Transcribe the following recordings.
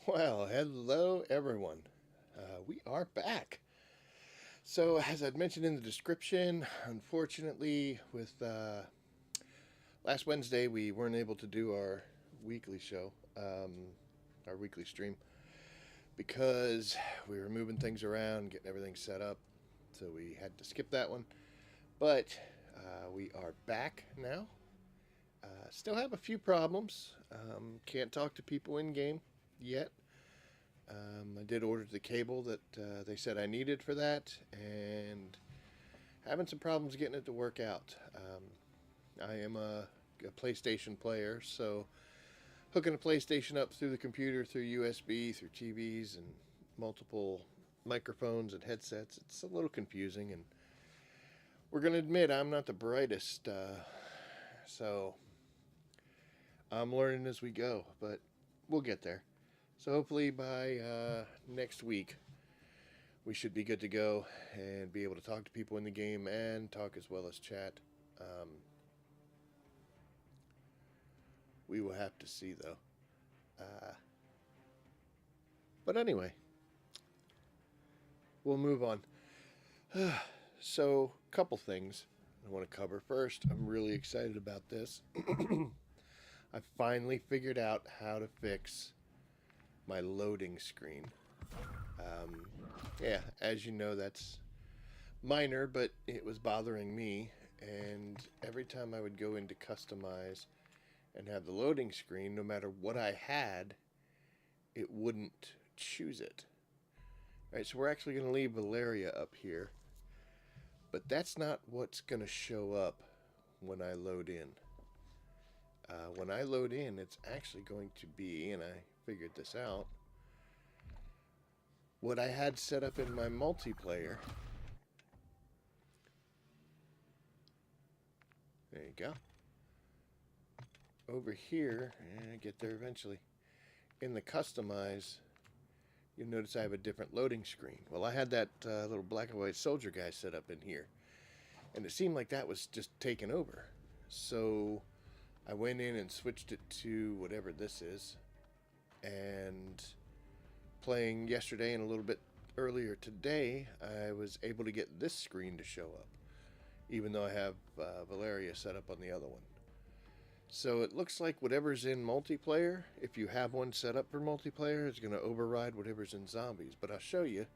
Well, hello everyone. We are back. So, as I'd mentioned in the description, unfortunately, with last Wednesday, we weren't able to do our weekly show, our weekly stream, because we were moving things around, getting everything set up. So, we had to skip that one. But we are back now. Still have a few problems. Can't talk to people in game yet. I did order the cable that they said I needed for that, and having some problems getting it to work out. I am a PlayStation player, so hooking a PlayStation up through the computer, through USB, through TVs, and multiple microphones and headsets, it's a little confusing, and we're going to admit I'm not the brightest, so I'm learning as we go, but we'll get there. So hopefully by next week, we should be good to go and be able to talk to people in the game and talk as well as chat. Um, we will have to see though. Uh, but anyway, we'll move on. So, couple things I want to cover. First, I'm really excited about this. I finally figured out how to fix my loading screen. Um, yeah, as you know, that's minor, but it was bothering me. And every time I would go into customize and have the loading screen, no matter what I had, it wouldn't choose it. All right, so we're actually going to leave Valeria up here, but that's not what's going to show up when I load in. When I load in, it's actually going to be, and I figured this out, what I had set up in my multiplayer. There you go. Over here, and I get there eventually. In the customize, you'll notice I have a different loading screen. Well, I had that little black and white soldier guy set up in here, and it seemed like that was just taken over. So I went in and switched it to whatever this is, and playing yesterday and a little bit earlier today, I was able to get this screen to show up, even though I have Valeria set up on the other one. So it looks like whatever's in multiplayer, if you have one set up for multiplayer, is going to override whatever's in zombies. But I'll show you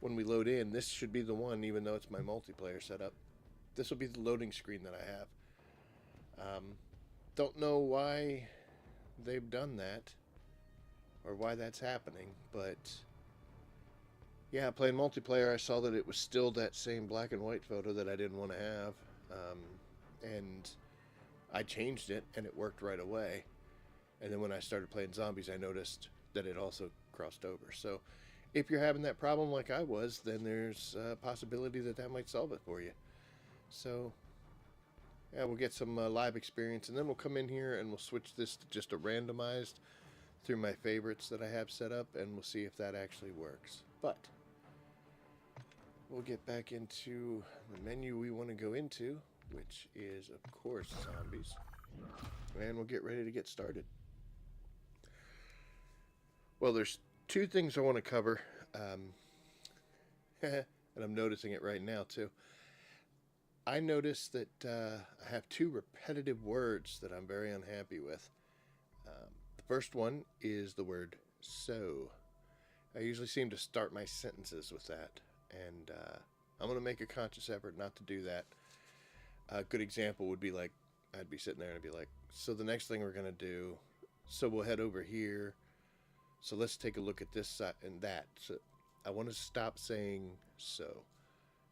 when we load in. This should be the one, even though it's my multiplayer setup. This will be the loading screen that I have. Don't know why they've done that or why that's happening, but yeah, playing multiplayer, I saw that it was still that same black and white photo that I didn't want to have, and I changed it and it worked right away. And then when I started playing zombies, I noticed that it also crossed over. So if you're having that problem like I was, then there's a possibility that that might solve it for you. So yeah, we'll get some live experience, and then we'll come in here and we'll switch this to just a randomized through my favorites that I have set up, and we'll see if that actually works. But we'll get back into the menu we want to go into, which is, of course, zombies. And we'll get ready to get started. Well, there's two things I want to cover, and I'm noticing it right now, too. I noticed that I have two repetitive words that I'm very unhappy with. The first one is the word so. I usually seem to start my sentences with that, and I'm going to make a conscious effort not to do that. A good example would be like, I'd be sitting there and I'd be like, so the next thing we're going to do, so we'll head over here, so let's take a look at this side and that. So I want to stop saying so.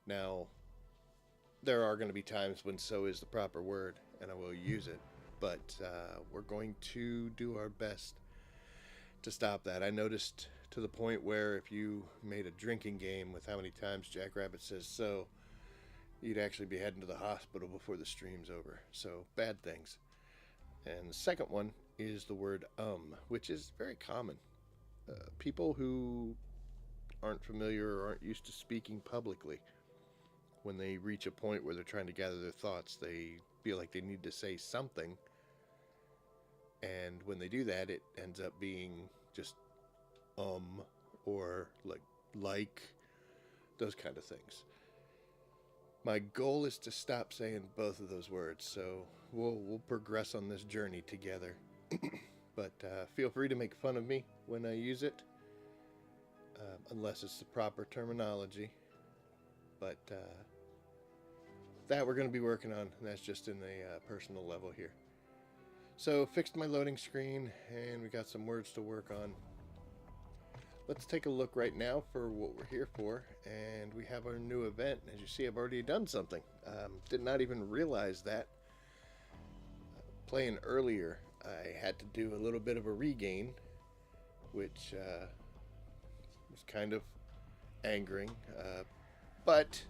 Now, there are going to be times when so is the proper word, and I will use it, but we're going to do our best to stop that. I noticed to the point where if you made a drinking game with how many times Jackrabbit says so, you'd actually be heading to the hospital before the stream's over. So, bad things. And the second one is the word which is very common. People who aren't familiar or aren't used to speaking publicly, when they reach a point where they're trying to gather their thoughts, they feel like they need to say something. And when they do that, it ends up being just or like those kind of things. My goal is to stop saying both of those words, so we'll progress on this journey together. But feel free to make fun of me when I use it, unless it's the proper terminology. But that we're going to be working on, and that's just in a personal level here. So fixed my loading screen, and we got some words to work on. Let's take a look right now for what we're here for, and we have our new event. As you see, I've already done something. Did not even realize that. Playing earlier, I had to do a little bit of a regain, which was kind of angering, but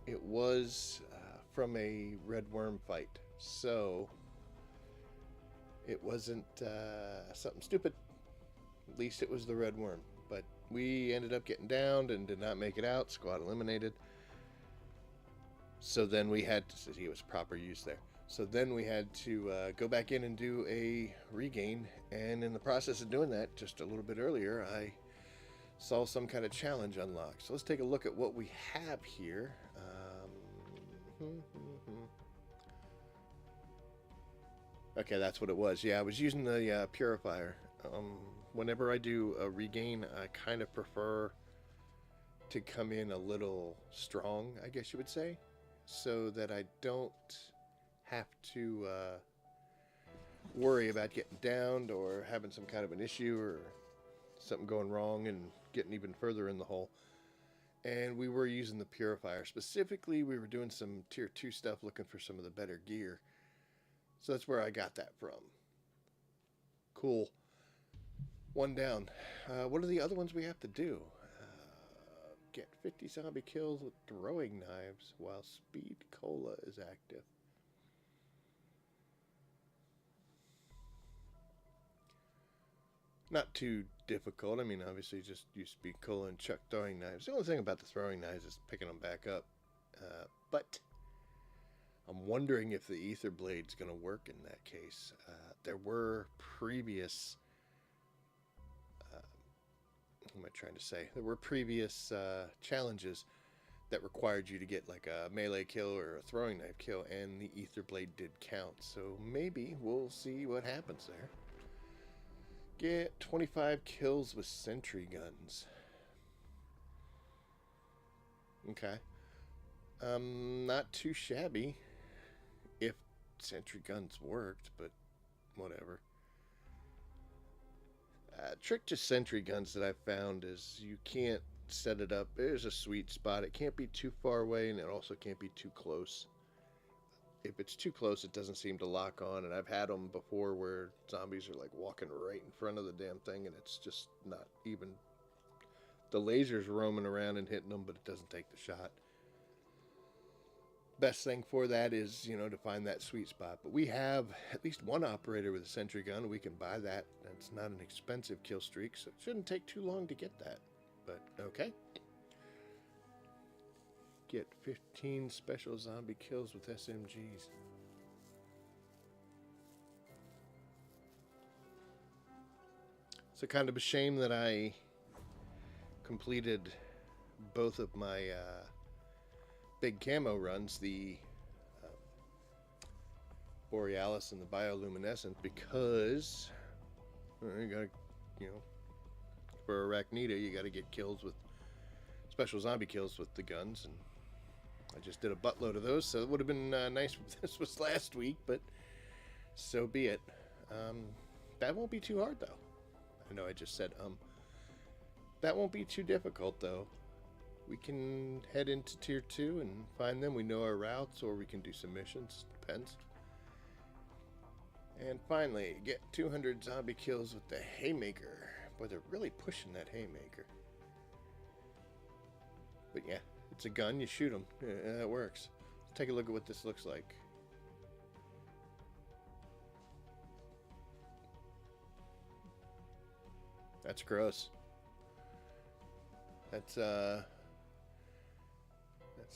it was from a red worm fight, so it wasn't something stupid. At least it was the red worm. But we ended up getting downed and did not make it out. Squad eliminated. So then we had to see it was proper use there. So then we had to go back in and do a regain. And in the process of doing that, just a little bit earlier, I saw some kind of challenge unlocked. So let's take a look at what we have here. Okay, that's what it was. Yeah, I was using the purifier. Whenever I do a regain, I kind of prefer to come in a little strong, I guess you would say, so that I don't have to worry about getting downed or having some kind of an issue or something going wrong and getting even further in the hole. And we were using the purifier. Specifically, we were doing some tier 2 stuff, looking for some of the better gear. So that's where I got that from. Cool. One down. What are the other ones we have to do? Get 50 zombie kills with throwing knives while speed cola is active. Not too difficult. I mean, obviously just use speed cola and chuck throwing knives. The only thing about the throwing knives is picking them back up. But I'm wondering if the ether blade's going to work in that case. There were previous... what am I trying to say? There were previous challenges that required you to get like a melee kill or a throwing knife kill, and the ether blade did count. So maybe we'll see what happens there. Get 25 kills with sentry guns. Okay. Not too shabby if sentry guns worked, but whatever. Trick to sentry guns that I've found is you can't set it up. There's a sweet spot. It can't be too far away, and it also can't be too close. If it's too close, it doesn't seem to lock on, and I've had them before where zombies are like walking right in front of the damn thing, and it's just not even... The laser's roaming around and hitting them, but it doesn't take the shot. Best thing for that is, you know, to find that sweet spot. But we have at least one operator with a sentry gun. We can buy that. It's not an expensive kill streak, so it shouldn't take too long to get that. But, okay. Get 15 special zombie kills with SMGs. It's a kind of a shame that I completed both of my big camo runs, the Borealis and the Bioluminescent, because you gotta, you know, for Arachnida, you gotta get kills with special zombie kills with the guns, and I just did a buttload of those, so it would have been nice if this was last week, but so be it. That won't be too hard, though. I know I just said That won't be too difficult, though. We can head into tier 2 and find them. We know our routes, or we can do some missions. Depends. And finally, get 200 zombie kills with the Haymaker. Boy, they're really pushing that Haymaker. But yeah, it's a gun. You shoot them. Yeah, that works. Let's take a look at what this looks like. That's gross. That's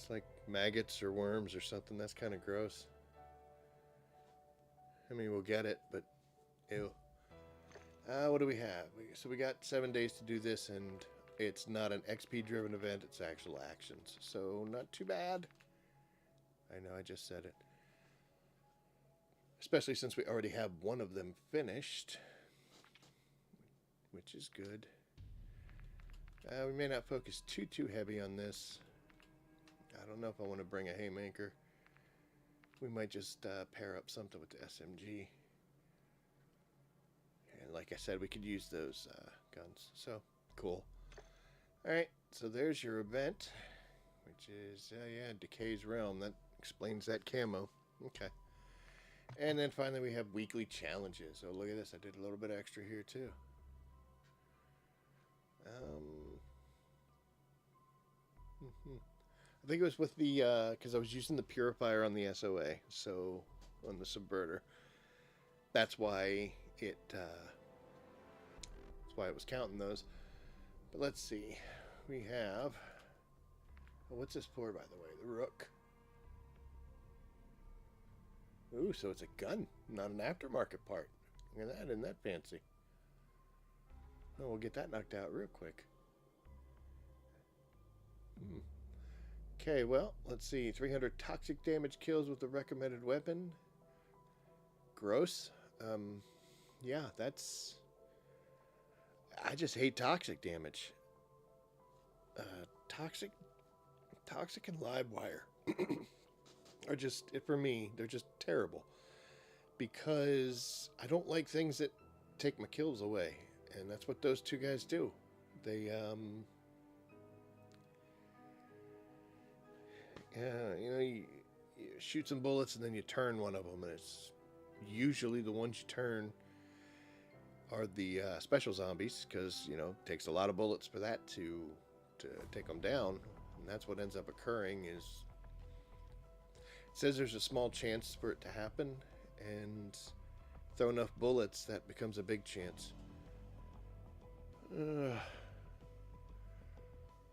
like maggots or worms or something. That's kind of gross. I mean, we'll get it, but ew. What do we have? So we got 7 days to do this, and it's not an XP driven event, it's actual actions. So not too bad. I know I just said it. Especially since we already have one of them finished, which is good. We may not focus too heavy on this. I don't know if I want to bring a haymaker. We might just pair up something with the SMG. And like I said, we could use those guns. So, cool. Alright, so there's your event, which is, yeah, Decay's Realm. That explains that camo. Okay. And then finally we have weekly challenges. Oh, look at this. I did a little bit extra here, too. I think it was with the, because I was using the purifier on the SOA, so on the subverter. That's why it was counting those. But let's see. We have, oh, what's this for, by the way? The Rook. Ooh, so it's a gun, not an aftermarket part. Look at that, isn't that fancy? Oh, we'll get that knocked out real quick. Okay, well, let's see. 300 toxic damage kills with the recommended weapon. Gross. Yeah, that's... I just hate toxic damage. Toxic and live wire are just, for me, they're just terrible. Because I don't like things that take my kills away. And that's what those two guys do. They, yeah, you shoot some bullets and then you turn one of them, and it's usually the ones you turn are the special zombies, because it takes a lot of bullets for that to take them down, and that's what ends up occurring. Is it says there's a small chance for it to happen, and throw enough bullets that becomes a big chance.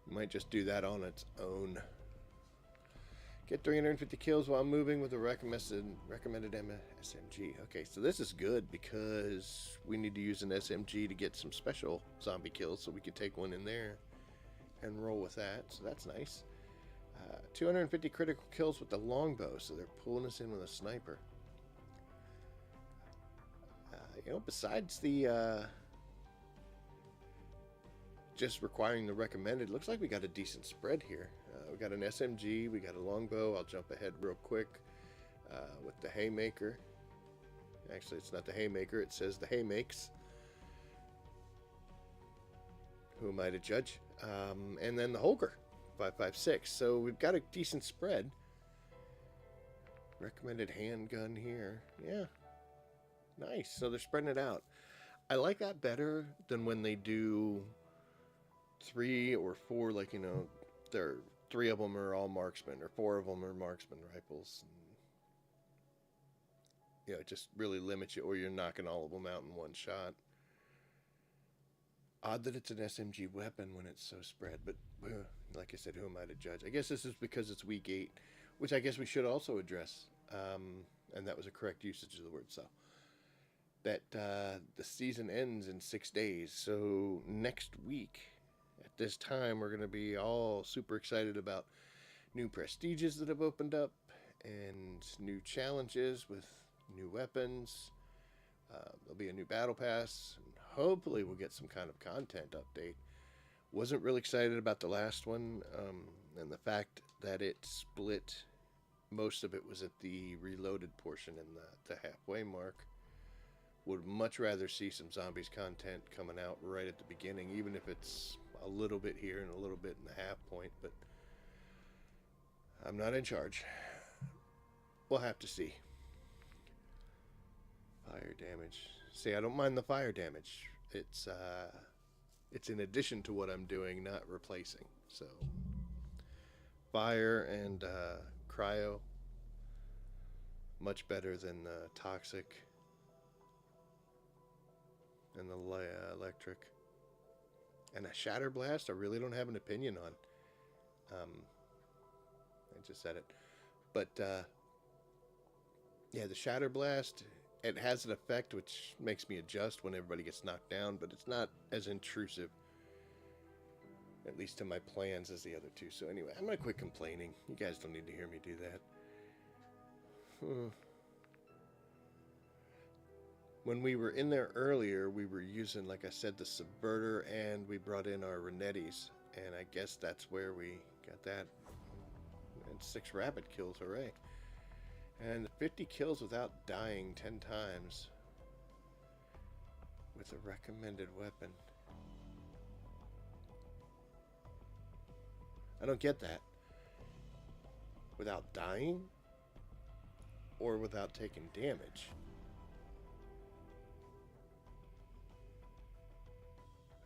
Might just do that on its own. Get 350 kills while moving with a recommended SMG. Okay, so this is good because we need to use an SMG to get some special zombie kills, so we can take one in there and roll with that. So that's nice. 250 critical kills with the longbow, so they're pulling us in with a sniper. Besides the just requiring the recommended, looks like we got a decent spread here. We got an SMG, we got a longbow. I'll jump ahead real quick with the haymaker. Actually, it's not the haymaker, it says the haymakes. Who am I to judge? And then the Holger, 5.56. So we've got a decent spread. Recommended handgun here. Yeah, nice. So they're spreading it out. I like that better than when they do 3 or 4, like, there 3 of them are all marksmen, or 4 of them are marksman rifles. And, it just really limits you, or you're knocking all of them out in one shot. Odd that it's an SMG weapon when it's so spread, but like I said, who am I to judge? I guess this is because it's week 8, which I guess we should also address, and that was a correct usage of the word, so. That the season ends in 6 days, so next week, at this time, we're going to be all super excited about new prestiges that have opened up, and new challenges with new weapons. There'll be a new battle pass, and hopefully we'll get some kind of content update. Wasn't really excited about the last one, and the fact that it split. Most of it was at the reloaded portion in the halfway mark. Would much rather see some zombies content coming out right at the beginning, even if it's a little bit here and a little bit in the half point, but I'm not in charge. We'll have to see. Fire damage. See, I don't mind the fire damage. It's in addition to what I'm doing, not replacing. So fire and cryo, much better than toxic and the electric. And a shatter blast, I really don't have an opinion on. I just said it. But yeah, the shatter blast It has an effect which makes me adjust when everybody gets knocked down, but it's not as intrusive, at least to my plans, as the other two. So anyway, I'm going to quit complaining. You guys don't need to hear me do that. When we were in there earlier, we were using, like I said, the subverter, and we brought in our Renettis, and I guess that's where we got that. And 6 rapid kills, hooray. And 50 kills without dying 10 times with a recommended weapon. I don't get that. Without dying? Or without taking damage?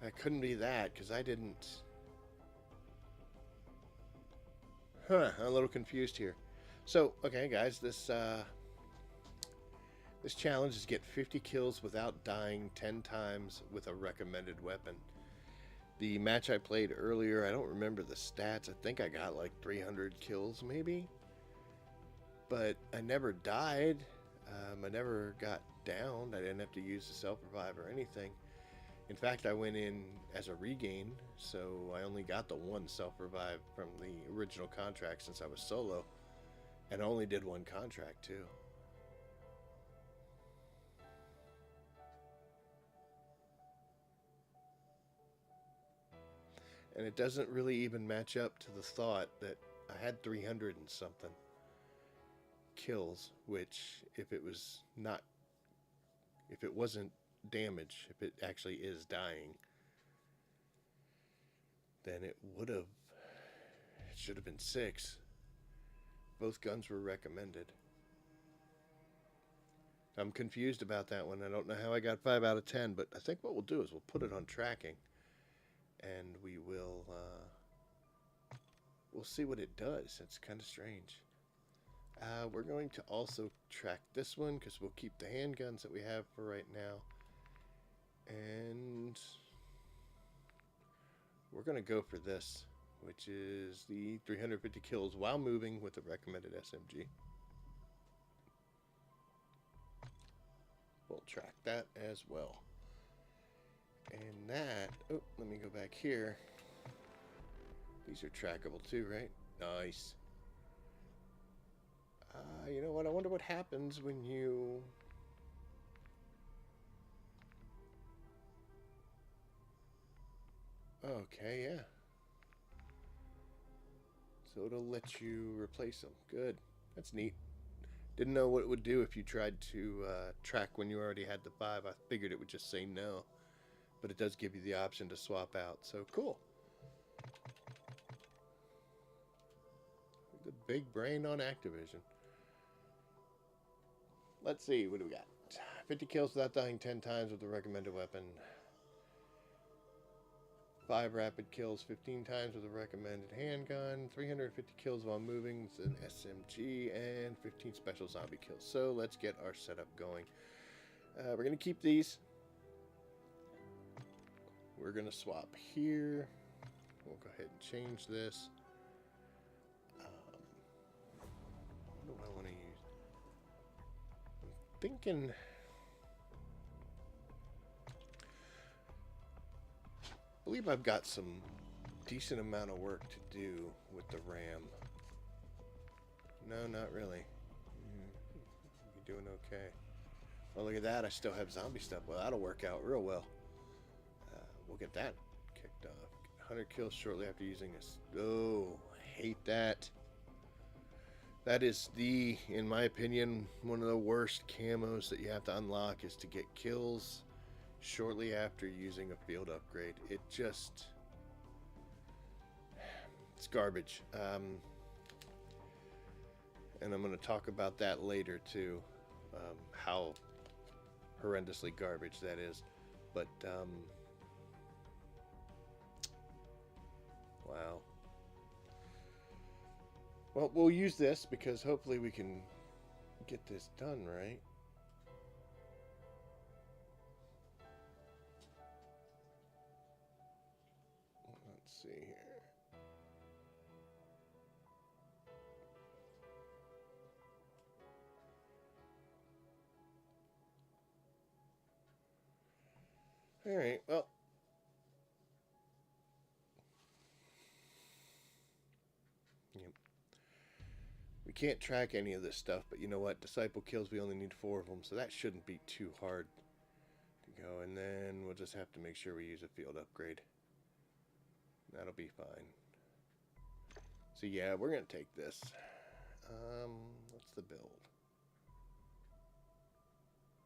That couldn't be that, because I didn't... I'm a little confused here. So, okay, guys, this challenge is get 50 kills without dying 10 times with a recommended weapon. The match I played earlier, I don't remember the stats. I think I got like 300 kills, maybe. But I never died. I never got downed. I didn't have to use the self-revive or anything. In fact, I went in as a regain, so I only got the 1 self-revive from the original contract since I was solo. And I only did 1 contract, too. And it doesn't really even match up to the thought that I had 300 and something kills, which if it wasn't damage, if it actually is dying, then it should have been 6. Both guns were recommended. I'm confused about that one. I don't know how I got 5 out of 10, but I think what we'll do is we'll put it on tracking, and we'll see what it does. It's kind of strange. We're going to also track this one because we'll keep the handguns that we have for right now, and we're going to go for this, which is the 350 kills while moving with the recommended SMG. We'll track that as well. And that, oh, let me go back here. These are trackable too, right? Nice. You know what? I wonder what happens when you... Okay, yeah. So it'll let you replace them. Good. That's neat. Didn't know what it would do if you tried to track when you already had the 5. I figured it would just say no. But it does give you the option to swap out. So cool. The big brain on Activision. Let's see. What do we got? 50 kills without dying 10 times with the recommended weapon. 5 rapid kills 15 times with a recommended handgun, 350 kills while moving with an SMG, and 15 special zombie kills. So let's get our setup going. We're going to keep these. We're going to swap here. We'll go ahead and change this. What do I want to use? I'm thinking... I believe I've got some decent amount of work to do with the RAM. No, not really. You're doing okay. Well, look at that. I still have zombie stuff. Well, that'll work out real well. We'll get that kicked off. 100 kills shortly after using this. Oh, I hate that. That is in my opinion, one of the worst camos that you have to unlock is to get kills shortly after using a field upgrade. It's garbage. And I'm going to talk about that later too, how horrendously garbage that is. But wow. Well, we'll use this because hopefully we can get this done right. Let's see here. Alright, well. Yep. We can't track any of this stuff, but you know what? Disciple kills, we only need 4 of them, so that shouldn't be too hard to go. And then we'll just have to make sure we use a field upgrade. That'll be fine. So yeah, we're going to take this. What's the build?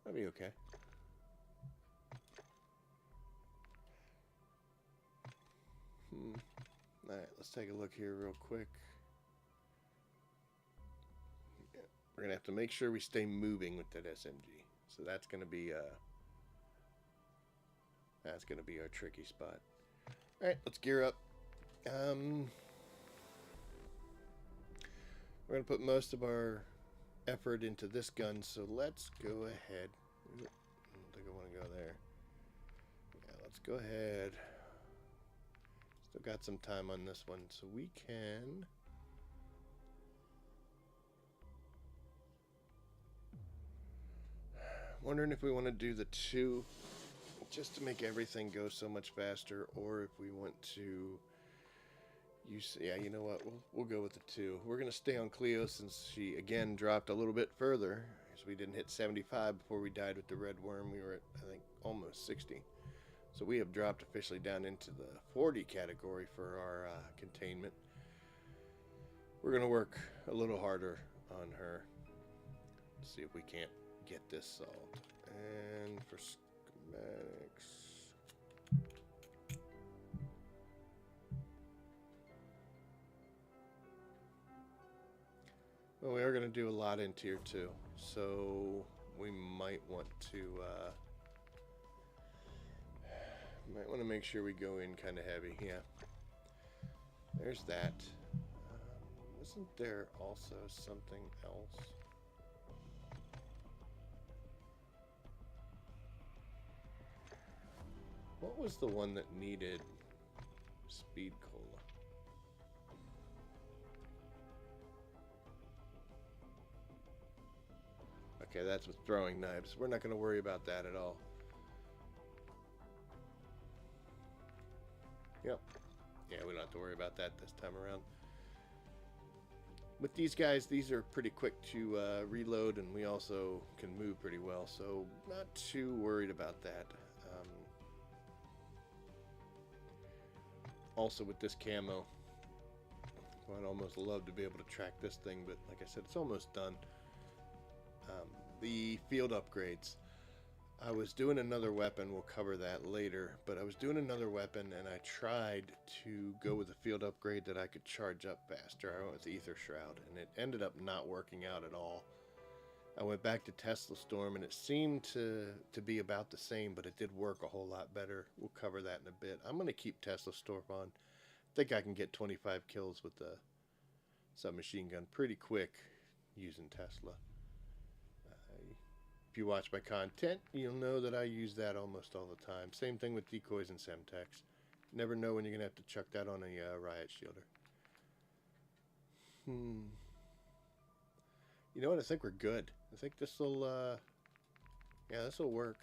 That'll be okay. Alright, let's take a look here real quick. Yeah, we're going to have to make sure we stay moving with that SMG. So that's going to be our tricky spot. Alright, let's gear up. We're going to put most of our effort into this gun, so let's go ahead. I don't think I want to go there. Yeah, let's go ahead. Still got some time on this one, so we can... Wondering if we want to do the 2 just to make everything go so much faster, or if we want to use... Yeah, you know what? We'll go with the 2. We're going to stay on Cleo since she, again, dropped a little bit further. So we didn't hit 75 before we died with the red worm. We were at, I think, almost 60. So we have dropped officially down into the 40 category for our containment. We're going to work a little harder on her. See if we can't get this solved. And for schematics... Well, we are going to do a lot in tier 2. So we might want to... might want to make sure we go in kind of heavy. Yeah. There's that. Isn't there also something else? What was the one that needed speed cola? Okay, that's with throwing knives. We're not going to worry about that at all. Yep. Yeah, we don't have to worry about that this time around. With these guys, these are pretty quick to reload, and we also can move pretty well, so not too worried about that. Also with this camo, I'd almost love to be able to track this thing, but like I said, it's almost done. The field upgrades. I was doing another weapon, we'll cover that later, but I was doing another weapon and I tried to go with a field upgrade that I could charge up faster. I went with the Ether Shroud and it ended up not working out at all. I went back to Tesla Storm and it seemed to be about the same, but it did work a whole lot better. We'll cover that in a bit. I'm going to keep Tesla Storm on. I think I can get 25 kills with the submachine gun pretty quick using Tesla. If you watch my content, you'll know that I use that almost all the time. Same thing with decoys and Semtex. Never know when you're going to have to chuck that on a riot shielder. You know what? I think we're good. I think this will, yeah, this will work.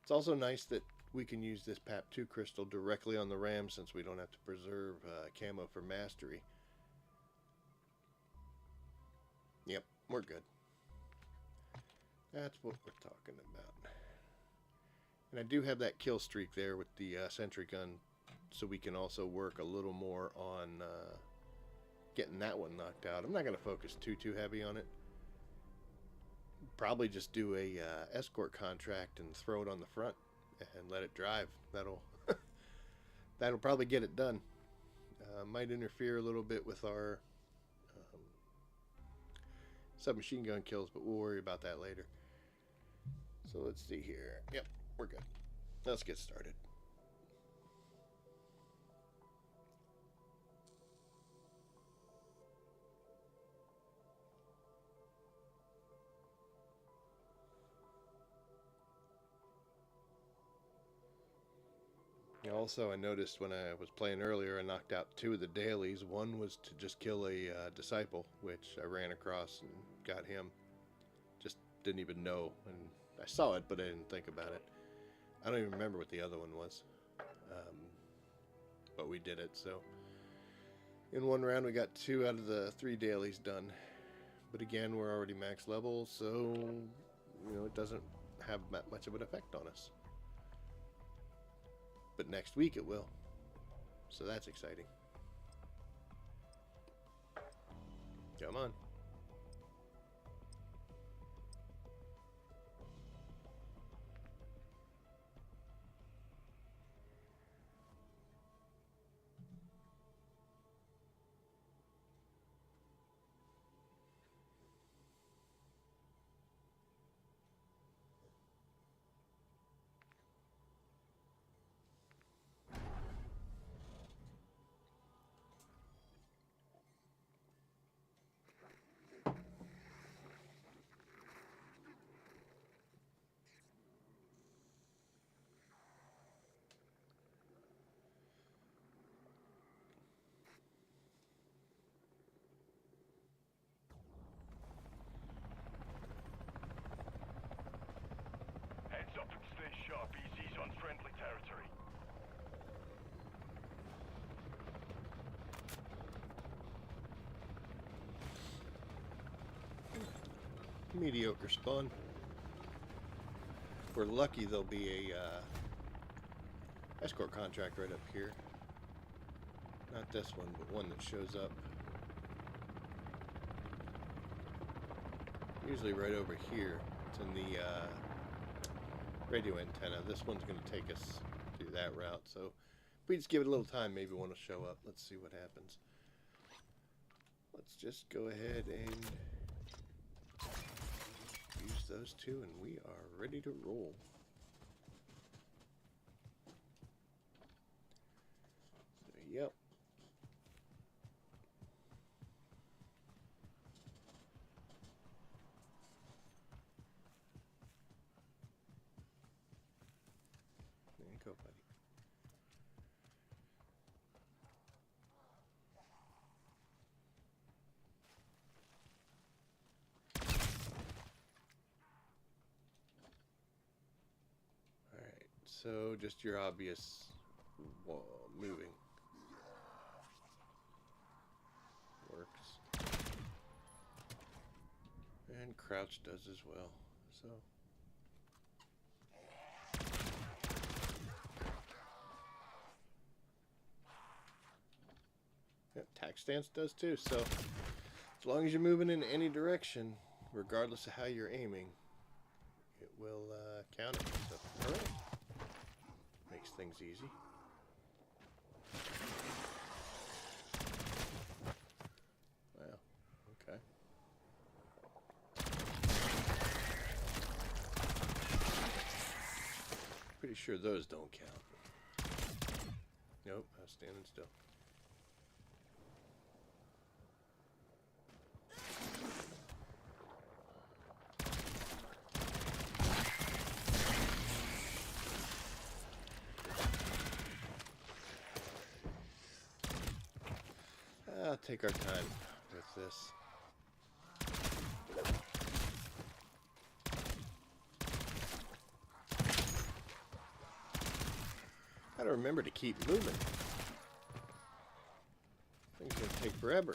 It's also nice that we can use this PAP2 crystal directly on the ram since we don't have to preserve camo for mastery. Yep, we're good. That's what we're talking about. And I do have that kill streak there with the sentry gun, so we can also work a little more on getting that one knocked out. I'm not going to focus too heavy on it. Probably just do a escort contract and throw it on the front and let it drive. That'll that'll probably get it done. Might interfere a little bit with our submachine gun kills, but we'll worry about that later. So let's see here. Yep, we're good. Let's get started. Also, I noticed when I was playing earlier, I knocked out 2 of the dailies. One was to just kill a disciple, which I ran across and got him. Just didn't even know, and I saw it, but I didn't think about it. I don't even remember what the other one was. But we did it, so in one round we got 2 out of the 3 dailies done. But again, we're already max level, so it doesn't have that much of an effect on us. But next week it will, so that's exciting. Come on. Heads up and stay sharp. EZ's on friendly territory. Mediocre spawn. If we're lucky, there'll be a escort contract right up here. Not this one, but one that shows up. Usually right over here. It's in the radio antenna. This one's going to take us through that route. So if we just give it a little time, maybe one will show up. Let's see what happens. Let's just go ahead and use those 2, and we are ready to roll. So, yep. There you go, buddy. So just your obvious moving works, and crouch does as well. So yep, tack stance does too. So as long as you're moving in any direction, regardless of how you're aiming, it will count it. So, all right. Makes things easy. Wow, okay. Pretty sure those don't count. Nope, I was standing still. I'll take our time with this. Gotta remember to keep moving. Things gonna take forever.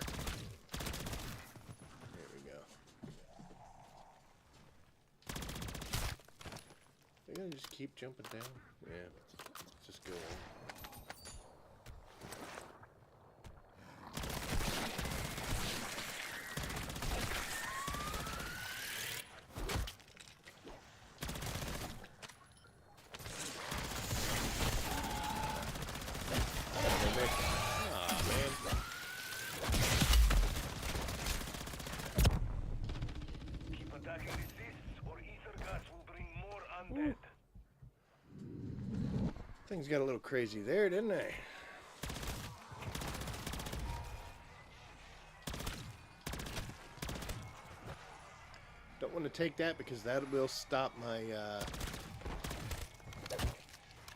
There we go. They're gonna just keep jumping down. Yeah, let's just go on. Things got a little crazy there, didn't they? Don't want to take that because that will stop my,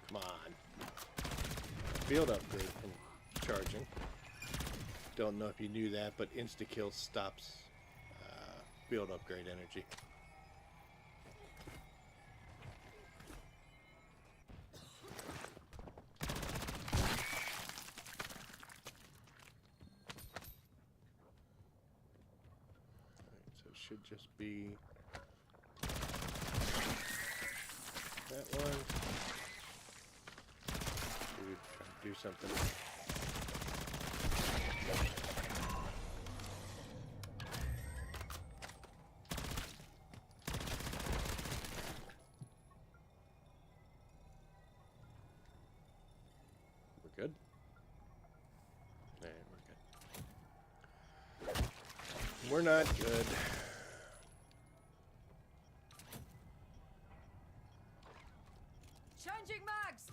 come on, field upgrade from charging. Don't know if you knew that, but insta-kill stops field upgrade energy. should just be that one. Dude, trying to do something. We're good? Alright, we're good. We're not good. Changing mags.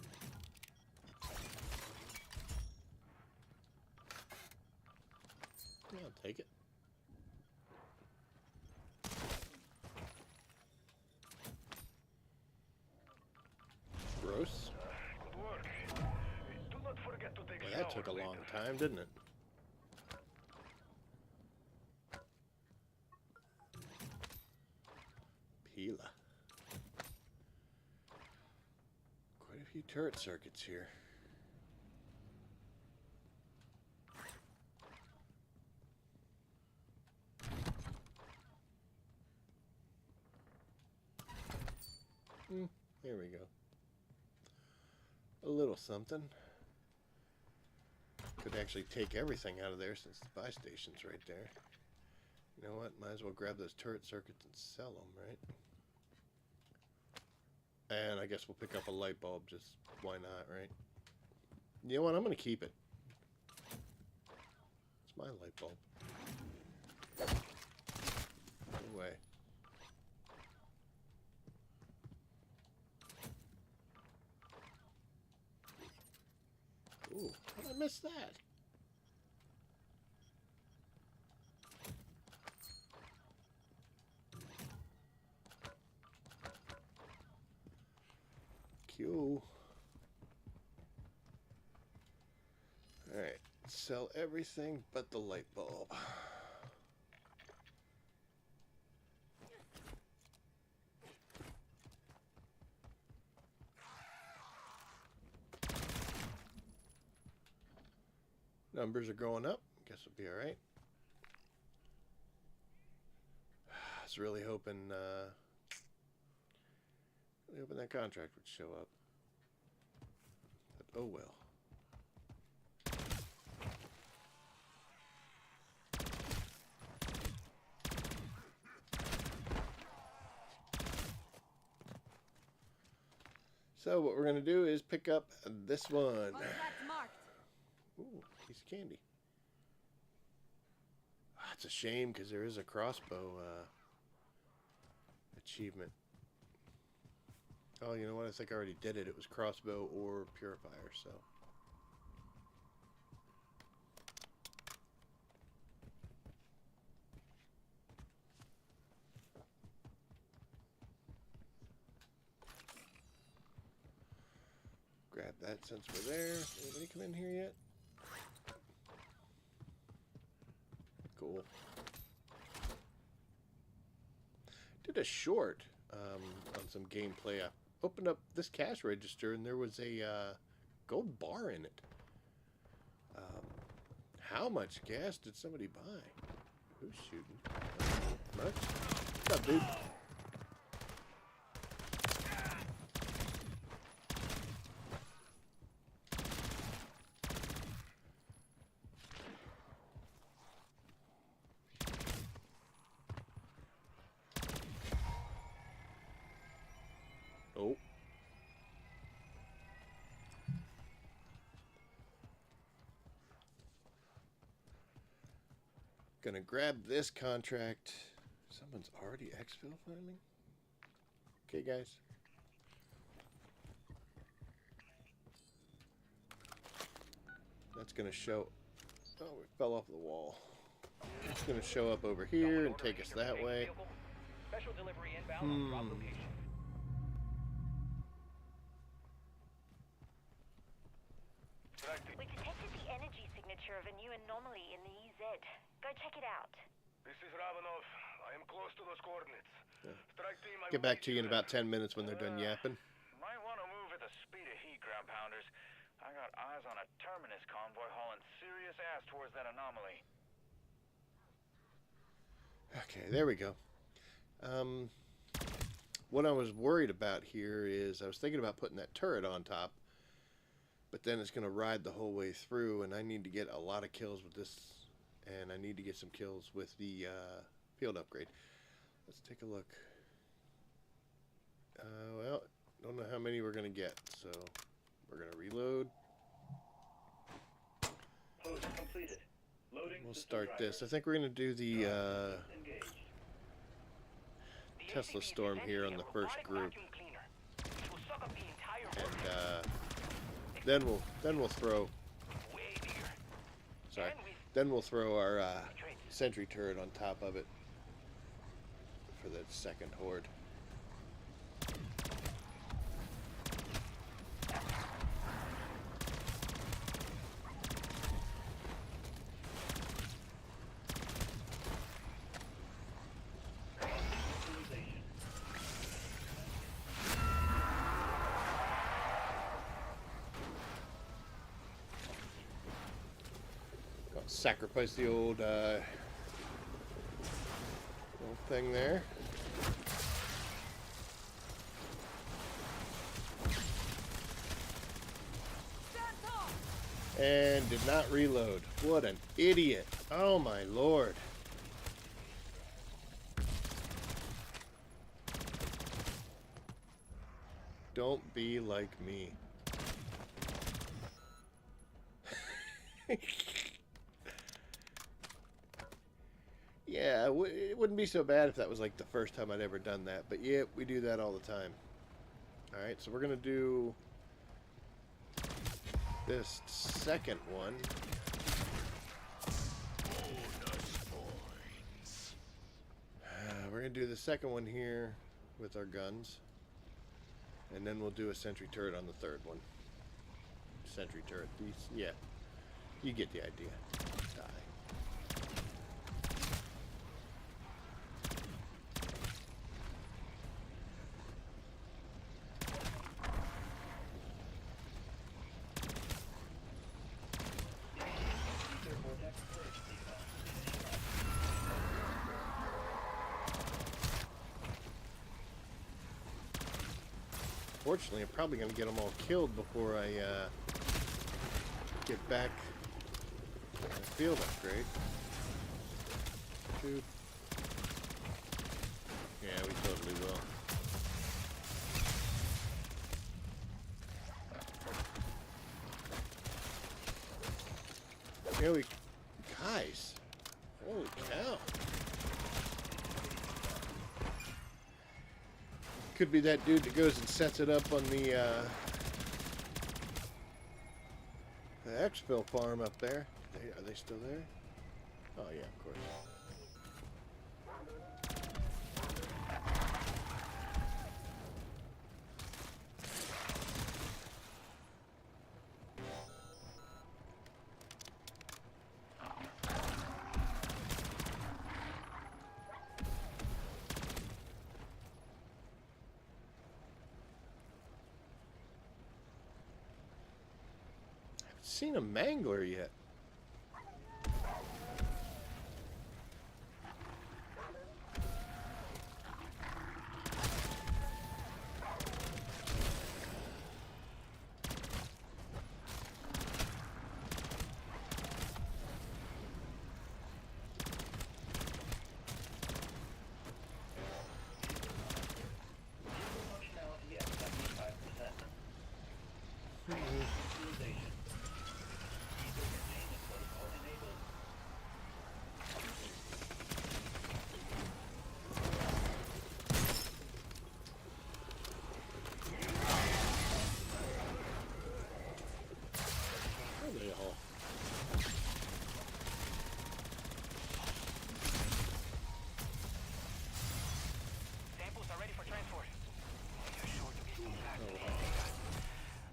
Yeah, I'll take it. Gross. Good work. Do not forget to take Well, a that shower took a long later. time, didn't it? Pila. Quite a few turret circuits here. There we go. A little something. Could actually take everything out of there since the buy station's right there. You know what? Might as well grab those turret circuits and sell them, right? And I guess we'll pick up a light bulb, just why not, right? You know what? I'm going to keep it. It's my light bulb. No way. Ooh, how did I miss that? Q. Alright, sell everything but the light bulb. Numbers are going up. Guess we'll be alright. I was really hoping that contract would show up. But oh well. So what we're going to do is pick up this one. Contract marked. Ooh, piece of candy. It's a shame because there is a crossbow achievement. Oh, you know what? I think I already did it. It was crossbow or purifier, so. Grab that since we're there. Anybody come in here yet? Cool. Did a short on some gameplay. I opened up this cash register and there was a gold bar in it. How much gas did somebody buy? Who's shooting? Much? What's up, dude? Oh. Gonna grab this contract. Someone's already exfil filing? Okay, guys. That's gonna show. Oh, we fell off the wall. It's gonna show up over here and take us that way. Special delivery inbound on drop location. We detected the energy signature of a new anomaly in the EZ. Go check it out. This is Ravenov. I am close to those coordinates. Yeah. Strike team, I Get will back meet to you in there. about 10 minutes when they're done yapping. Might want to move at the speed of heat, ground pounders. I got eyes on a terminus convoy hauling serious ass towards that anomaly. Okay, there we go. What I was worried about here is I was thinking about putting that turret on top, but then it's going to ride the whole way through, and I need to get a lot of kills with this, and I need to get some kills with the field upgrade. Let's take a look. Well, don't know how many we're going to get, so we're going to reload. Post completed. Loading We'll system start driver. this. I think we're going to do the Engaged. The Tesla ACV is storm here on essentially the a first robotic group, vacuum cleaner, which will suck up the entire and world. then we'll throw. Way bigger. Sorry. And with Then we'll throw our trade. sentry turret on top of it for that second horde. Sacrifice the old thing there. And did not reload. What an idiot. Oh my lord. Don't be like me. Yeah, it wouldn't be so bad if that was like the first time I'd ever done that. But yeah, we do that all the time. Alright, so we're going to do this second one. We're going to do the second one here with our guns. And then we'll do a sentry turret on the third one. Sentry turret. These, yeah. You get the idea. Die. Fortunately, I'm probably going to get them all killed before I get back the field upgrade. Shoot. Yeah, we totally will. Here we... Guys! Holy cow! Could be that dude that goes and sets it up on the exfil farm up there. Are they still there? Oh yeah, of course. Seen a mangler yet. Functionality at 75%. Utilization. Ether containment protocol enabled. Where are they all? Samples are ready for transport. You're sure to be some fascinating data.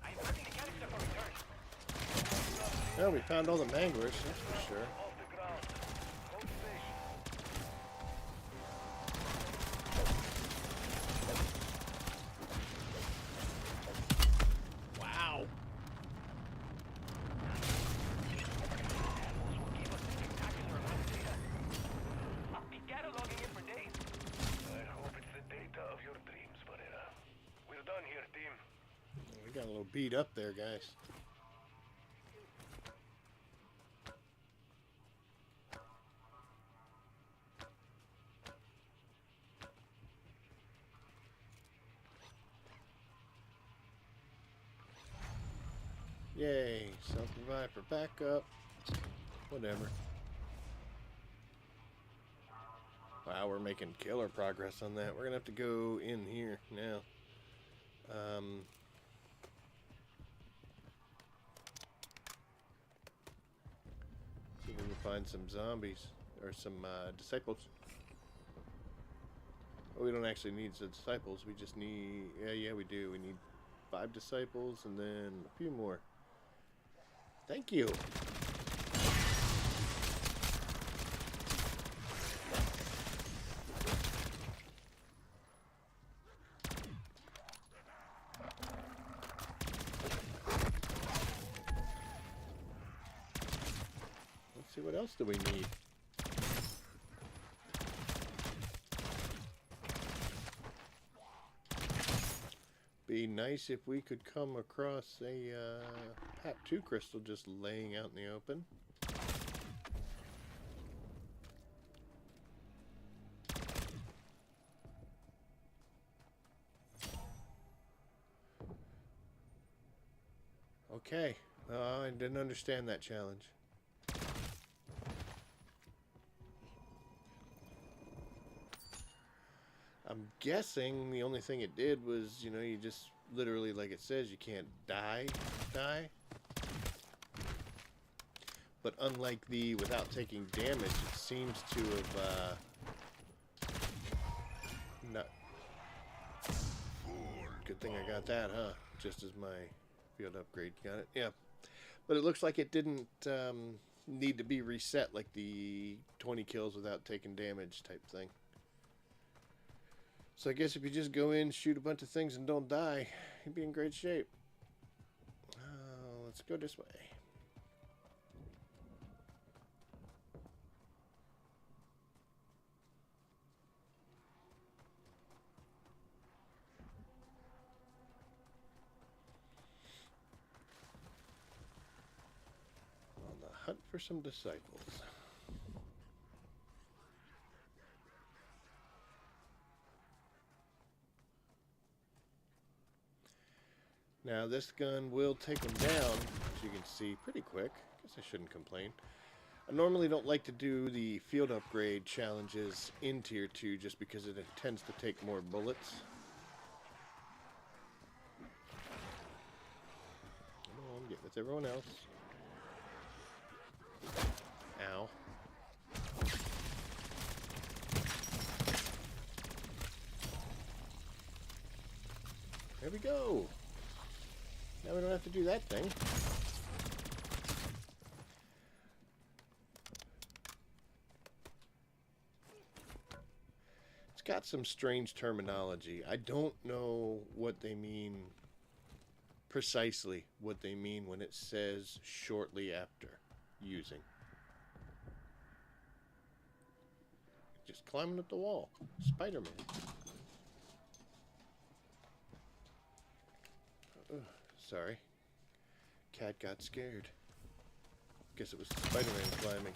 I'm prepping the canister for return. Well, we found all the manglers, that's for sure. Off the ground. Hold station. Wow. Samples will give us spectacular amount of data. I'll be cataloging Got a little beat up there, guys. Yay, self-revive for backup. Whatever. Wow, we're making killer progress on that. We're gonna have to go in here now. See if we can find some zombies or some disciples. Oh, we don't actually need the disciples. We just need, yeah, we do. We need 5 disciples and then a few more. Thank you. Let's see, what else do we need? Be nice if we could come across a PAT 2 crystal just laying out in the open. Okay, I didn't understand that challenge. I'm guessing the only thing it did was, you know, you just literally, like it says, you can't die. But unlike the without taking damage, it seems to have not. Good thing I got that, huh? Just as my field upgrade got it. Yeah, but it looks like it didn't need to be reset like the 20 kills without taking damage type thing. So I guess if you just go in, shoot a bunch of things, and don't die, you'd be in great shape. Let's go this way. On the hunt for some disciples. Now this gun will take them down, as you can see, pretty quick. Guess I shouldn't complain. I normally don't like to do the field upgrade challenges in Tier 2 just because it tends to take more bullets. Come on, get with everyone else. Ow. There we go. Now we don't have to do that thing. It's got some strange terminology. I don't know what they mean precisely, what they mean when it says shortly after using. Just climbing up the wall. Spider-Man. Sorry. Cat got scared. Guess it was Spider-Man climbing.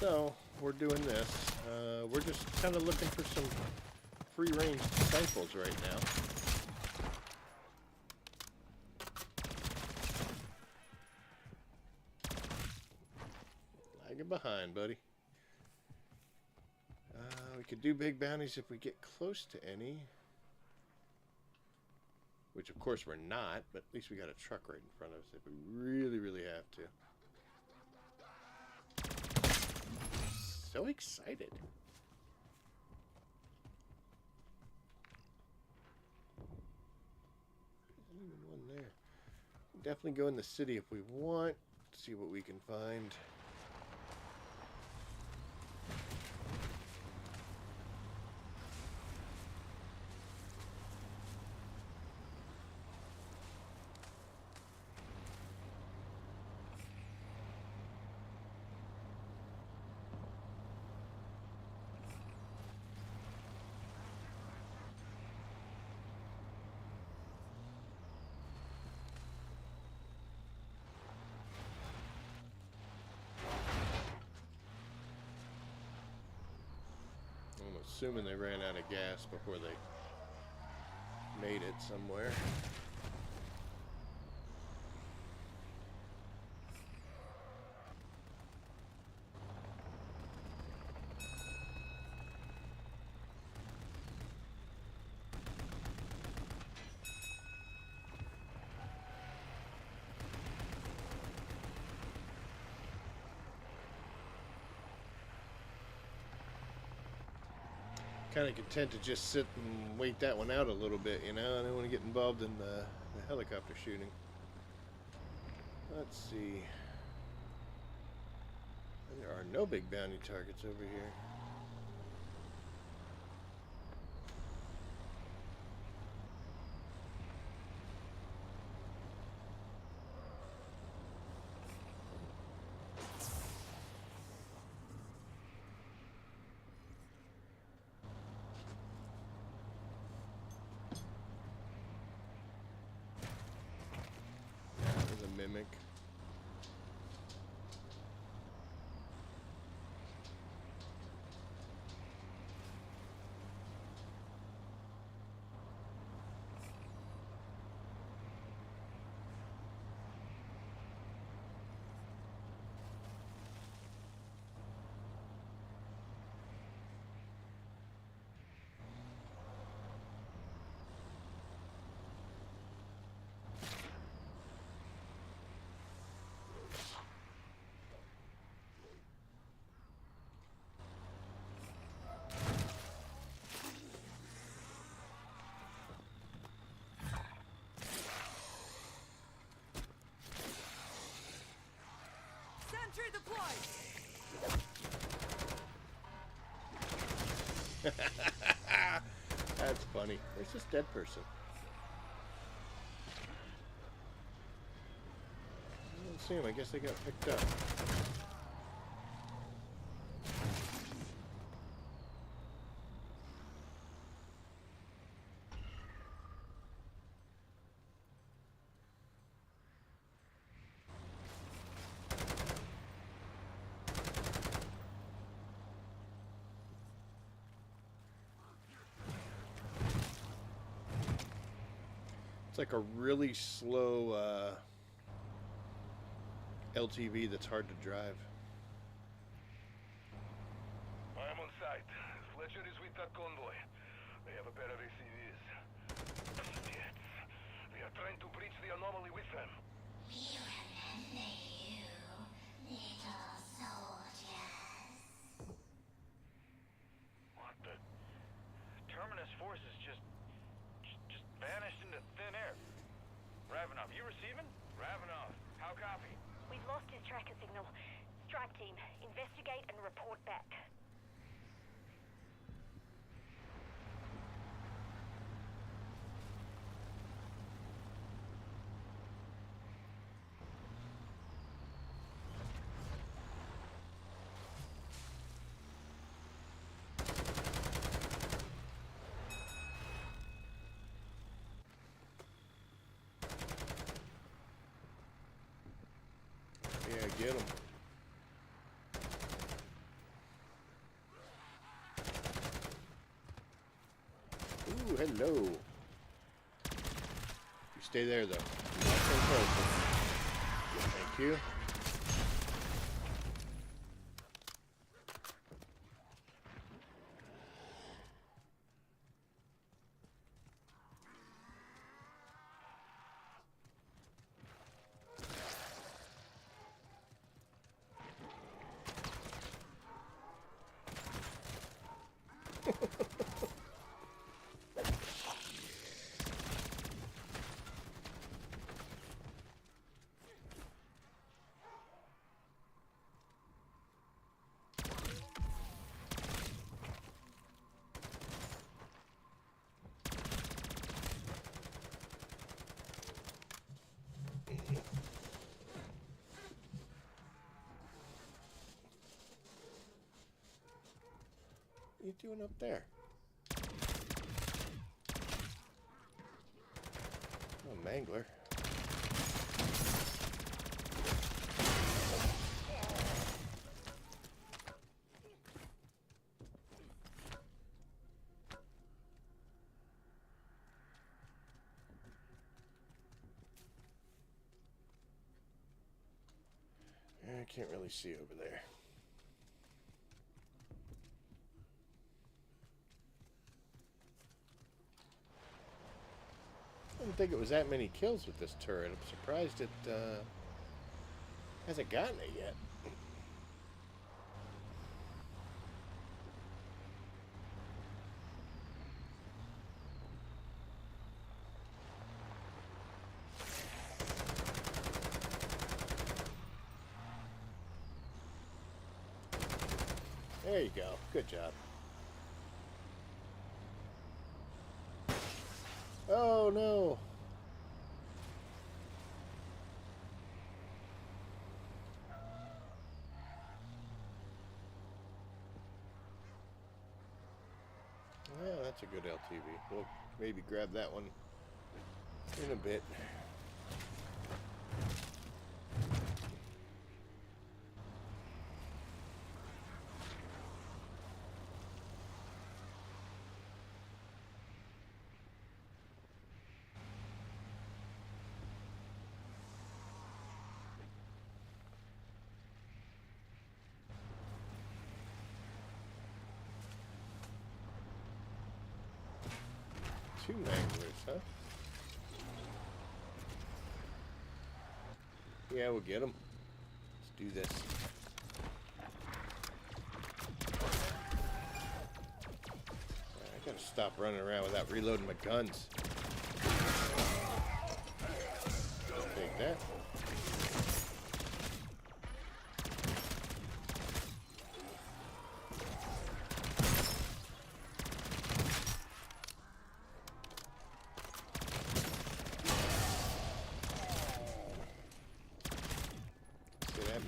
So, we're doing this. We're just kind of looking for some free-range disciples right now. Lagging behind, buddy. We could do big bounties if we get close to any. Which, of course, we're not, but at least we got a truck right in front of us if we really, really have to. So excited. There's even one there. Definitely go in the city if we want. See what we can find. Assuming they ran out of gas before they made it somewhere. Kind of content to just sit and wait that one out a little bit, you know. I don't want to get involved in the helicopter shooting. Let's see. There are no big bounty targets over here. There's a mimic. Sentry deployed! That's funny. Where's this dead person? I don't see him. I guess they got picked up. It's like a really slow LTV that's hard to drive. I am on site. Fletcher is with that convoy. They have a pair of ACVs. Idiots. They are trying to breach the anomaly with them. We remember you, little soldiers. What the? Terminus forces just vanished into thin air. Ravenov, you receiving? Ravenov, how copy? We've lost his tracker signal. Strike team, investigate and report back. Yeah, get him. Ooh, hello. You stay there, though. Not so close. Thank you. What are you doing up there? Oh, mangler. Can't really see over there. I didn't think it was that many kills with this turret. I'm surprised it hasn't gotten it yet. There you go. Good job. Oh no. Well, that's a good LTV. We'll maybe grab that one in a bit. Two manglers, huh? Yeah, we'll get them. Let's do this. I gotta stop running around without reloading my guns. Take that.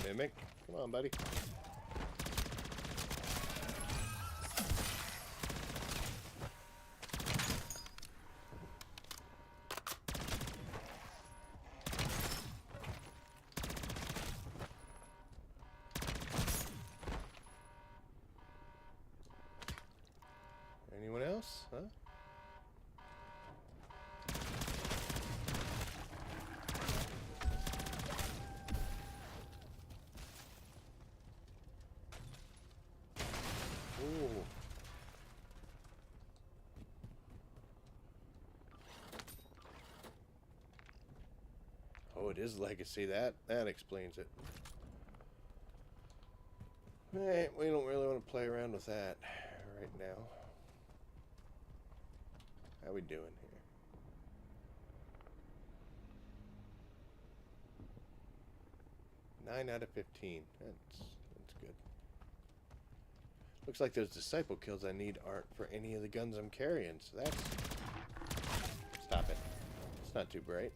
Mimic. Come on, buddy. Anyone else? Huh? Oh, it is legacy. That explains it. Alright, we don't really want to play around with that right now. How we doing here? Nine out of 15. That's good. Looks like those disciple kills I need aren't for any of the guns I'm carrying, so that's... Stop it. It's not too bright.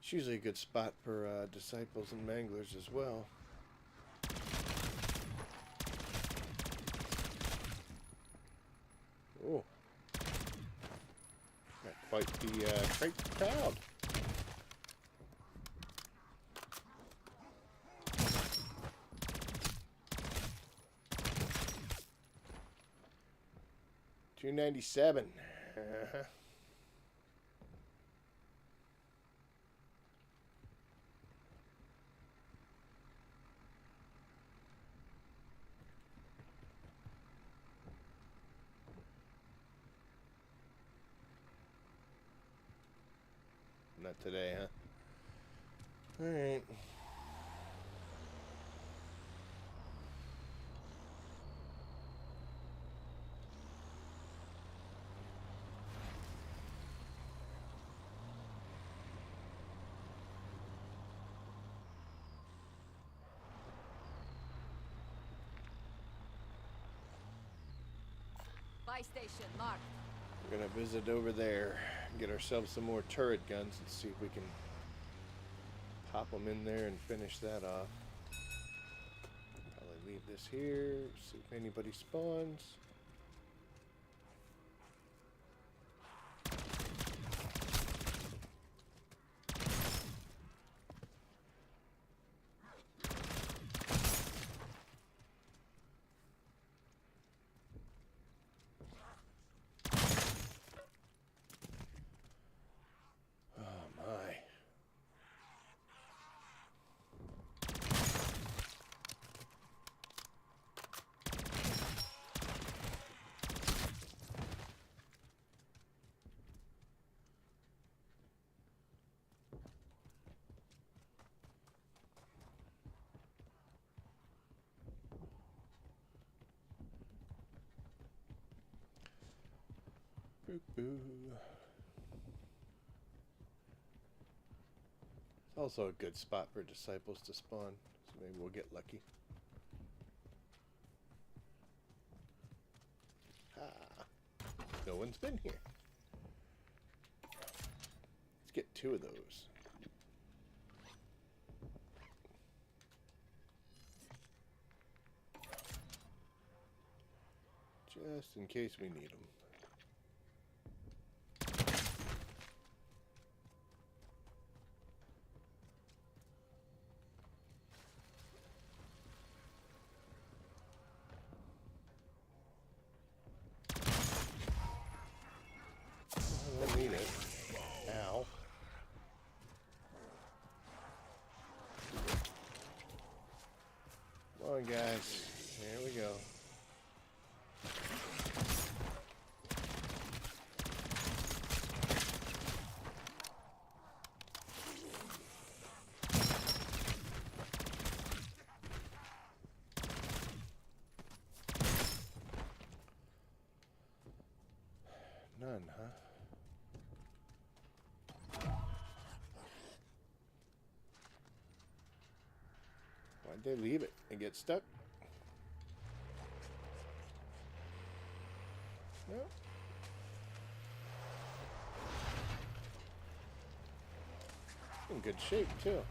It's usually a good spot for disciples and manglers as well. Oh, got quite the crowd. $297. Not today, huh? All right. Buy station marked. We're gonna visit over there. Get ourselves some more turret guns and see if we can pop them in there and finish that off. Probably leave this here, see if anybody spawns. Oh my. Boo-boo. It's also a good spot for disciples to spawn, so maybe we'll get lucky. Ah, no one's been here. Let's get 2 of those. Just in case we need them. I need it. Ow. Come on, guys. There we go. None, huh? Why'd they leave it and get stuck? No. In good shape, too.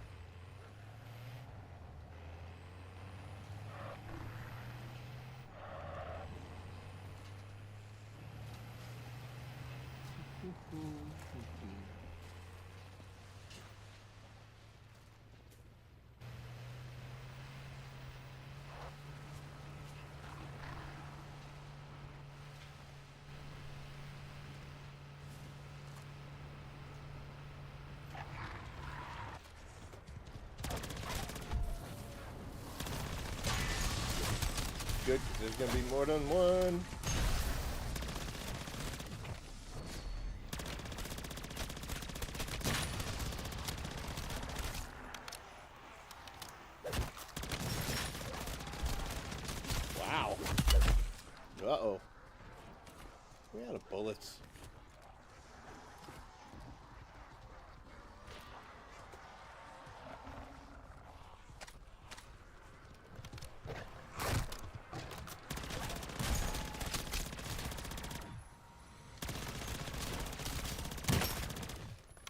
Good, 'cause there's gonna be more than one. Wow. Uh-oh. We out of bullets.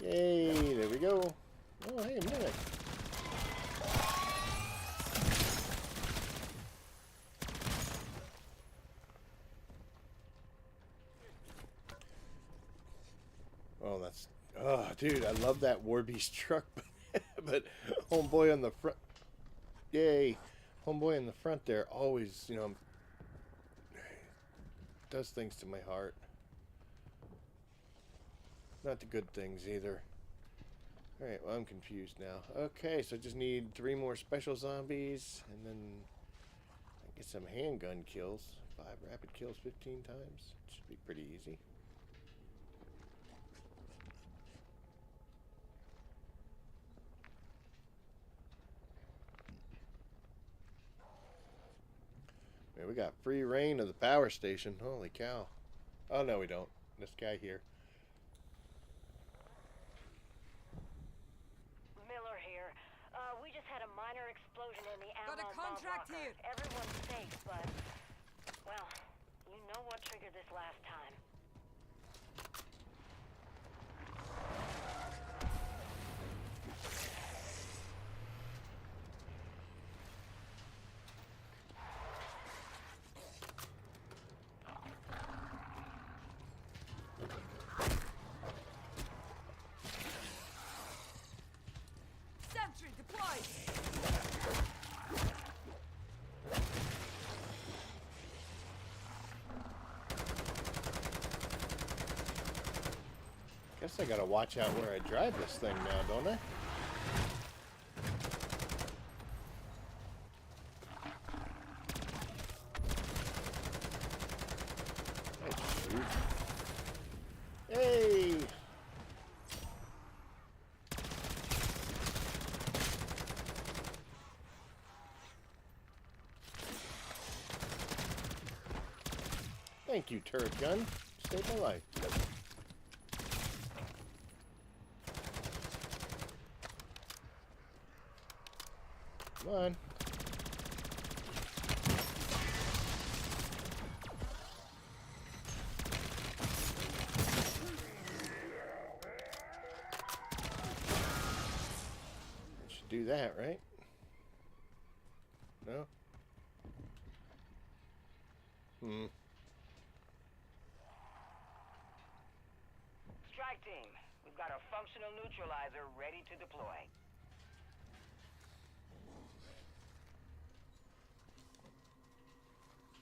Yay, there we go. Oh, hey, a minute. Oh, that's... Oh, dude, I love that Warbeast truck. But homeboy on the front... Yay. Homeboy in the front there always, you know, does things to my heart. Not the good things either. Alright, well, I'm confused now. Okay, so I just need 3 more special zombies, and then I get some handgun kills. 5 rapid kills 15 times. Should be pretty easy. Man, we got free reign of the power station. Holy cow. Oh, no, we don't. This guy here. Miller here. We just had a minor explosion in the Got a ammo contract locker. here. Everyone's safe, but... Well, you know what triggered this last time. deployed. Guess I gotta watch out where I drive this thing now, don't I? Oh, shoot. Hey! Thank you, turret gun. Saved my life. Come on. Should do that, right? No? Strike team, we've got a functional neutralizer ready to deploy.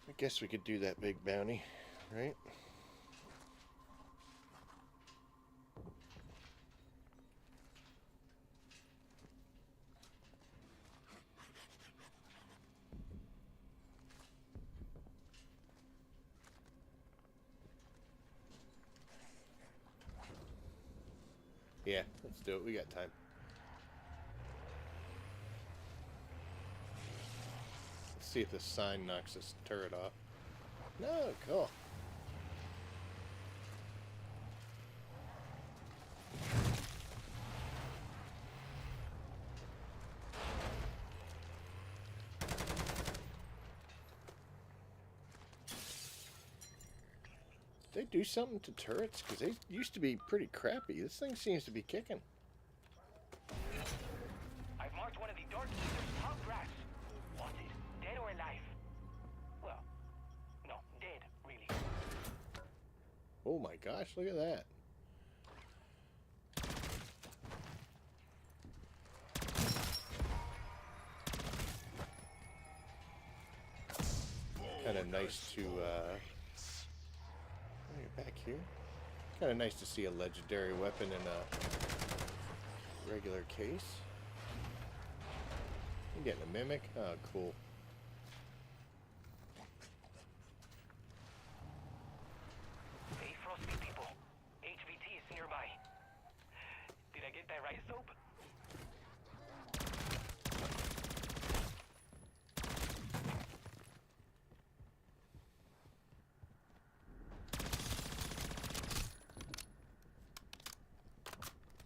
I guess we could do that big bounty, right? Yeah, let's do it. We got time. Let's see if this sign knocks this turret off. No, cool. Did they do something to turrets? Because they used to be pretty crappy. This thing seems to be kicking. I've marked one of the Dark Eater's top brass. Wanted, dead or alive. Well, no, dead, really. Oh my gosh, look at that. Kind of nice to, get back here. Kind of nice to see a legendary weapon in a regular case. I'm getting a mimic. Oh, cool. Hey, Frosty people. HVT is nearby. Did I get that right, Soap?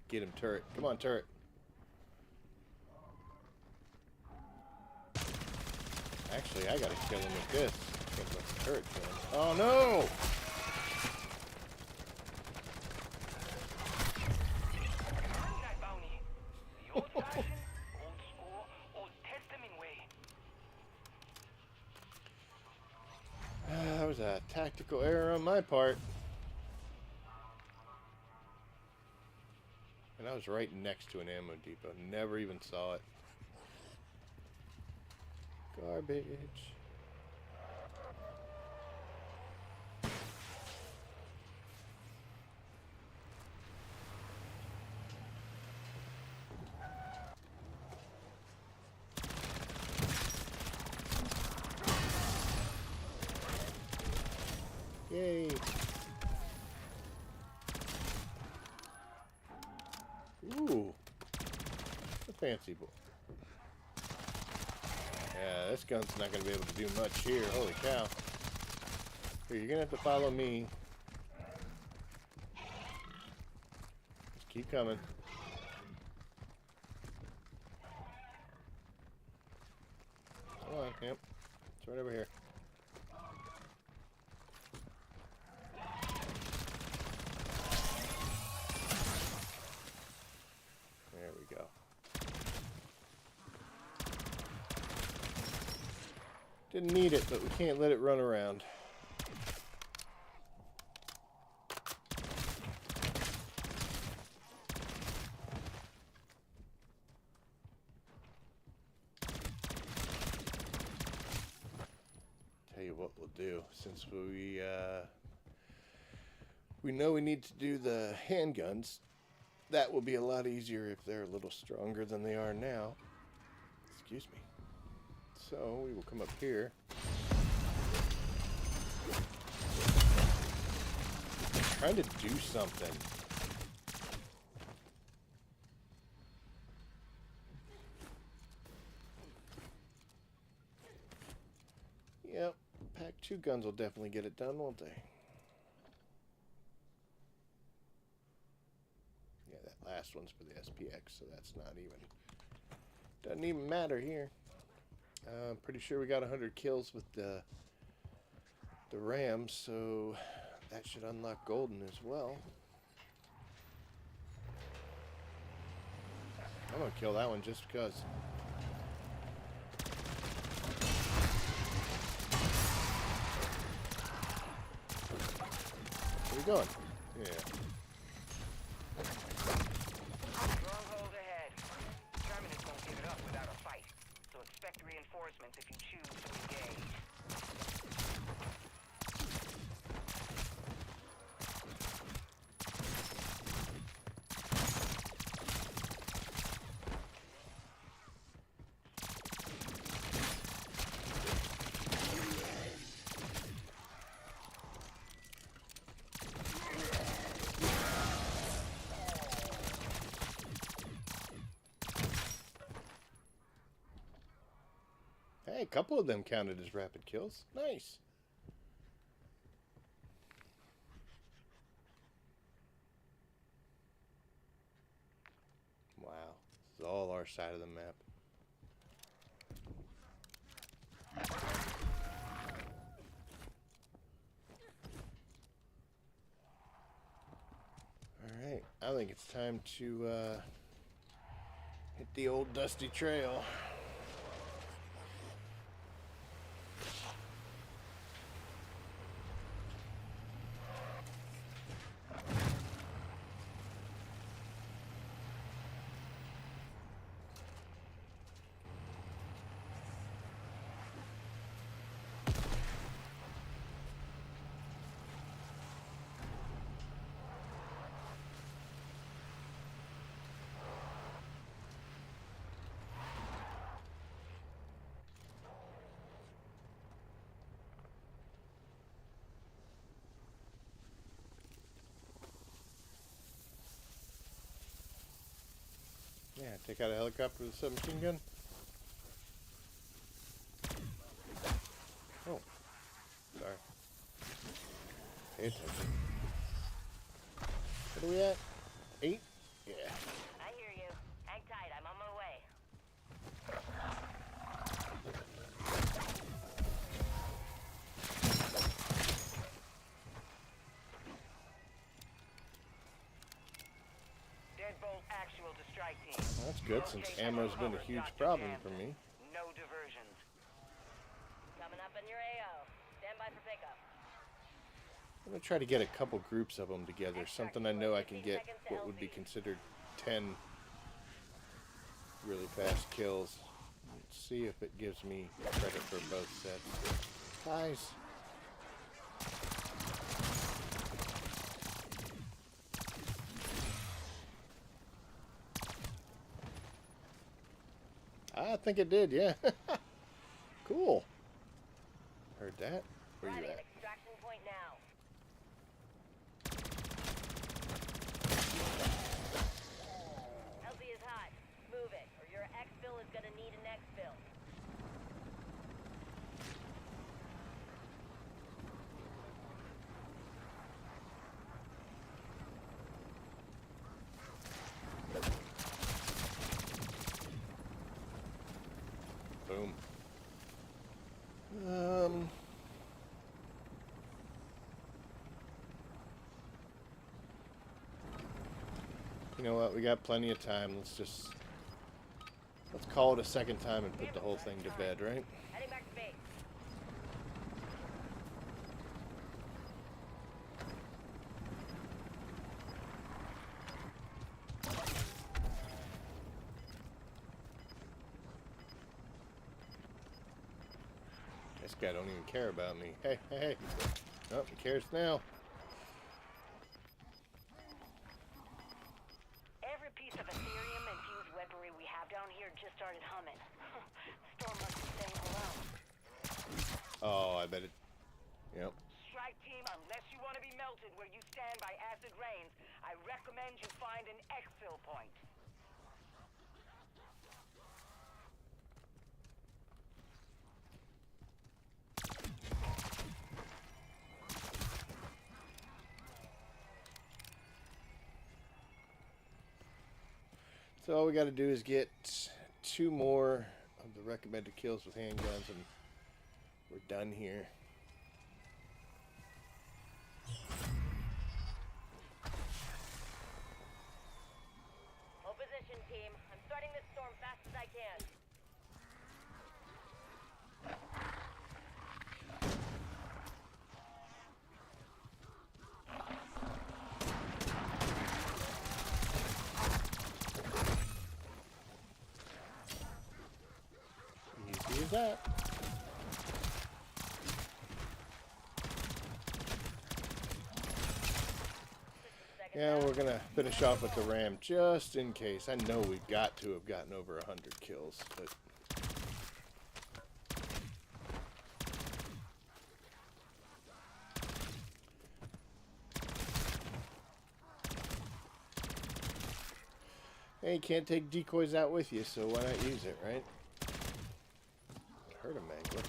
Get him, turret. Come on, turret. Actually, I gotta kill him with this. Can't let the turret kill him. Oh no! That bounty. The old-fashioned, old-school, Old Testament way. That was a tactical error on my part. And I was right next to an ammo depot. Never even saw it. Garbage. Yay. Ooh. A fancy boy. Yeah, this gun's not going to be able to do much here. Holy cow. Here, you're going to have to follow me. Just keep coming. Come on, yep. It's right over here. There we go. Didn't need it, but we can't let it run around. what we'll do, since we know we need to do the handguns. That will be a lot easier if they're a little stronger than they are now. Excuse me. So we will come up here. Trying to do something. Yep, pack 2 guns will definitely get it done, won't they? Yeah, that last one's for the SPX, so that's not even... Doesn't even matter here. I'm pretty sure we got 100 kills with the Rams, so that should unlock Golden as well. I'm gonna kill that one just because. Where you going? Yeah. Stronghold ahead. Terminus won't give it up without a fight, so expect reinforcements if you choose to engage. Hey, a couple of them counted as rapid kills. Nice. Wow. This is all our side of the map. Alright, I think it's time to hit the old dusty trail. Yeah, take out a helicopter with a submachine gun. Oh, sorry. Pay attention. What are we at? 8? Yeah. I hear you. Hang tight, I'm on my way. Deadbolt actual to strike team. Well, that's good, since ammo's been a huge problem for me. No diversions. Coming up in your AO. Stand by for pickup. I'm going to try to get a couple groups of them together. Something I know I can get what would be considered 10 really fast kills. Let's see if it gives me credit for both sets. Guys. I think it did, yeah. Cool. Heard that. Where you Ready, at? extraction point now. LZ is hot. Move it, or your exfil is gonna need an exfil. Boom. You know what? We got plenty of time. Let's call it a second time and put the whole thing to bed, right? Heading back to base. This guy don't even care about me. Hey, hey, hey. Oh, he cares now. Every piece of Ethereum-infused weaponry we have down here just started humming. Storm must be saying hello. Oh, I bet it. Yep. Strike team, unless you want to be melted where you stand by acid rains, I recommend you find an exfil point. So all we got to do is get 2 more of the recommended kills with handguns, and we're done here. Hold position, team. I'm starting this storm fast as I can. Easy as that. Yeah, we're gonna finish off with the Ram just in case. I know we've got to have gotten over 100 kills, but hey, you can't take decoys out with you, so why not use it, right? Hurt him, Mangler.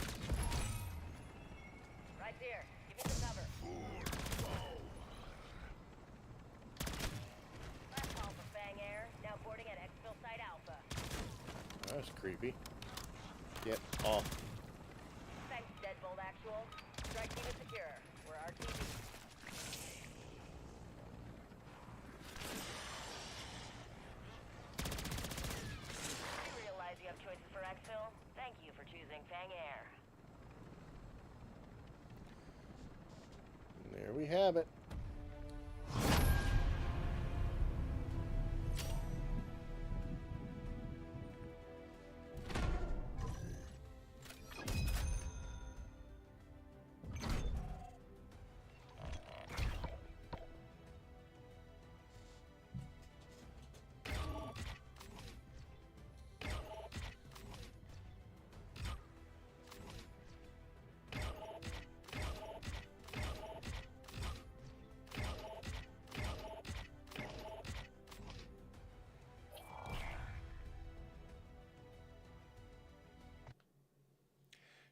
Right there. Give me some cover. Last call for Fang Air. Now boarding at Exfil Site Alpha. That's creepy. Get off. Thanks, Deadbolt Actual. Strike team is secure. We're RTB. You realize you have choices for Exfil? Thank you for choosing Fang Air. And there we have it.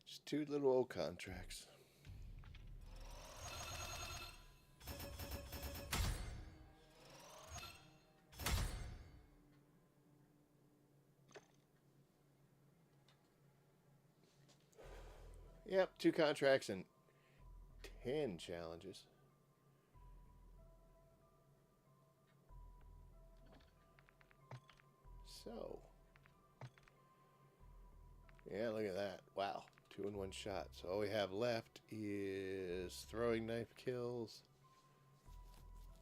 Just 2 little old contracts. Yep, 2 contracts and 10 challenges. So, yeah, look at that. Wow, 2 in 1 shot. So all we have left is throwing knife kills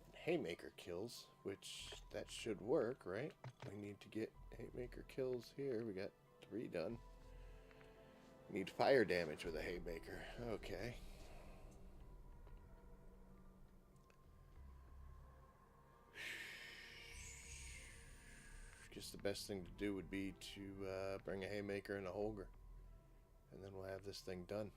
and haymaker kills, which that should work, right? We need to get haymaker kills here. We got 3 done. We need fire damage with a haymaker. Okay. Guess the best thing to do would be to bring a haymaker and a holger, and then we'll have this thing done.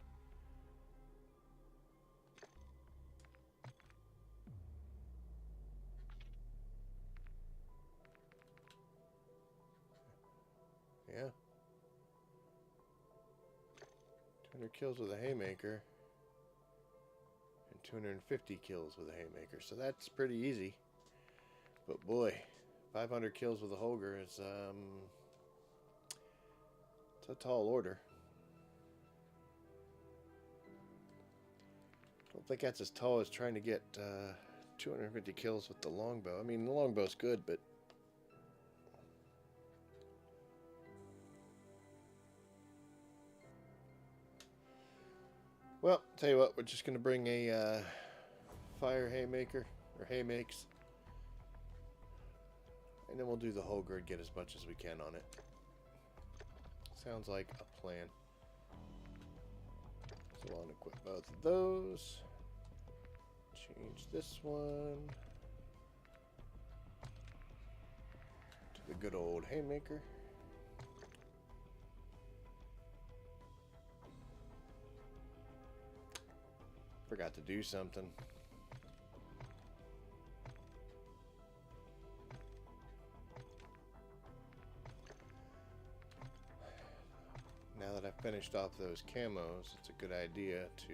Yeah. 200 kills with a haymaker and 250 kills with a haymaker, so that's pretty easy. But boy, 500 kills with a holger is it's a tall order. I don't think that's as tall as trying to get 250 kills with the longbow. I mean, the longbow's good, but well, tell you what, we're just gonna bring a fire haymaker or haymakes, and then we'll do the holger and get as much as we can on it. Sounds like a plan. So I'll equip both of those. Change this one to the good old haymaker. Forgot to do something. Now that I've finished off those camos, it's a good idea to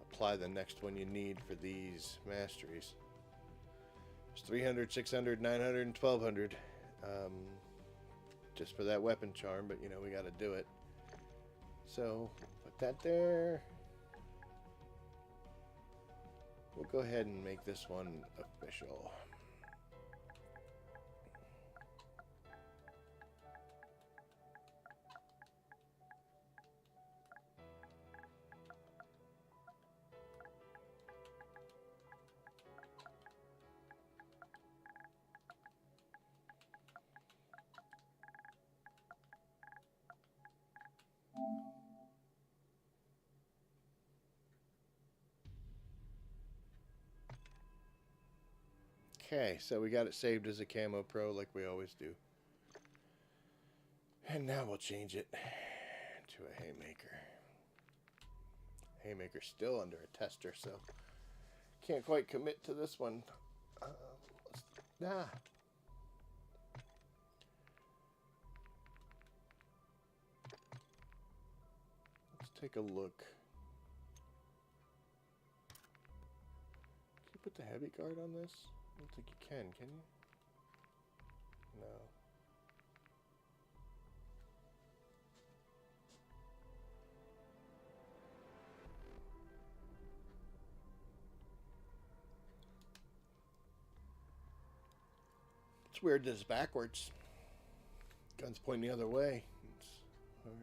apply the next one you need for these masteries. There's 300, 600, 900, and 1200. Just for that weapon charm, but you know, we got to do it. So, put that there. We'll go ahead and make this one official. Okay, so we got it saved as a Camo Pro like we always do. And now we'll change it to a Haymaker. Haymaker's still under a tester, so can't quite commit to this one. Let's take a look. Can you put the heavy guard on this? I don't think you can you? No. It's weird that it's backwards. Gun's pointing the other way. It's hard.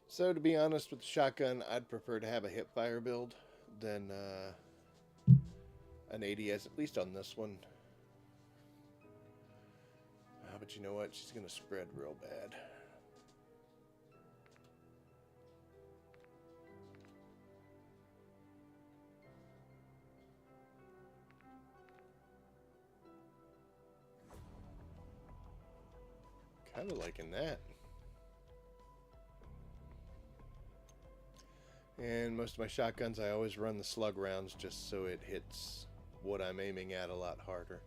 So to be honest with the shotgun, I'd prefer to have a hip fire build than an ADS, at least on this one. But you know what? She's going to spread real bad. Kind of liking that. And most of my shotguns, I always run the slug rounds just so it hits what I'm aiming at a lot harder.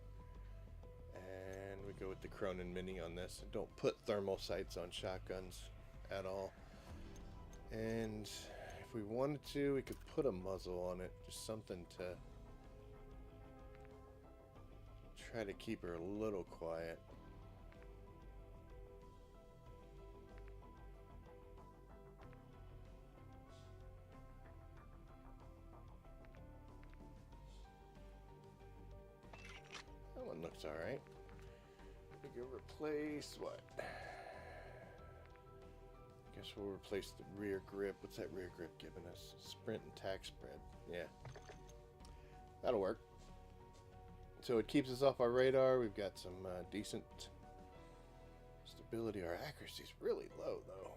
And we go with the Cronin Mini on this. I don't put thermal sights on shotguns at all. And if we wanted to, we could put a muzzle on it. Just something to try to keep her a little quiet. That one looks alright. We can replace what? Guess we'll replace the rear grip. What's that rear grip giving us? Sprint and tack spread. Yeah. That'll work. So it keeps us off our radar. We've got some decent stability. Our accuracy's really low though.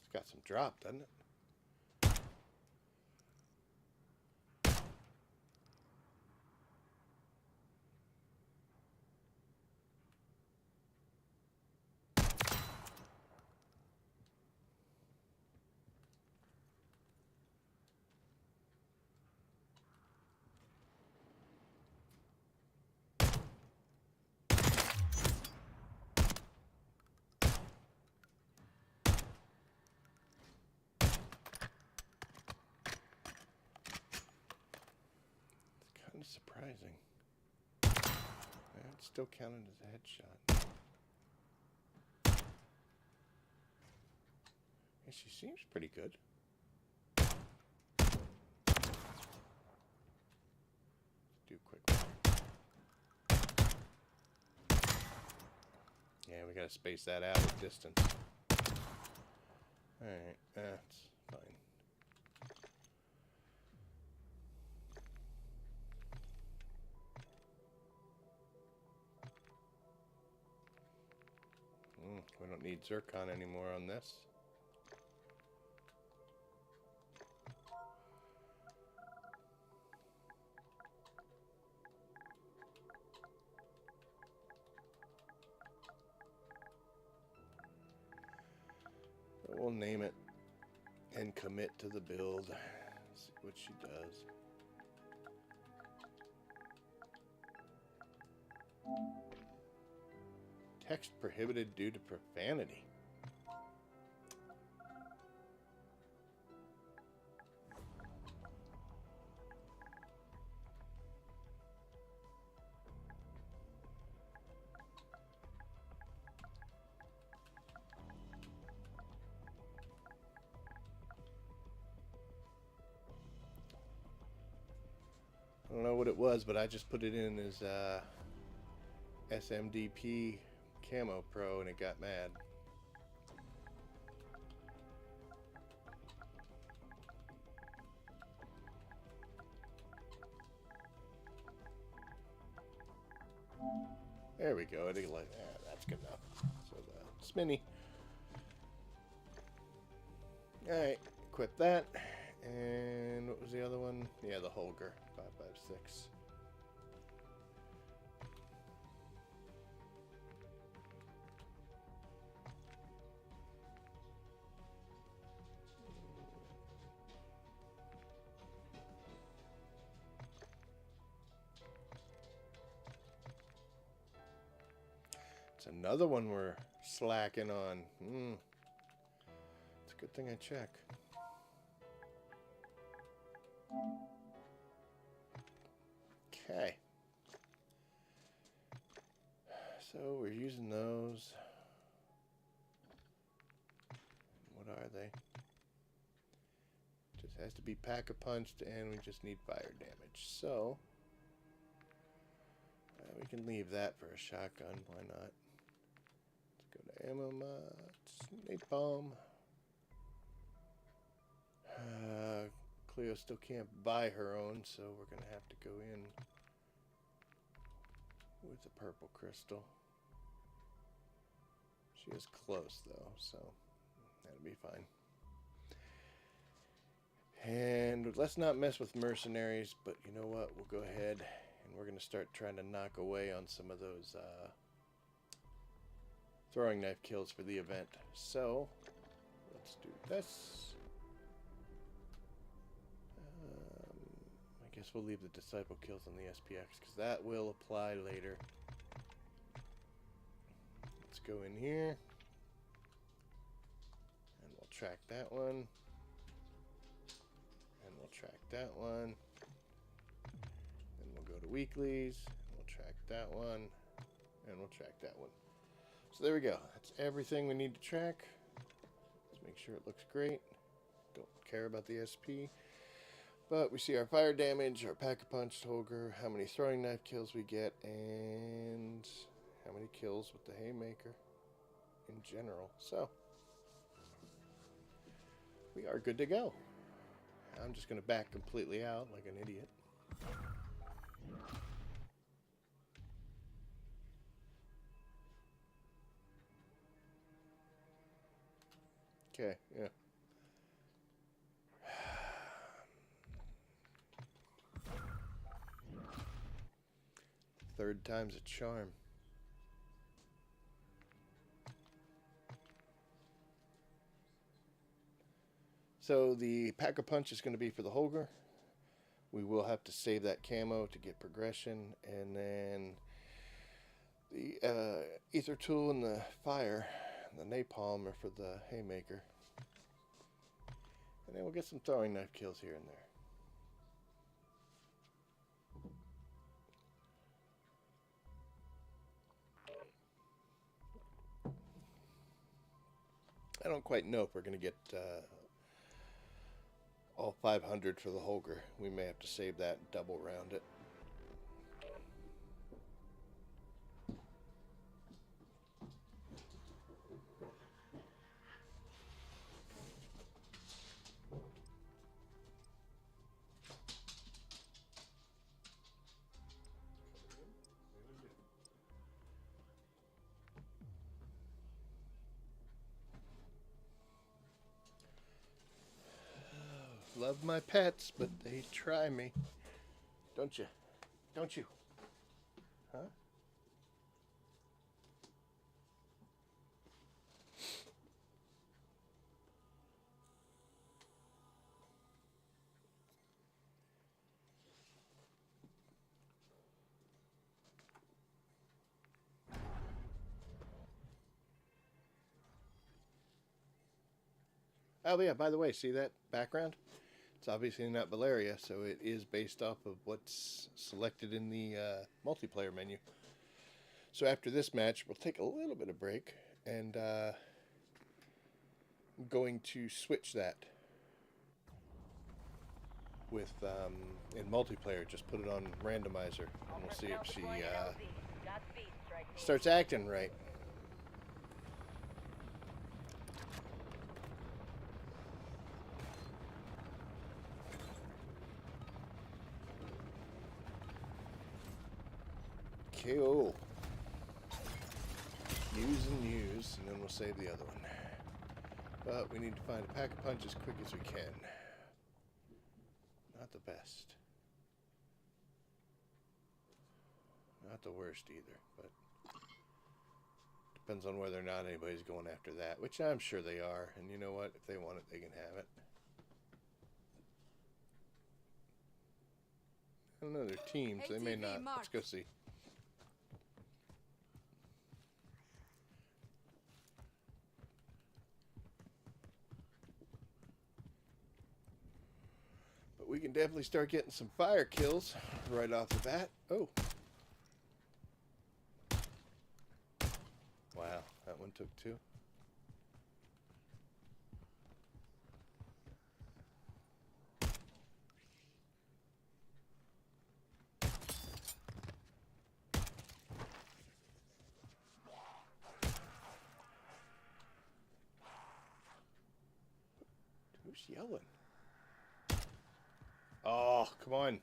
It's got some drop, doesn't it? That's surprising. It's still counted as a headshot. Yeah, she seems pretty good. Do a quick one. Yeah, we gotta space that out with distance. Alright, that's fine. We don't need zircon anymore on this. But we'll name it and commit to the build. See what she does. Text prohibited due to profanity. I don't know what it was, but I just put it in as SMDP Camo Pro and it got mad. There we go. I think like that's good enough. So the spinny. Alright, equip that. And what was the other one? Yeah, the Holger 556. It's another one we're slacking on. It's a good thing I check. Okay. So we're using those. What are they? Just has to be pack-a-punched and we just need fire damage. So we can leave that for a shotgun. Why not? Let's go to ammo mods, napalm. Cleo still can't buy her own, so we're going to have to go in with a purple crystal. She is close, though, so that'll be fine. And let's not mess with mercenaries, but you know what? We'll go ahead and we're going to start trying to knock away on some of those throwing knife kills for the event. So, let's do this. I guess we'll leave the disciple kills on the SPX because that will apply later. Let's go in here and we'll track that one, and we'll track that one, then we'll go to weeklies and we'll track that one, and we'll track that one. So there we go. That's everything we need to track. Let's make sure it looks great. Don't care about the SP. But we see our fire damage, our pack-a-punch Holger, how many throwing knife kills we get, and how many kills with the haymaker in general. So, we are good to go. I'm just going to back completely out like an idiot. Okay, yeah. Third time's a charm. So the pack-a-punch is going to be for the Holger. We will have to save that camo to get progression, and then the ether tool and the fire, the napalm are for the haymaker. And then we'll get some throwing knife kills here and there. I don't quite know if we're going to get all 500 for the Holger. We may have to save that and double round it. Love my pets, but they try me. Don't you? Don't you? Huh? Oh yeah, by the way, see that background? It's obviously not Valeria, so it is based off of what's selected in the multiplayer menu. So after this match, we'll take a little bit of break, and I'm going to switch that with, in multiplayer, just put it on randomizer, and we'll see if she starts acting right. KO. Use and use, and then we'll save the other one. But we need to find a pack of punch as quick as we can. Not the best. Not the worst either, but depends on whether or not anybody's going after that, which I'm sure they are. And you know what? If they want it, they can have it. I don't know, they're teams. They may ATV not. mark. Let's go see. But we can definitely start getting some fire kills right off the bat. Oh. Wow, that one took two. Who's yelling? Oh, come on.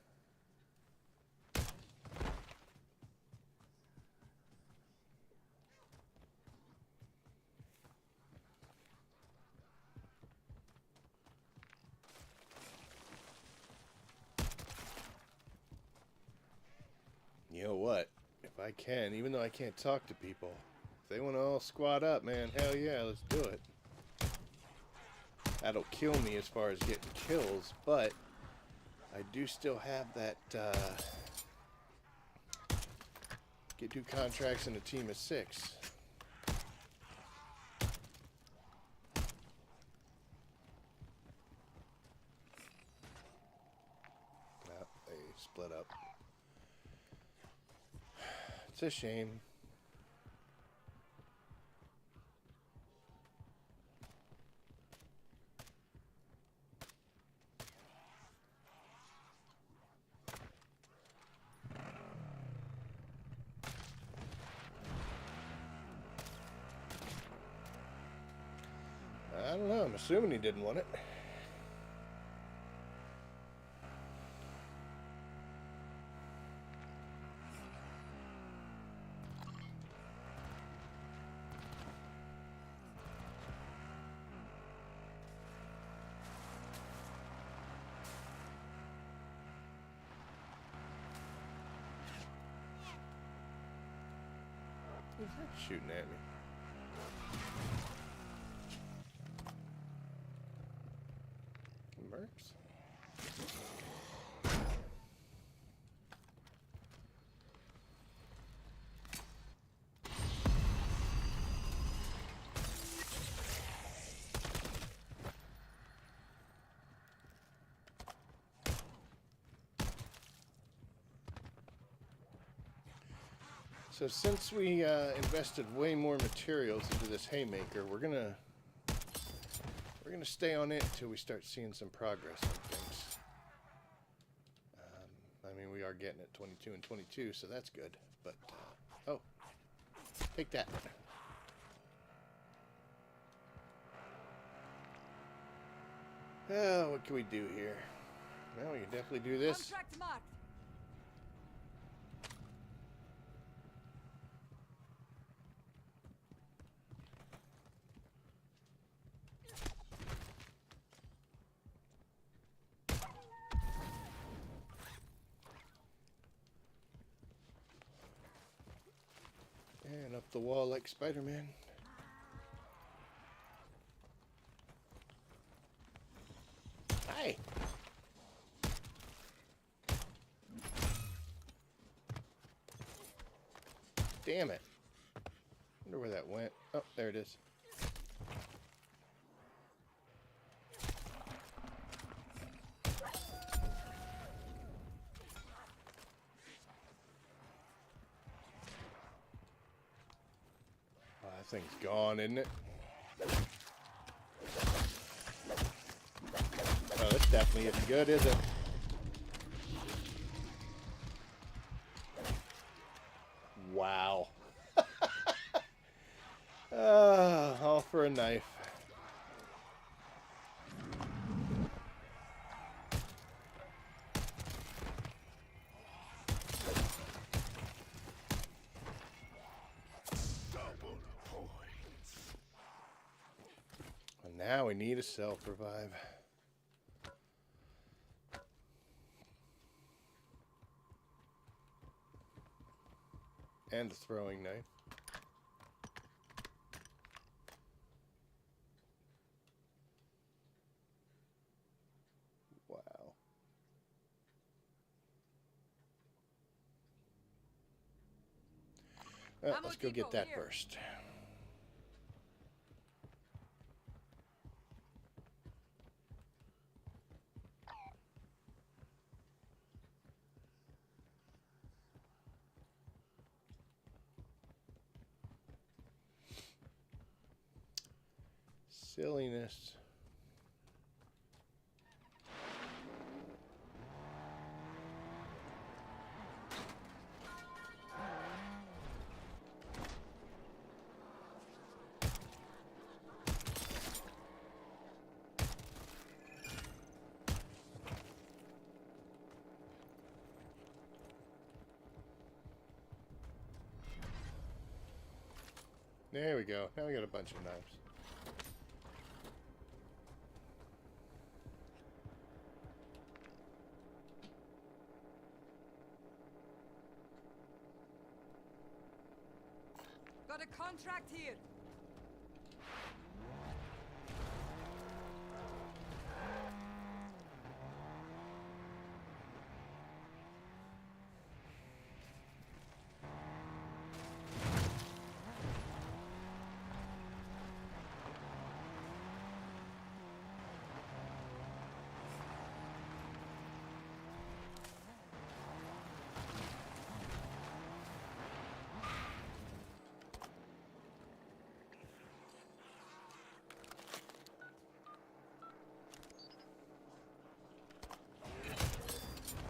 You know what? If I can, even though I can't talk to people, if they want to all squat up, man, hell yeah, let's do it. That'll kill me as far as getting kills, but I do still have that get 2 contracts in a team of 6. No, they split up. It's a shame. I don't know, I'm assuming he didn't want it. Who's that shooting at me? Mercs? So since we invested way more materials into this haymaker, we're gonna We're going to stay on it until we start seeing some progress on things. I mean, we are getting at 22 and 22, so that's good. But, oh, take that. Oh, what can we do here? Well, we can definitely do this. Contract marked. And up the wall like Spider-Man. Hi! Damn it. Wonder where that went. Oh, there it is. Oh, that thing's gone, isn't it? Oh, this definitely isn't good, is it? Wow. All for a knife. And now we need a self-revive. And a throwing knife. Wow. Let's go get that first. Silliness. There we go. Now we got a bunch of knives. Got a contract here.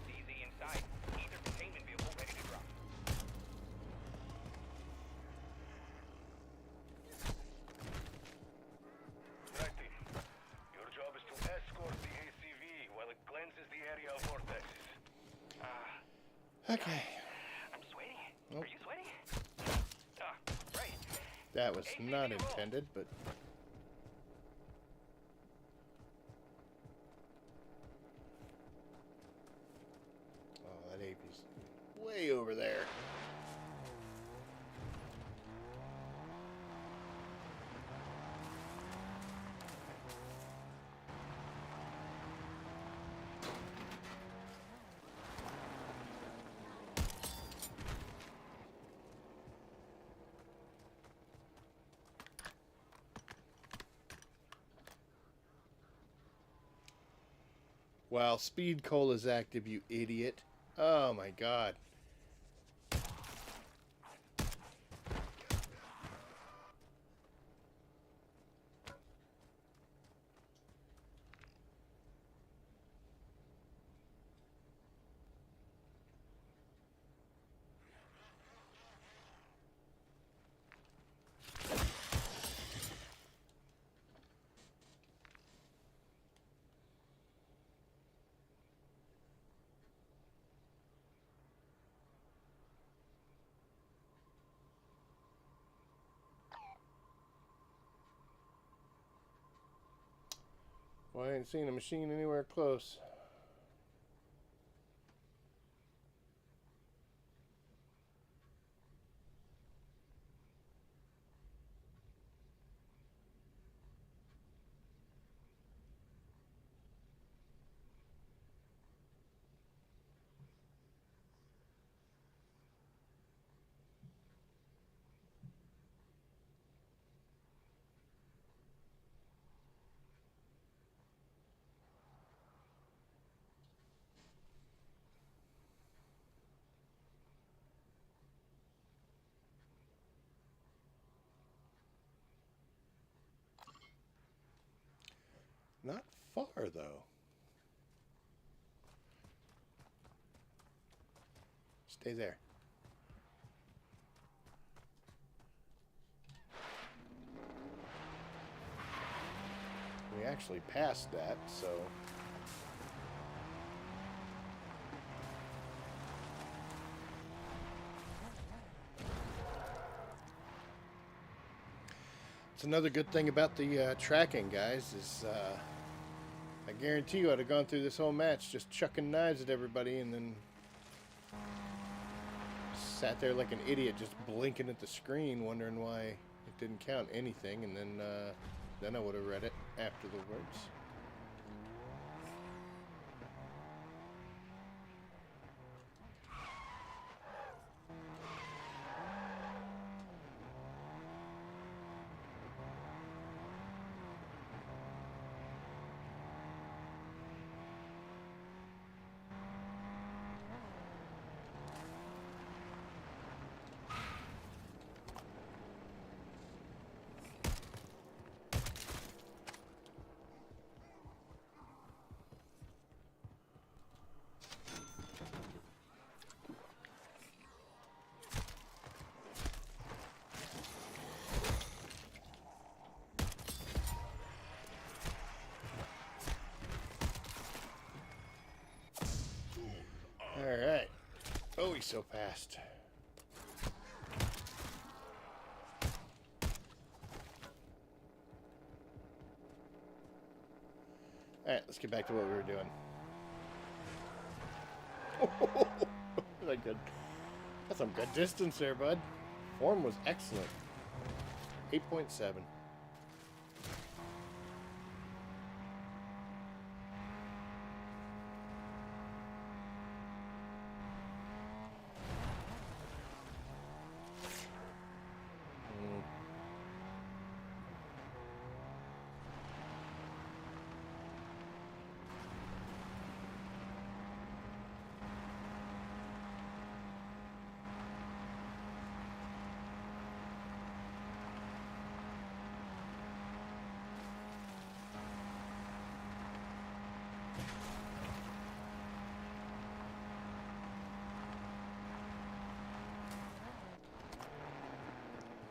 Easy inside. Either containment vehicle ready to drop. Right, team. Your job is to escort the ACV while it cleanses the area of vortexes. Okay. I'm sweating. Nope. Are you sweating? Right. That was not intended, but... Oh, that AP's way over there. Wow, speed coal is active, you idiot. Oh my god. Well, I ain't seen a machine anywhere close. Not far, though. Stay there. We actually passed that, so... It's another good thing about the tracking, guys, is I guarantee you I'd have gone through this whole match just chucking knives at everybody and then sat there like an idiot just blinking at the screen wondering why it didn't count anything, and then I would have read it afterwards. Alright. Oh, he's so fast. Alright, let's get back to what we were doing. That's good. That's some good distance there, bud. Form was excellent. 8.7.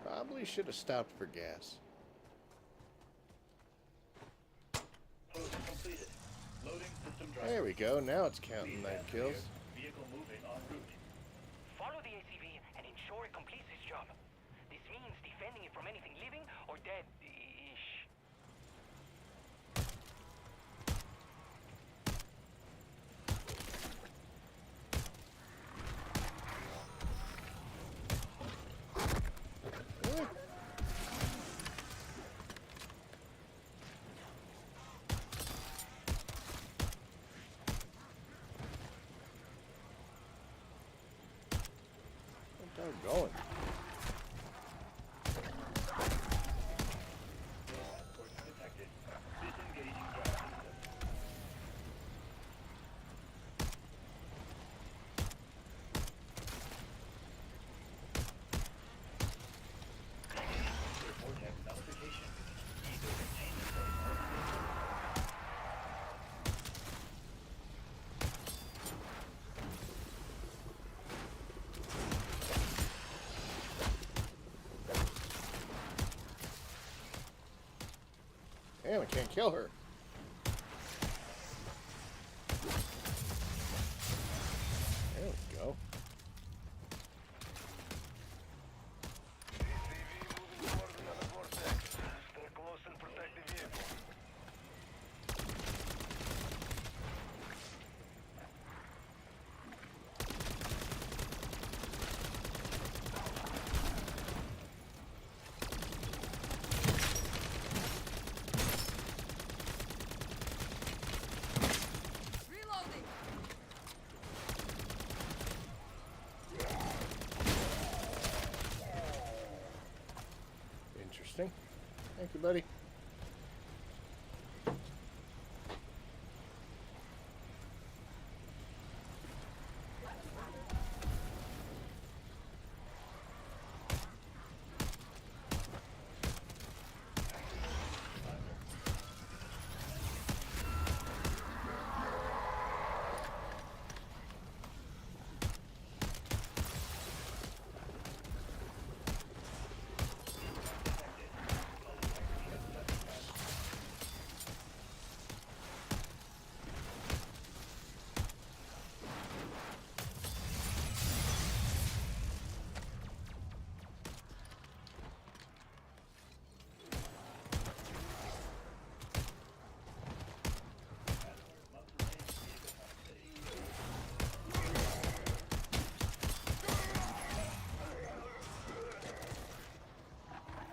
Probably should have stopped for gas. Post completed. Loading system driver. There we go. Now it's counting Please knife have kills. cleared. Vehicle moving en route. Follow the ACV and ensure it completes its job. This means defending it from anything living or dead-ish. They're going. Course detected. Disengaging ground system. Vortex nullification. Eagle containment protocol. Damn, I can't kill her. There we go. ACV moving toward another vortex. Stay close and protect the vehicle. interesting. Thank you, buddy.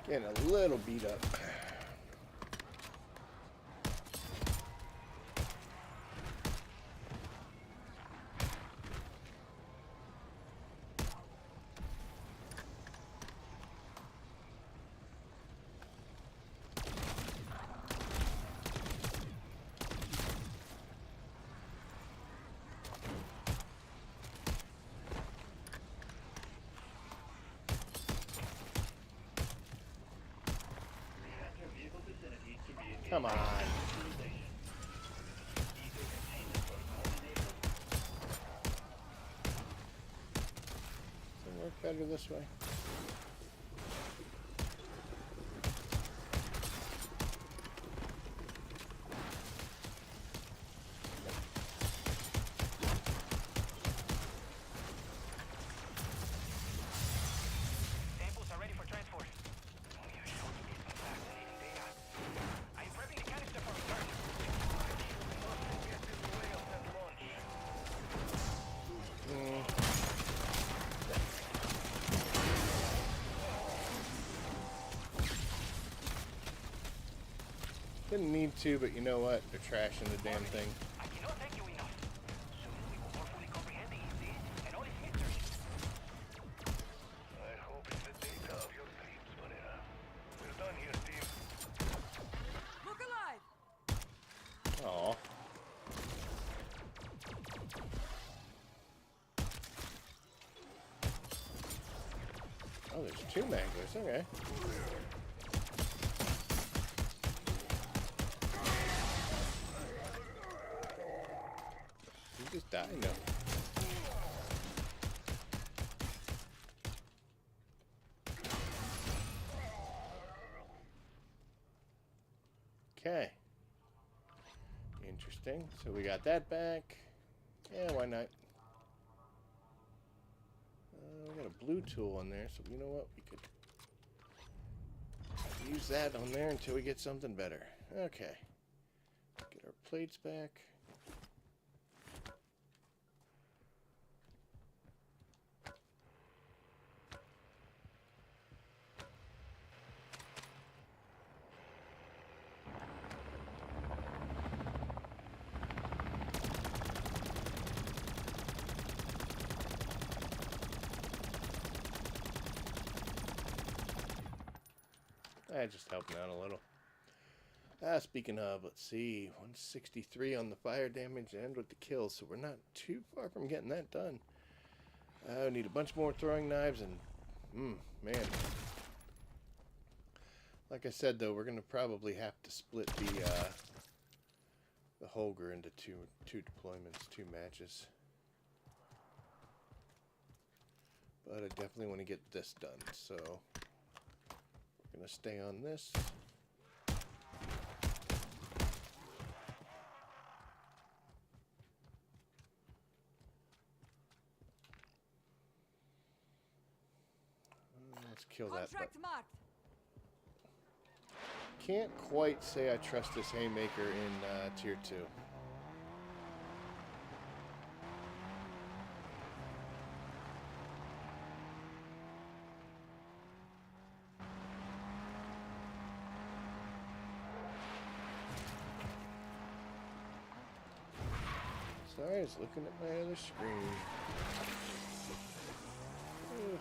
Getting a little beat up. Enter vehicle vicinity to re-engage. Come on. Utilization. Eco containment protocol enabled. Doesn't work better this way. Samples are ready for transport. Oh, you're showing me some fascinating data. I'm prepping the canister for return. Nothing gets in the way of that launch. Didn't need to, but you know what? They're trashing the damn thing. I cannot thank you enough. Soon we will more fully comprehend the EC and all its mysteries. I hope it's the data of your dreams, Banana. We're done here, team. Look alive! Aw. Oh, there's two manglers. Okay. You just died now. Okay. Interesting. So we got that back. Yeah, why not? We got a blue tool on there, so you know what? We could use that on there until we get something better. Okay. Get our plates back. Just helping out a little. Speaking of, let's see, 163 on the fire damage and with the kills, so we're not too far from getting that done. I need a bunch more throwing knives and, man. Like I said, though, we're going to probably have to split the Holger into two deployments, 2 matches. But I definitely want to get this done, so we're going to stay on this. Let's kill that. Contract marked. Can't quite say I trust this haymaker in tier 2. Sorry, I was looking at my other screen. Ugh.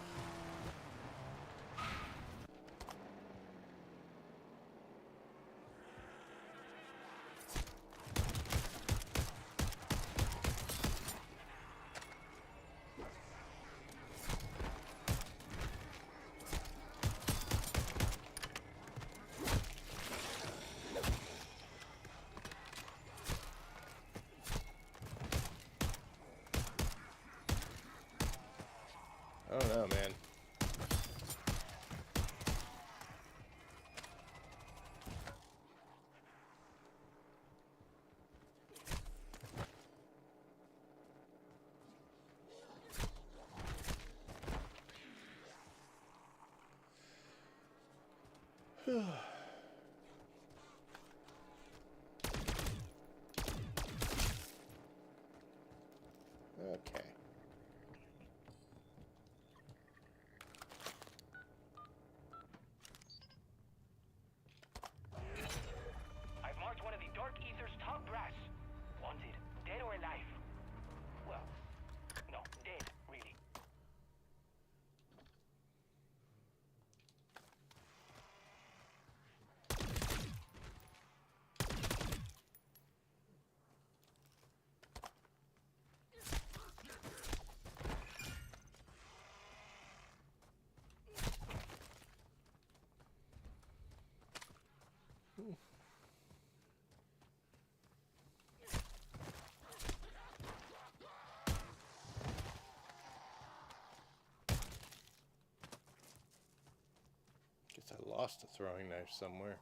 I don't know, man. Okay. I've marked one of the Dark Ether's top brass. Wanted, dead or alive. Well, no, dead, really. Guess I lost a throwing knife somewhere.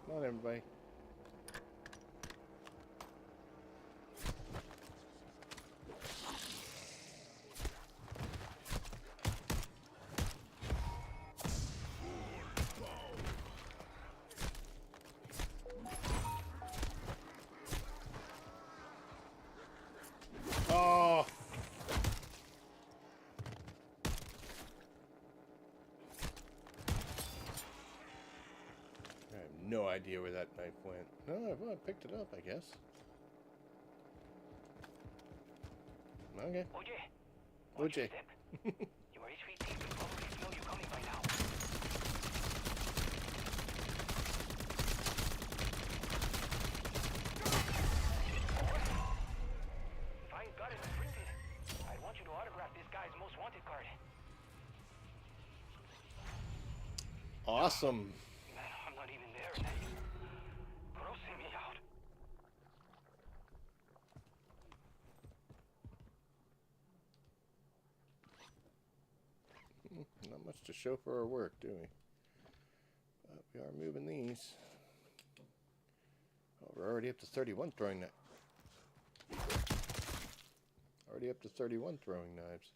Come on, everybody. Oh! I have no idea where that knife went. No, well, I picked it up, I guess. Okay. Oye, watch your OJ. step. Your HVT will probably smell you coming by now. If I ain't got it printed, I want you to autograph this guy's most wanted card. Awesome. Man, I'm not even there, and that's grossing me out. Not much to show for our work, do we? But we are moving these. Oh, we're already up to 31 throwing knives. Already up to 31 throwing knives.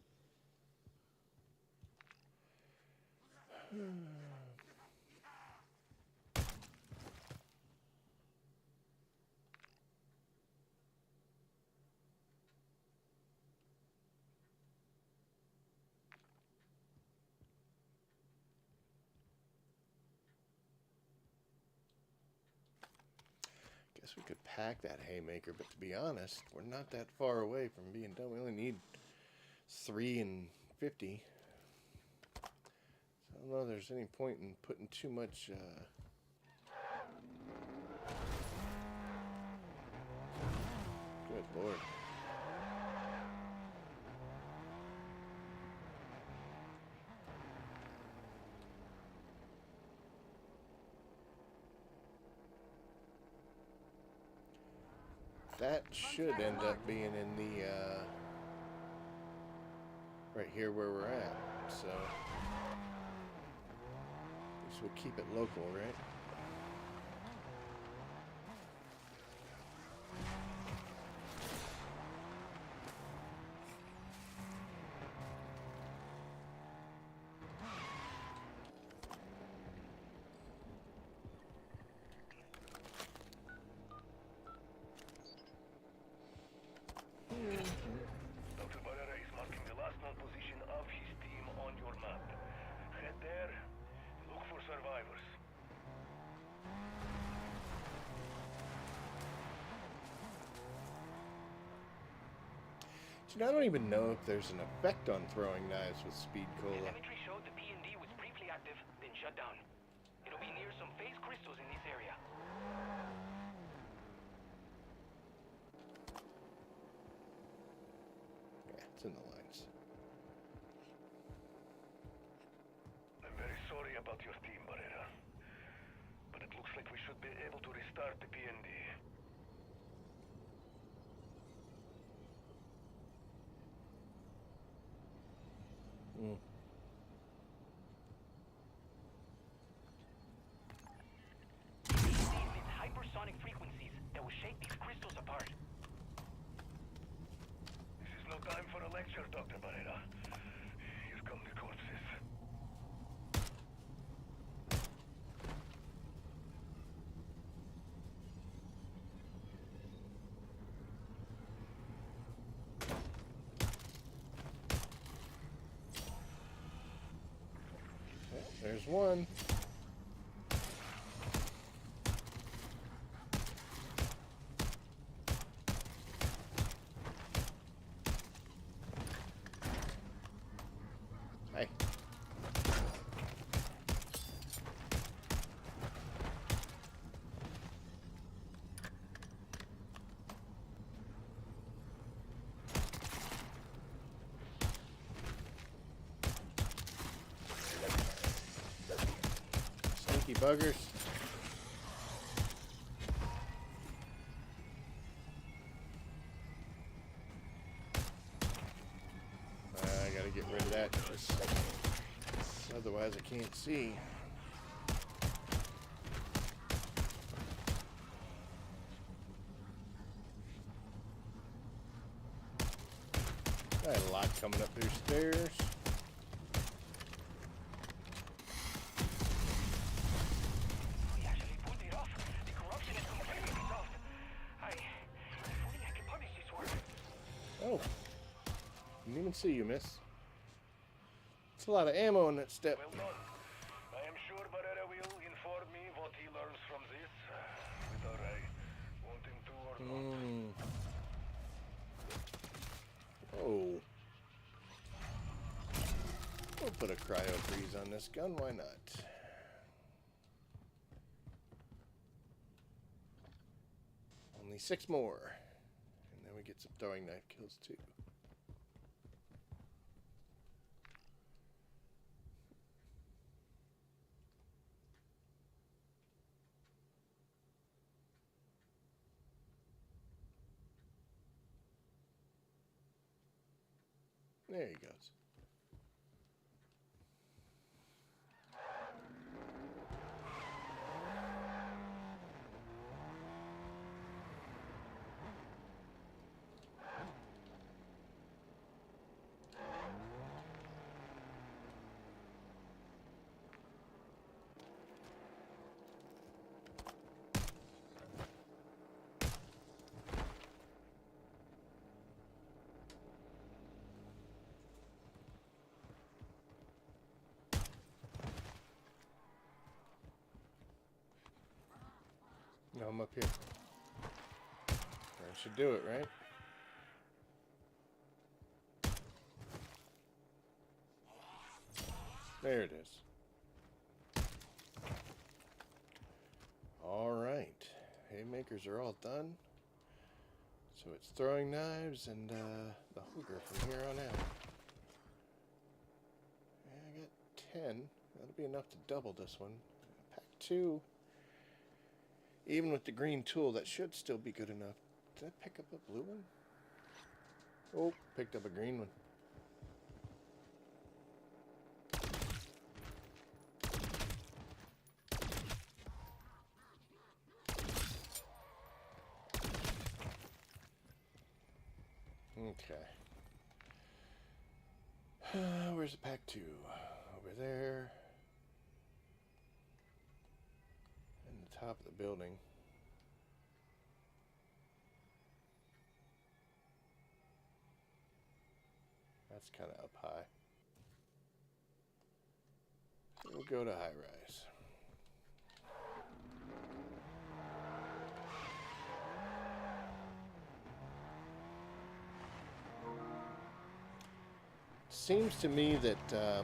Guess we could pack that haymaker, but to be honest, we're not that far away from being done. We only need 3 and 50. So I don't know if there's any point in putting too much. Good Lord. That should end up being in the, right here where we're at, so, at least we'll keep it local, right? Dr. Barrera is marking the last known position of his team on your map. Head there, look for survivors. See, I don't even know if there's an effect on throwing knives with speed cola. Telemetry showed the P&D was briefly active, then shut down. It'll be near some phase crystals in this area. It's in the lines. I'm very sorry about your team, Barrera. But it looks like we should be able to restart the PND. Mm. These hypersonic frequencies that will shake these crystals apart. This is no time for a lecture, Dr. Barrera. Here come the corpses. Well, there's one. Hey. Sneaky buggers. I gotta get rid of that, 'cause otherwise I can't see. I had a lot coming up these stairs. We actually pulled it off. The corruption is completely resolved. If only I could punish this work. Oh. Didn't even see you, miss. It's a lot of ammo in that step. Well done. I am sure Barrera will inform me what he learns from this, whether I want him to or not. Mm. Oh. We'll put a cryo freeze on this gun, why not? Only 6 more. And then we get some throwing knife kills too. There he goes. No, I'm up here. That should do it, right? There it is. All right. Haymakers are all done. So it's throwing knives and the hooker from here on out. Yeah, I got 10. That'll be enough to double this one. Pack 2. Even with the green tool, that should still be good enough. Did I pick up a blue one? Oh, picked up a green one. Okay. Where's the pack 2? Over there. In the top of the building. That's kind of up high. We'll go to high rise. Seems to me that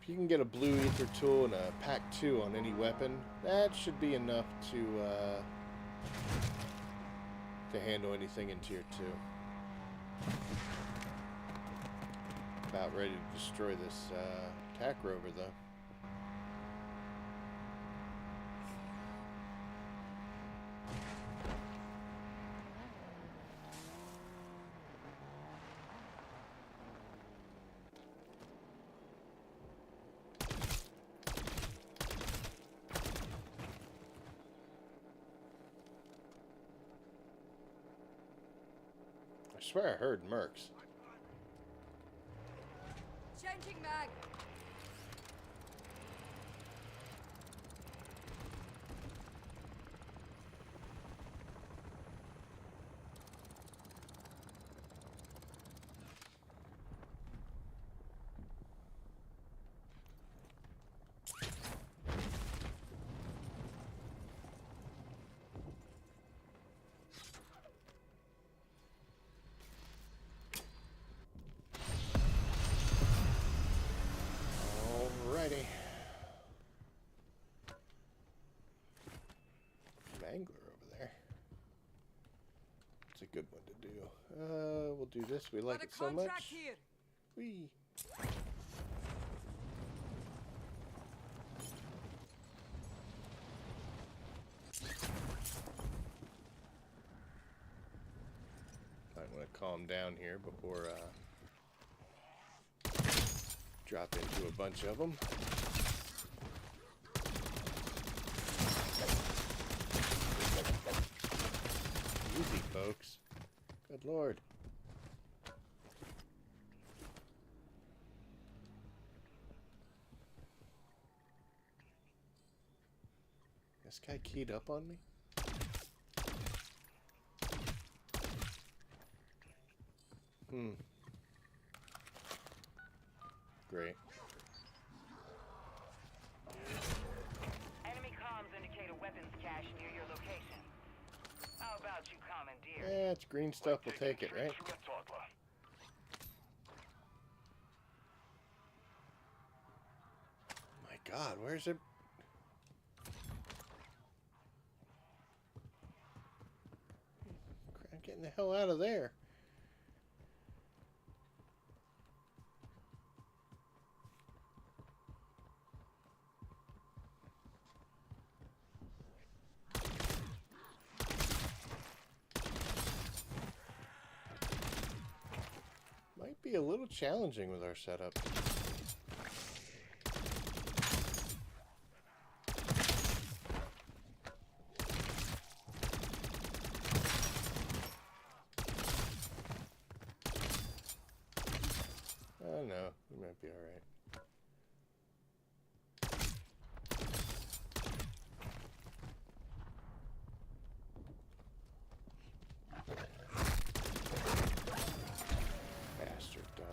if you can get a blue ether tool and a pack 2 on any weapon, that should be enough to handle anything in tier 2. About ready to destroy this tack rover, though. I swear I heard Mercs. Changing mag. Alrighty. Mangler over there. It's a good one to do. We'll do this. We like Got a it so much. contract here. Whee. Might want to calm down here before drop into a bunch of them. Easy, folks. Good Lord. This guy keyed up on me? Great. Enemy comms indicate a weapons cache near your location. How about you commandeer? Yeah, it's green stuff. We'll take it, right? Through a toddler. My God, where's it? I'm getting the hell out of there. Might be a little challenging with our setup. Oh no, we might be alright. Bastard dog.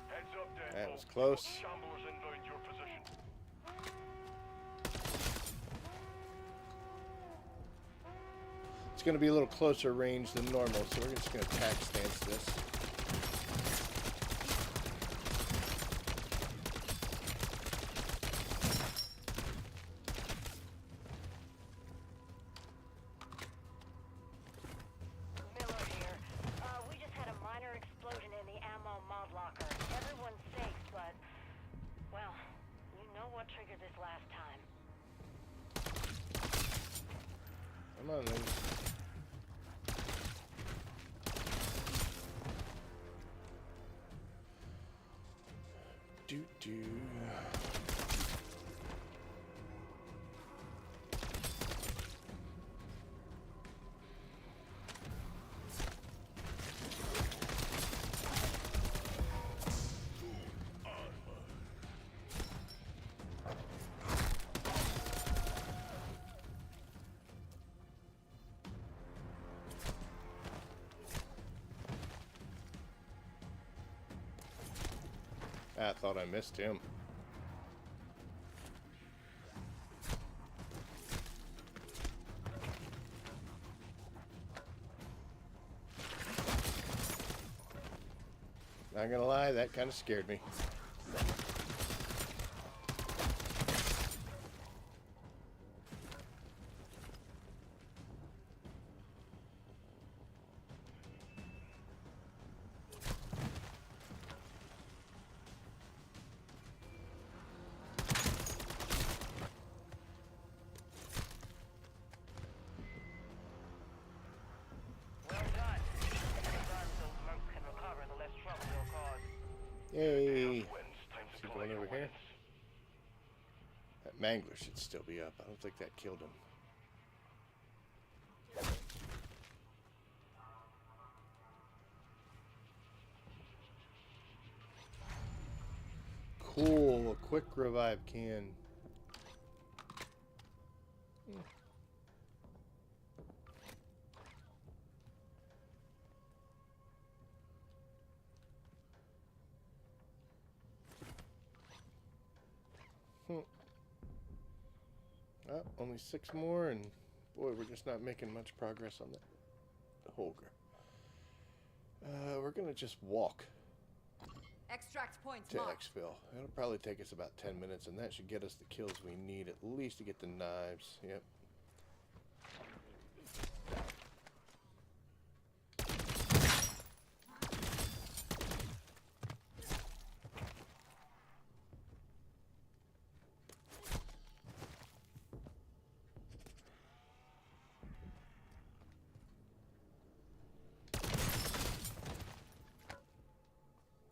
Heads up there, That was folks. close. Shamblers inbound your position. It's going to be a little closer range than normal, so we're just going to tack stance this. Miller here. We just had a minor explosion in the ammo mod locker. Everyone's safe, but, well, you know what triggered this last time. Come on, then. Do. I thought I missed him. Not gonna lie, that kind of scared me. Well done. The more time those mercs can recover, the less trouble they'll cause. Yay! Wins. Time to Is he collect going your over here? wins. That mangler should still be up. I don't think that killed him. Cool, a quick revive can. Oh, only 6 more, and boy, we're just not making much progress on that Holger. We're gonna just walk Extract points to marked. exfil. It'll probably take us about 10 minutes, and that should get us the kills we need, at least to get the knives. Yep.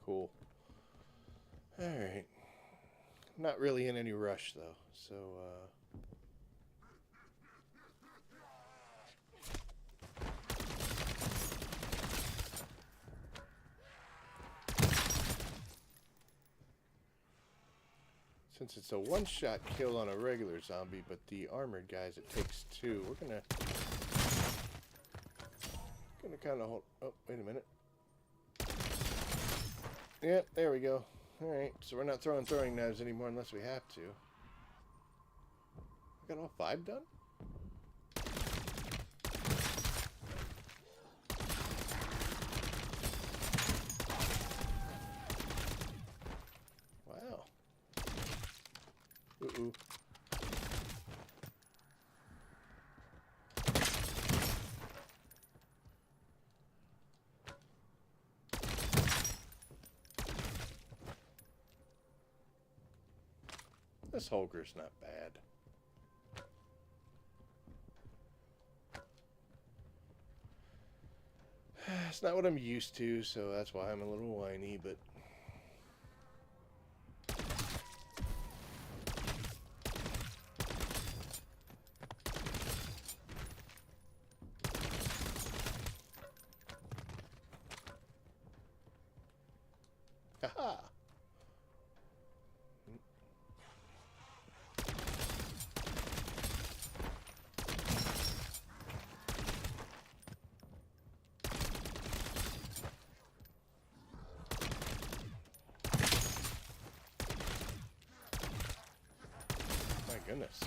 Cool. Alright. Not really in any rush, though, so, since it's a one-shot kill on a regular zombie, but the armored guys, it takes 2. We're gonna kind of hold... Oh, wait a minute. Yep, there we go. Alright, so we're not throwing throwing knives anymore unless we have to. We got all 5 done? Wow. Ooh. This Holger's not bad. It's not what I'm used to, so that's why I'm a little whiny, but... Haha! My goodness.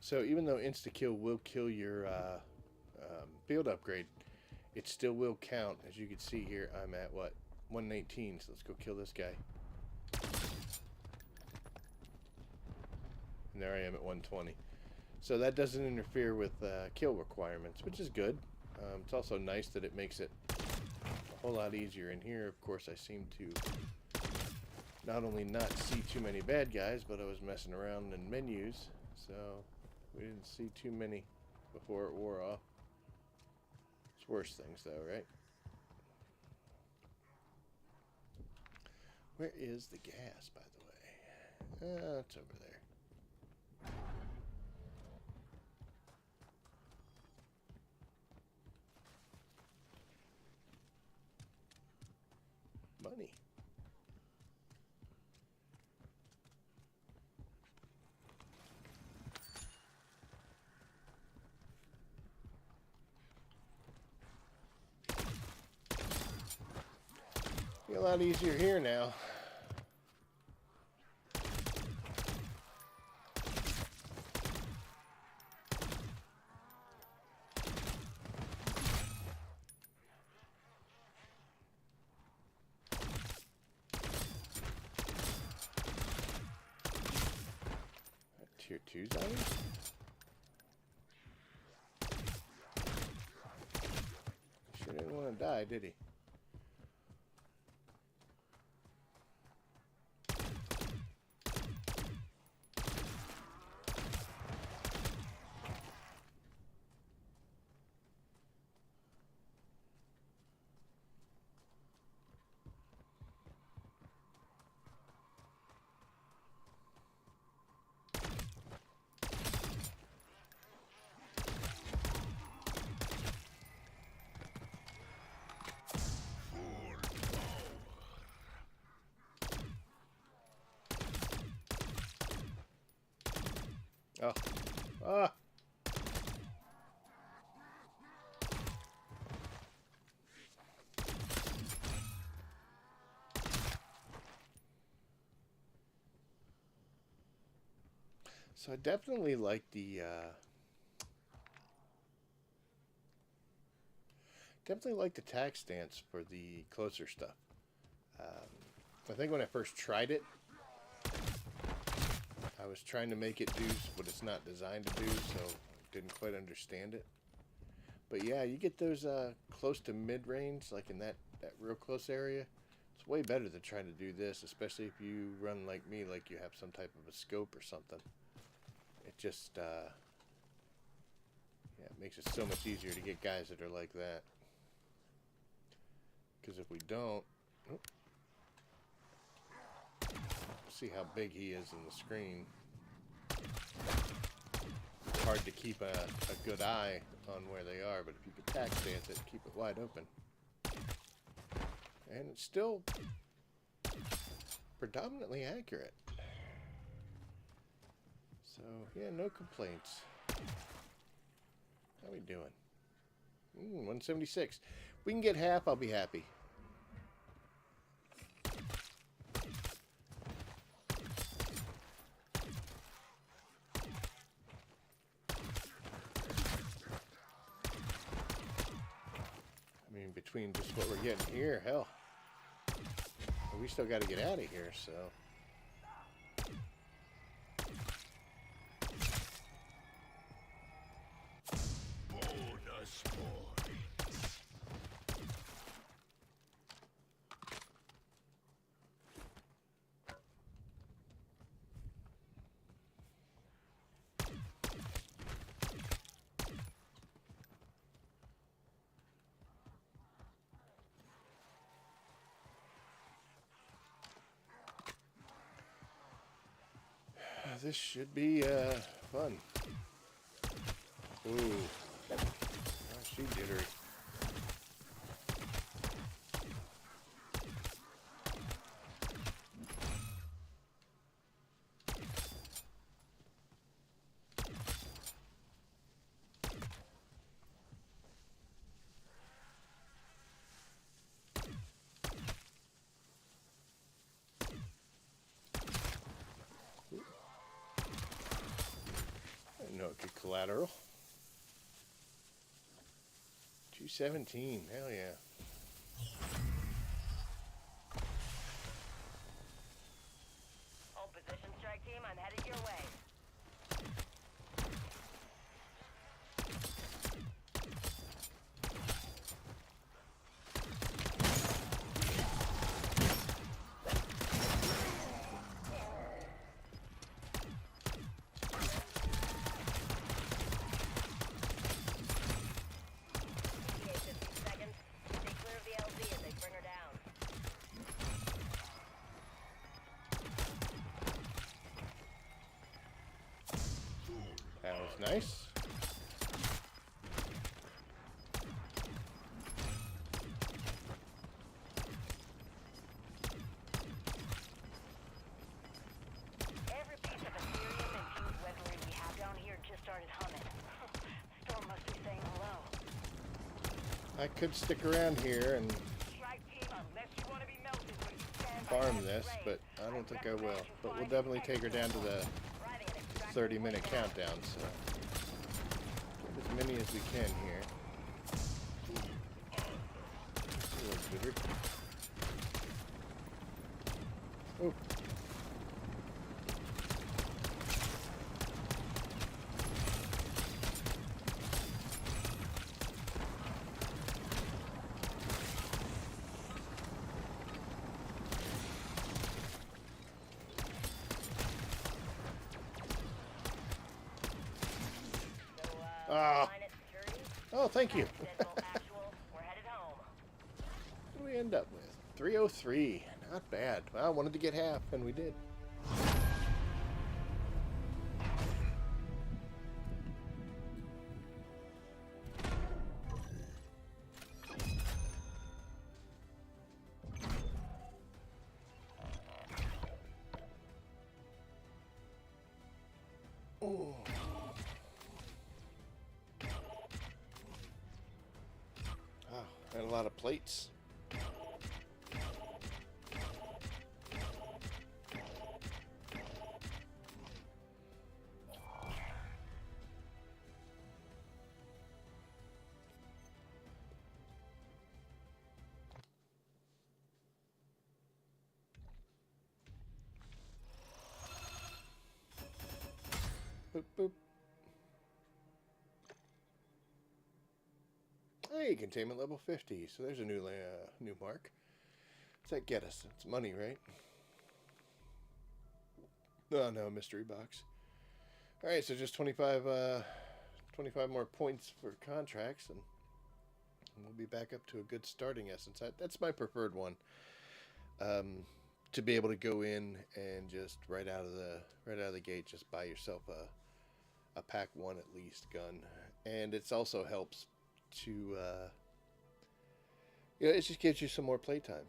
So even though insta-kill will kill your field upgrade, it still will count. As you can see here, I'm at, what, 119, so let's go kill this guy. And there I am at 120. So that doesn't interfere with kill requirements, which is good. It's also nice that it makes it a whole lot easier in here. Of course, I seem to not only not see too many bad guys, but I was messing around in menus, so we didn't see too many before it wore off. It's worse things, though, right? Where is the gas, by the way? It's over there. Money. a lot easier here now. Tier 2 zombies? Sure didn't want to die, did he? Oh. Ah. So I definitely like the tack stance for the closer stuff. I think when I first tried it, I was trying to make it do what it's not designed to do, so didn't quite understand it. But yeah, you get those close to mid-range, like in that real close area. It's way better to try to do this, especially if you run like me, like you have some type of a scope or something. It just, yeah, it makes it so much easier to get guys that are like that. Because if we don't, see how big he is in the screen. It's hard to keep a good eye on where they are, but if you can tack stance it, keep it wide open. And it's still predominantly accurate. So, yeah, no complaints. How we doing? 176. If we can get half, I'll be happy. I mean, between just what we're getting here, hell. We still got to get out of here, so. Bonus points. This should be fun. Ooh. Oh, she jittery. No, good collateral. 217, hell yeah. All position strike team, I'm headed your way. That was nice. Every piece of Ethereum-infused weaponry we have down here just started humming. Storm must be saying hello. I could stick around here and Strike team, unless you want to be melted, farm this, but I don't think I will. But we'll definitely take her down to the 30-minute countdown, so get as many as we can here. Oh. Ah. Oh, thank you. What do we end up with? 303. Not bad. Well, I wanted to get half, and we did. Oh. Wow, and a lot of plates. Boop, boop. Hey, containment level 50. So there's a new mark. What's that get us? It's money, right? Oh, no, mystery box. All right, so just 25 more points for contracts, and we'll be back up to a good starting essence. That's my preferred one. To be able to go in and just right out of the gate, just buy yourself a pack 1 at least gun, and it also helps to it just gives you some more playtime.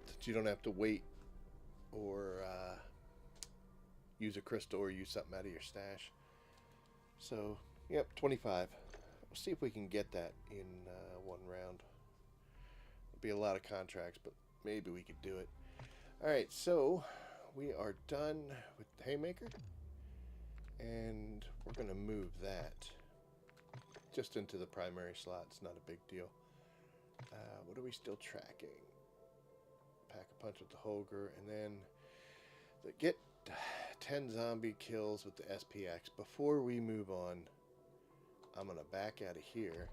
That you don't have to wait or use a crystal or use something out of your stash. So, yep, 25. We'll see if we can get that in one round. It'll be a lot of contracts, but maybe we could do it. Alright, so we are done with the haymaker, and we're going to move that just into the primary slot. It's not a big deal. What are we still tracking? Pack a punch with the Holger, and then get 10 zombie kills with the SPX. Before we move on, I'm going to back out of here,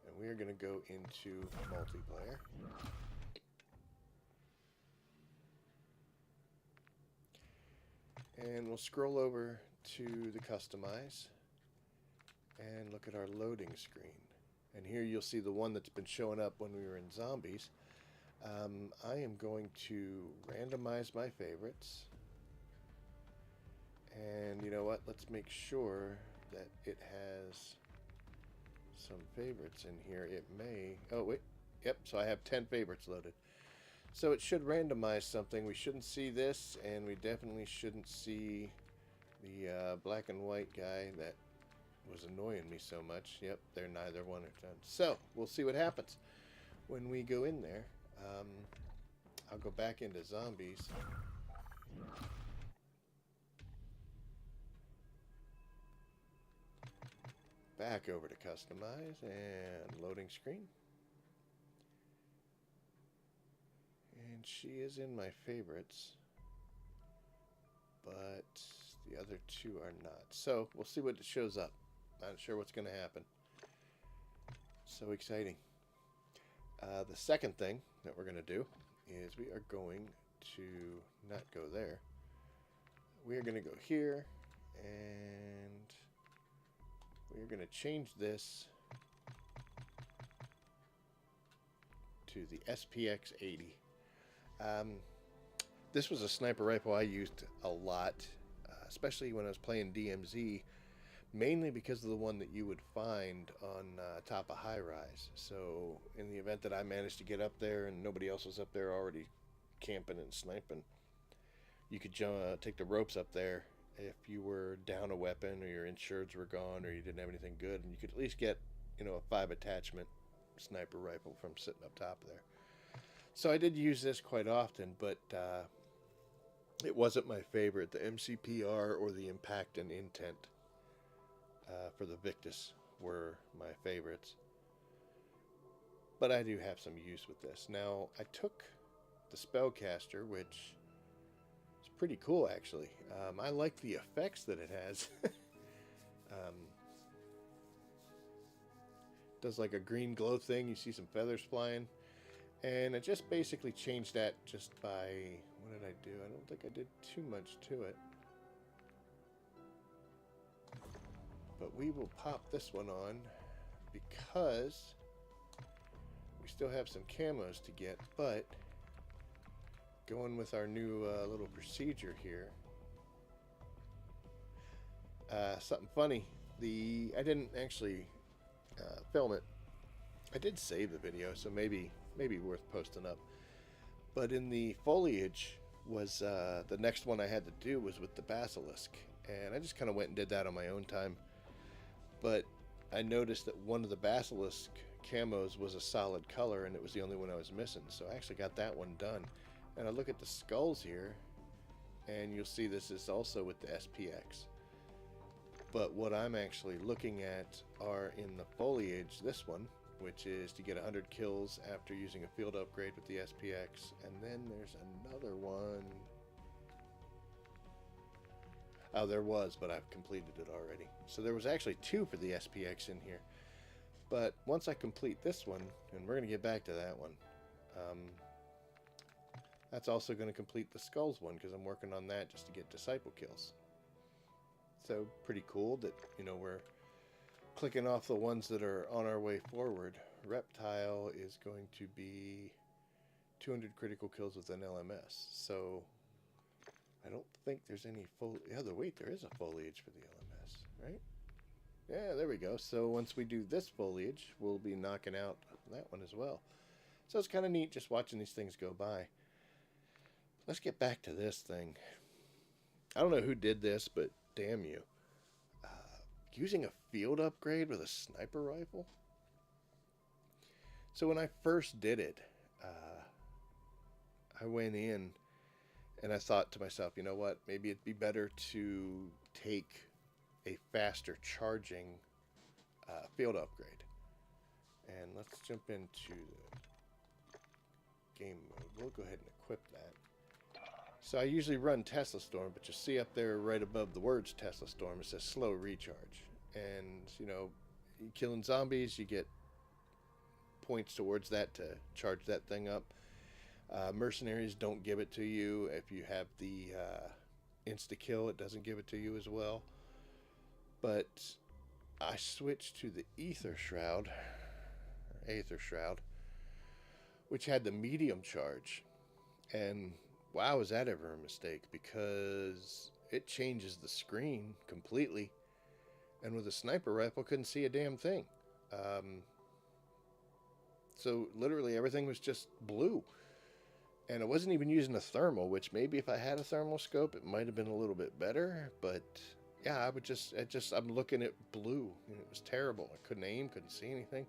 and we are going to go into multiplayer. And we'll scroll over to the customize and look at our loading screen. And here you'll see the one that's been showing up when we were in zombies. I am going to randomize my favorites. And you know what? Let's make sure that it has some favorites in here. It may... Oh, wait. Yep, so I have 10 favorites loaded. So it should randomize something. We shouldn't see this, and we definitely shouldn't see the black and white guy that was annoying me so much. Yep, they're neither one or 10. So we'll see what happens when we go in there. I'll go back into zombies. Back over to customize and loading screen. And she is in my favorites, but the other two are not. So we'll see what shows up. Not sure what's going to happen. So exciting. The second thing that we're going to do is we are going to not go there. We are going to go here, and we are going to change this to the SPX 80. This was a sniper rifle I used a lot, especially when I was playing DMZ, mainly because of the one that you would find on top of high rise. So in the event that I managed to get up there and nobody else was up there already camping and sniping, you could take the ropes up there if you were down a weapon or your insureds were gone or you didn't have anything good, and you could at least get, you know, a 5 attachment sniper rifle from sitting up top there. So I did use this quite often, but it wasn't my favorite. The MCPR or the Impact and Intent for the Victus were my favorites. But I do have some use with this. Now, I took the Spellcaster, which is pretty cool, actually. I like the effects that it has. Does like a green glow thing. You see some feathers flying. And I just basically changed that just by... What did I do? I don't think I did too much to it. But we will pop this one on because we still have some camos to get, but going with our new little procedure here. Something funny. I didn't actually film it. I did save the video, so maybe worth posting up. But in the foliage was the next one I had to do was with the basilisk, and I just kind of went and did that on my own time. But I noticed that one of the basilisk camos was a solid color, and it was the only one I was missing. So I actually got that one done. And I look at the skulls here, and you'll see this is also with the SPX. But what I'm actually looking at are in the foliage, this one, which is to get 100 kills after using a field upgrade with the SPX. And then there's another one. Oh, there was, but I've completed it already. So there was actually 2 for the SPX in here. But once I complete this one, and we're going to get back to that one, that's also going to complete the skulls one, because I'm working on that just to get disciple kills. So pretty cool that, you know, we're clicking off the ones that are on our way forward. Reptile is going to be 200 critical kills with an LMS. So I don't think there's any wait, there is a foliage for the LMS, right? Yeah, there we go. So once we do this foliage, we'll be knocking out that one as well. So it's kind of neat just watching these things go by. Let's get back to this thing. I don't know who did this, but damn you. Using a field upgrade with a sniper rifle? So when I first did it, I went in and I thought to myself, you know what, maybe it'd be better to take a faster charging field upgrade. And let's jump into the game mode. We'll go ahead and equip that. So I usually run Tesla Storm, but you see up there right above the words Tesla Storm, it says slow recharge. And, you know, killing zombies, you get points towards that to charge that thing up. Mercenaries don't give it to you. If you have the insta-kill, it doesn't give it to you as well. But I switched to the Aether Shroud, which had the medium charge. And wow, is that ever a mistake, because it changes the screen completely. And with a sniper rifle, couldn't see a damn thing. So literally everything was just blue. And I wasn't even using a thermal, which maybe if I had a thermal scope, it might have been a little bit better. But yeah, I'm looking at blue, and it was terrible. I couldn't aim, couldn't see anything.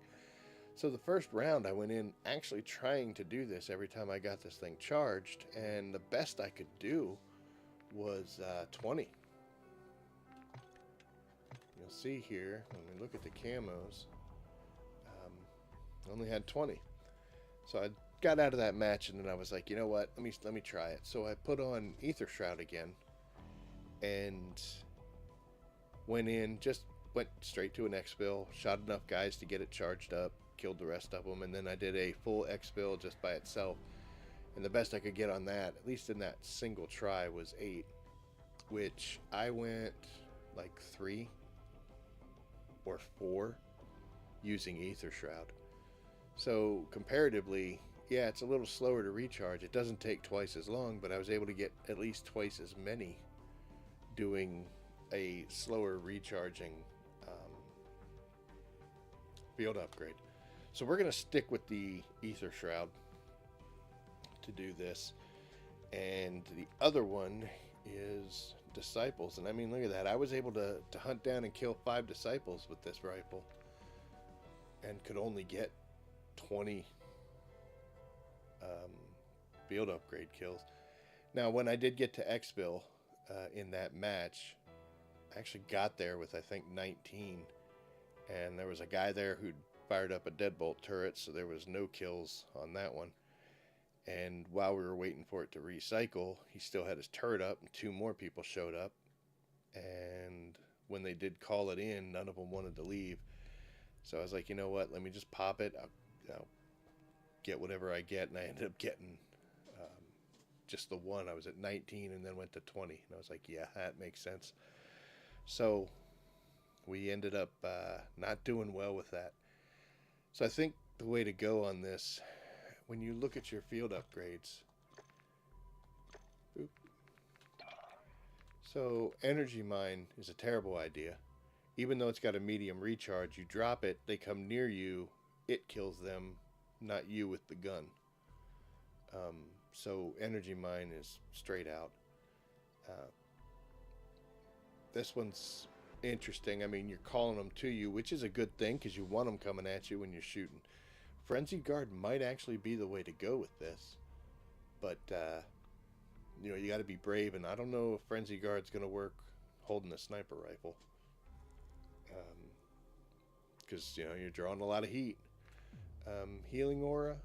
So the first round I went in actually trying to do this every time I got this thing charged, and the best I could do was 20. You'll see here, when we look at the camos, I only had 20. So I got out of that match, and then I was like, you know what, let me try it. So I put on Aether Shroud again, and went straight to an exfil, shot enough guys to get it charged up, killed the rest of them, and then I did a full exfil just by itself. And the best I could get on that, at least in that single try, was 8, which I went like 3 or 4 using Aether Shroud. So comparatively, yeah, it's a little slower to recharge. It doesn't take twice as long, but I was able to get at least twice as many doing a slower recharging field upgrade. So we're going to stick with the Aether Shroud to do this. And the other one is Disciples. And I mean, look at that. I was able to hunt down and kill 5 Disciples with this rifle. And could only get 20 field upgrade kills. Now, when I did get to Xville in that match, I actually got there with, I think, 19. And there was a guy there who'd fired up a deadbolt turret, so there was no kills on that one. And while we were waiting for it to recycle, he still had his turret up, and 2 more people showed up. And when they did call it in, none of them wanted to leave. So I was like, you know what, let me just pop it. I'll get whatever I get. And I ended up getting just the one. I was at 19 and then went to 20. And I was like, yeah, that makes sense. So we ended up not doing well with that. So I think the way to go on this, when you look at your field upgrades, so energy mine is a terrible idea. Even though it's got a medium recharge, you drop it, they come near you, it kills them, not you with the gun. So energy mine is straight out. This one's interesting. I mean, you're calling them to you, which is a good thing because you want them coming at you when you're shooting. Frenzied Guard might actually be the way to go with this, but you know, you got to be brave, and I don't know if Frenzied Guard's going to work holding a sniper rifle, because you know, you're drawing a lot of heat. Healing Aura,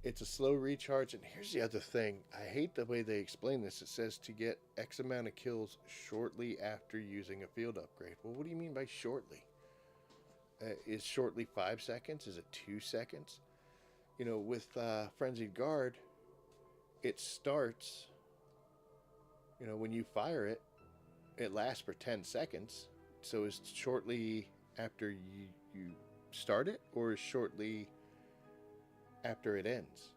it's a slow recharge, and here's the other thing. I hate the way they explain this. It says to get X amount of kills shortly after using a field upgrade. Well, what do you mean by shortly? Is shortly 5 seconds? Is it 2 seconds? You know, with Frenzied Guard, it starts, you know, when you fire it, it lasts for 10 seconds. So is shortly after you start it, or is shortly after it ends,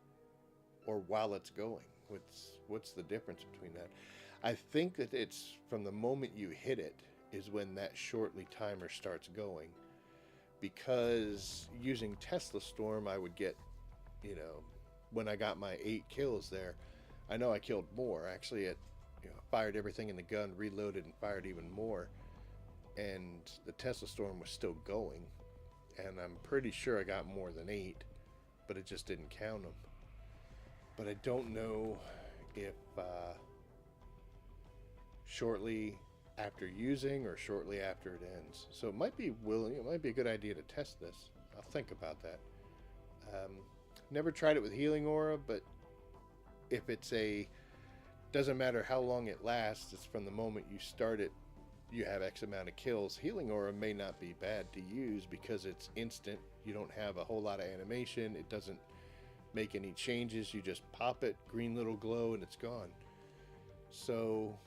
or while it's going? What's the difference between that? I think that it's from the moment you hit it is when that shortly timer starts going, because using Tesla Storm, I would get, you know, when I got my 8 kills there, I know I killed more. Actually, it, you know, fired everything in the gun, reloaded, and fired even more, and the Tesla Storm was still going, and I'm pretty sure I got more than 8, but it just didn't count them. But I don't know if shortly after using or shortly after it ends. So it might be a good idea to test this. I'll think about that. Never tried it with Healing Aura, but if it's doesn't matter how long it lasts, it's from the moment you start it, you have X amount of kills. Healing Aura may not be bad to use because it's instant. You don't have a whole lot of animation. It doesn't make any changes. You just pop it, green little glow, and it's gone. So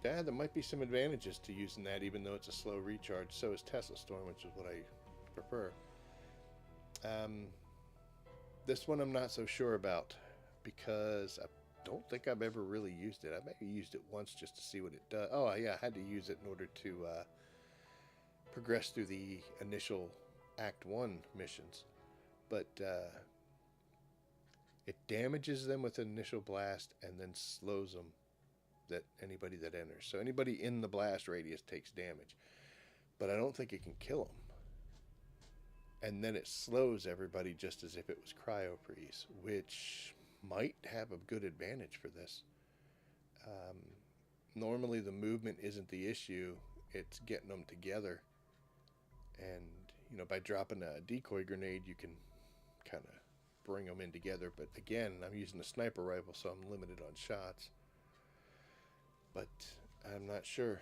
yeah, there might be some advantages to using that, even though it's a slow recharge. So is Tesla Storm, which is what I prefer. This one I'm not so sure about, because I don't think I've ever really used it. I maybe used it once just to see what it does. Oh yeah, I had to use it in order to progress through the initial Act 1 missions. But it damages them with an initial blast and then slows them, that anybody that enters. So anybody in the blast radius takes damage. But I don't think it can kill them. And then it slows everybody just as if it was cryo freeze, which might have a good advantage for this. Normally the movement isn't the issue, it's getting them together. And, you know, by dropping a decoy grenade, you can kind of bring them in together. But again, I'm using a sniper rifle, so I'm limited on shots. But I'm not sure.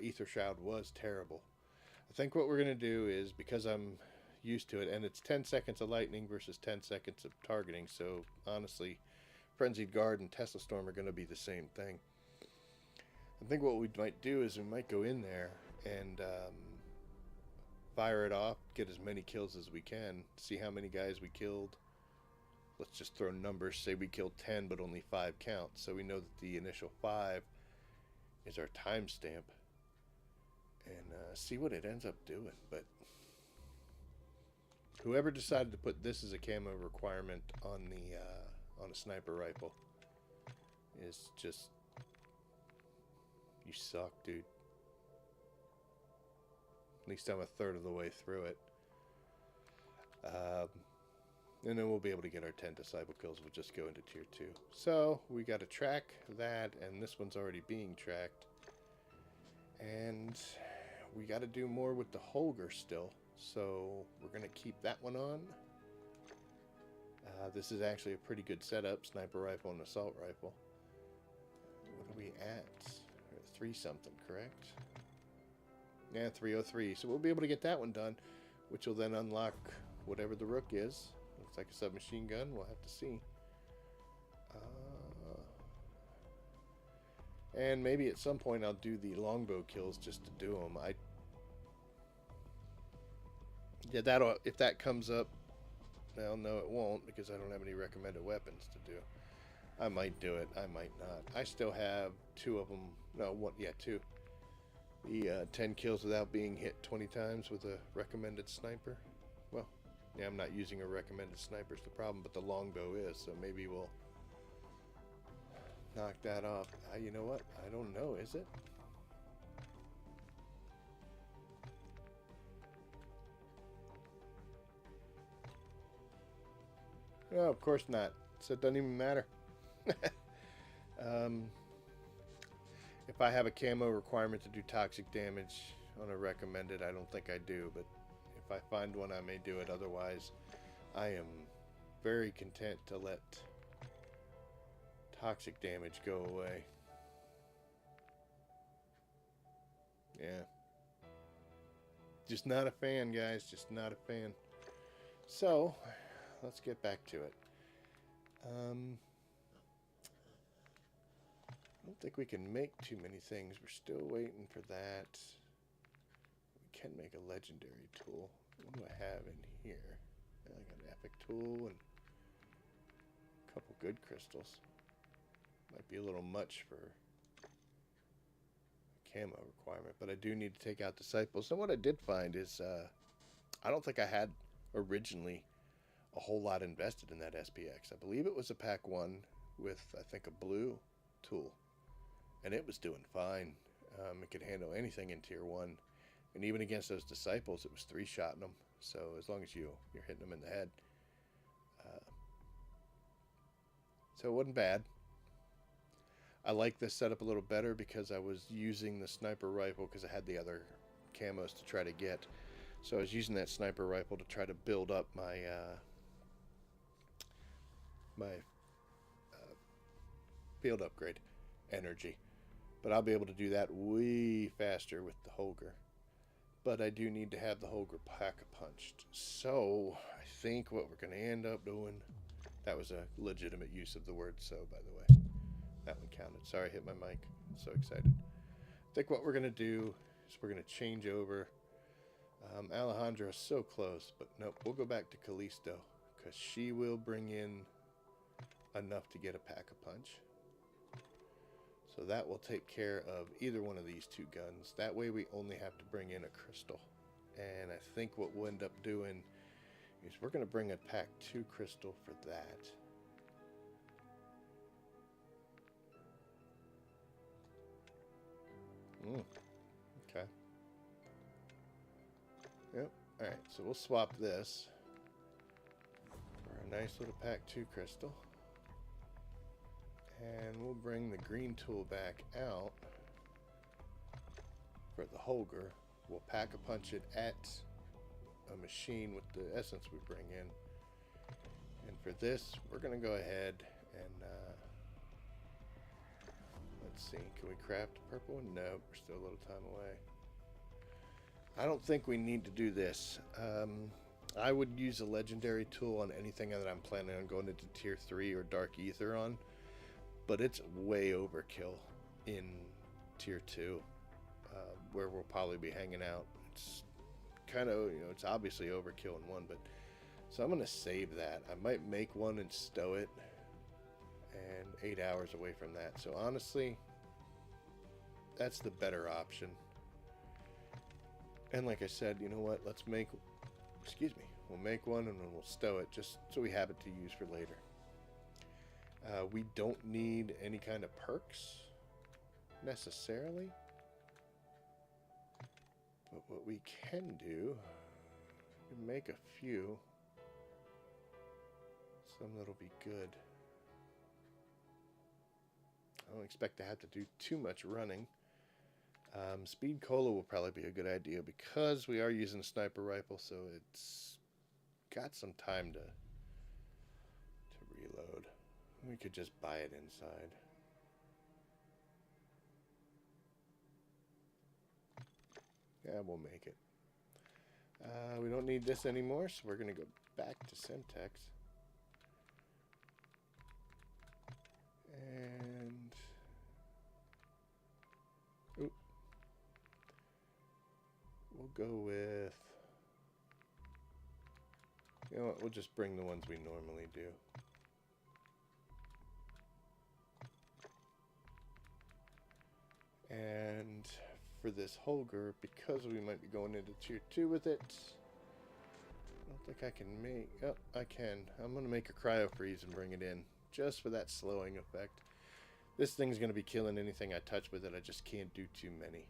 Ether Shroud was terrible. I think what we're going to do is, because I'm used to it, and it's 10 seconds of lightning versus 10 seconds of targeting, so honestly, Frenzied Guard and Tesla Storm are going to be the same thing. I think what we might do is we might go in there and fire it off, get as many kills as we can, see how many guys we killed. Let's just throw numbers, say we killed 10 but only 5 count, so we know that the initial 5 is our timestamp, and see what it ends up doing. But whoever decided to put this as a camo requirement on a sniper rifle is just, you suck, dude. At least I'm a third of the way through it. And then we'll be able to get our 10 disciple kills. We'll just go into tier 2. So we got to track that, and this one's already being tracked. And we got to do more with the Holger still. So we're going to keep that one on. This is actually a pretty good setup. Sniper rifle and assault rifle. What are we at? 3 something, correct? Yeah, 303. So we'll be able to get that one done, which will then unlock whatever the rook is. Looks like a submachine gun. We'll have to see. And maybe at some point I'll do the longbow kills just to do them. Yeah, that'll, if that comes up. Well, no, it won't, because I don't have any recommended weapons to do. I might do it. I might not. I still have 2 of them. No, 1. Yeah, 2. The 10 kills without being hit 20 times with a recommended sniper. Well, yeah, I'm not using a recommended sniper is the problem, but the longbow is, so maybe we'll knock that off. You know what? I don't know, is it? No, of course not. So it doesn't even matter. If I have a camo requirement to do toxic damage on a recommended, I don't think I do, but if I find one, I may do it. Otherwise, I am very content to let toxic damage go away. Yeah. Just not a fan, guys. Just not a fan. So, let's get back to it. I don't think we can make too many things. We're still waiting for that. We can make a legendary tool. What do I have in here? I got an epic tool and a couple good crystals. Might be a little much for a camo requirement, but I do need to take out disciples. And what I did find is I don't think I had originally a whole lot invested in that SPX. I believe it was a pack 1 with, I think, a blue tool. And it was doing fine. It could handle anything in tier 1. And even against those disciples, it was 3-shotting them. So as long as you're hitting them in the head. So it wasn't bad. I like this setup a little better because I was using the sniper rifle because I had the other camos to try to get. So I was using that sniper rifle to try to build up my field upgrade energy. But I'll be able to do that way faster with the Holger. But I do need to have the Holger pack-a-punched. So I think what we're going to end up doing... That was a legitimate use of the word "so," by the way. That one counted. Sorry, I hit my mic. I'm so excited. I think what we're going to do is we're going to change over. Alejandra is so close, but nope. We'll go back to Callisto because she will bring in enough to get a pack-a-punch. So that will take care of either one of these 2 guns. That way we only have to bring in a crystal. And I think what we'll end up doing is we're going to bring a pack 2 crystal for that. Okay. Yep. Alright, so we'll swap this for a nice little pack 2 crystal. And we'll bring the green tool back out for the Holger. We'll pack-a-punch it at a machine with the essence we bring in. And for this, we're going to go ahead and let's see, can we craft a purple one? No, we're still a little time away. I don't think we need to do this. I would use a legendary tool on anything that I'm planning on going into tier 3 or dark ether on. But it's way overkill in tier 2, where we'll probably be hanging out. It's kind of, it's obviously overkill in 1, but so I'm going to save that. I might make one and stow it, and 8 hours away from that. So honestly, that's the better option. And like I said, you know what? Let's make, we'll make one and then we'll stow it just so we have it to use for later. We don't need any kind of perks necessarily, but what we can do, we can make a few. Some that'll be good. I don't expect to have to do too much running. Speed cola will probably be a good idea because we are using a sniper rifle, so it's got some time to reload. We could just buy it inside. Yeah, we'll make it. We don't need this anymore, so we're going to go back to Semtex. And... oop. We'll go with... you know what, we'll just bring the ones we normally do. And for this Holger, because we might be going into tier 2 with it, I don't think I can make... oh, I can. I'm going to make a cryo freeze and bring it in, just for that slowing effect. This thing's going to be killing anything I touch with it. I just can't do too many.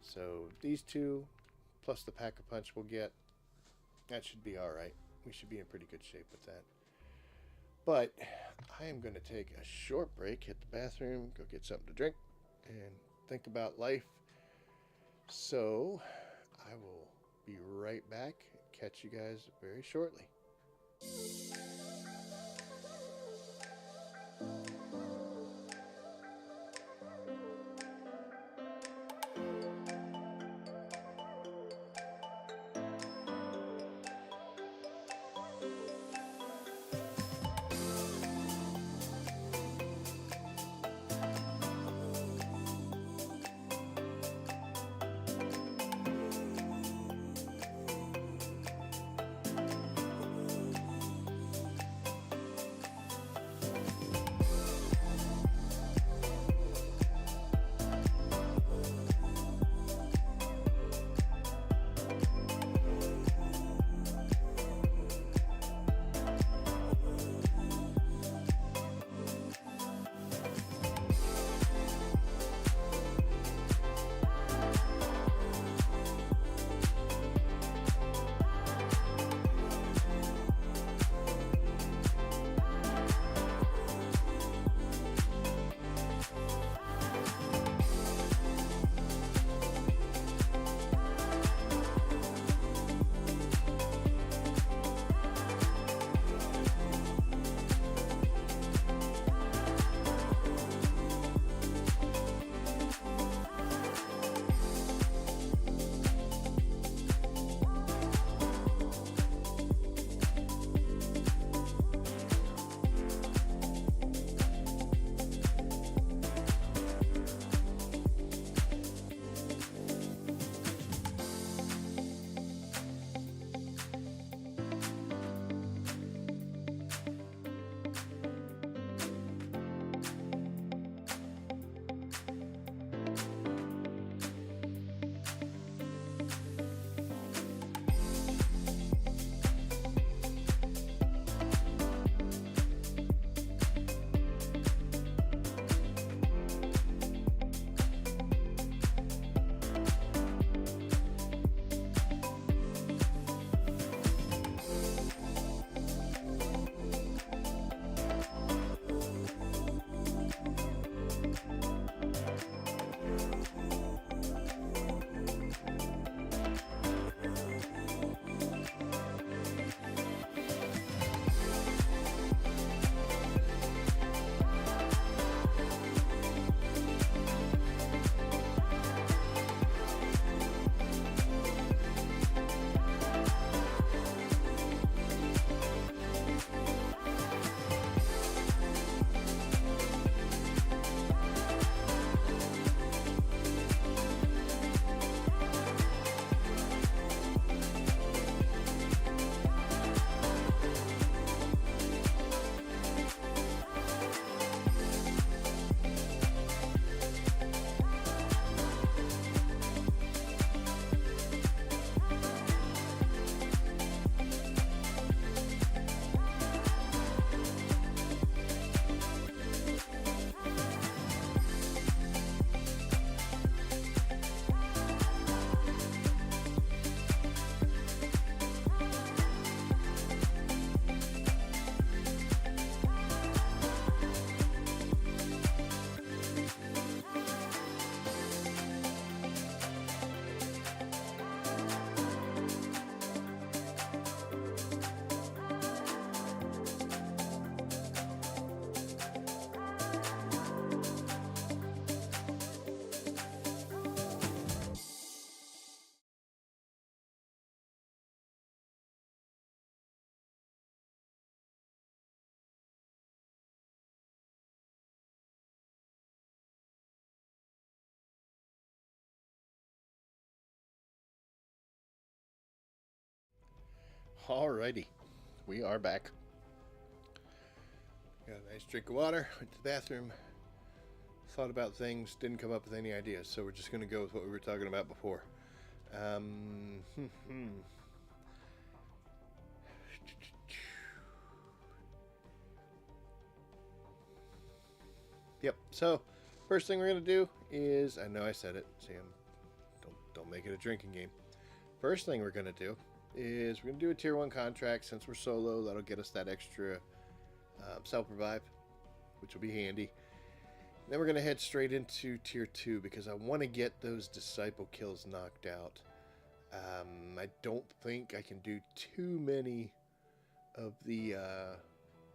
So these two, plus the pack-a-punch we'll get, that should be alright. We should be in pretty good shape with that. But I am going to take a short break, hit the bathroom, go get something to drink, and think about life. So I will be right back. Catch you guys very shortly. Alrighty, we are back. Got a nice drink of water, went to the bathroom, thought about things, didn't come up with any ideas, so we're just going to go with what we were talking about before. Yep, so first thing we're going to do is, I know I said it, see, don't make it a drinking game. First thing we're going to do is we're going to do a tier 1 contract. Since we're solo, that'll get us that extra self-revive, which will be handy. Then we're going to head straight into tier 2 because I want to get those disciple kills knocked out. I don't think I can do too many of the,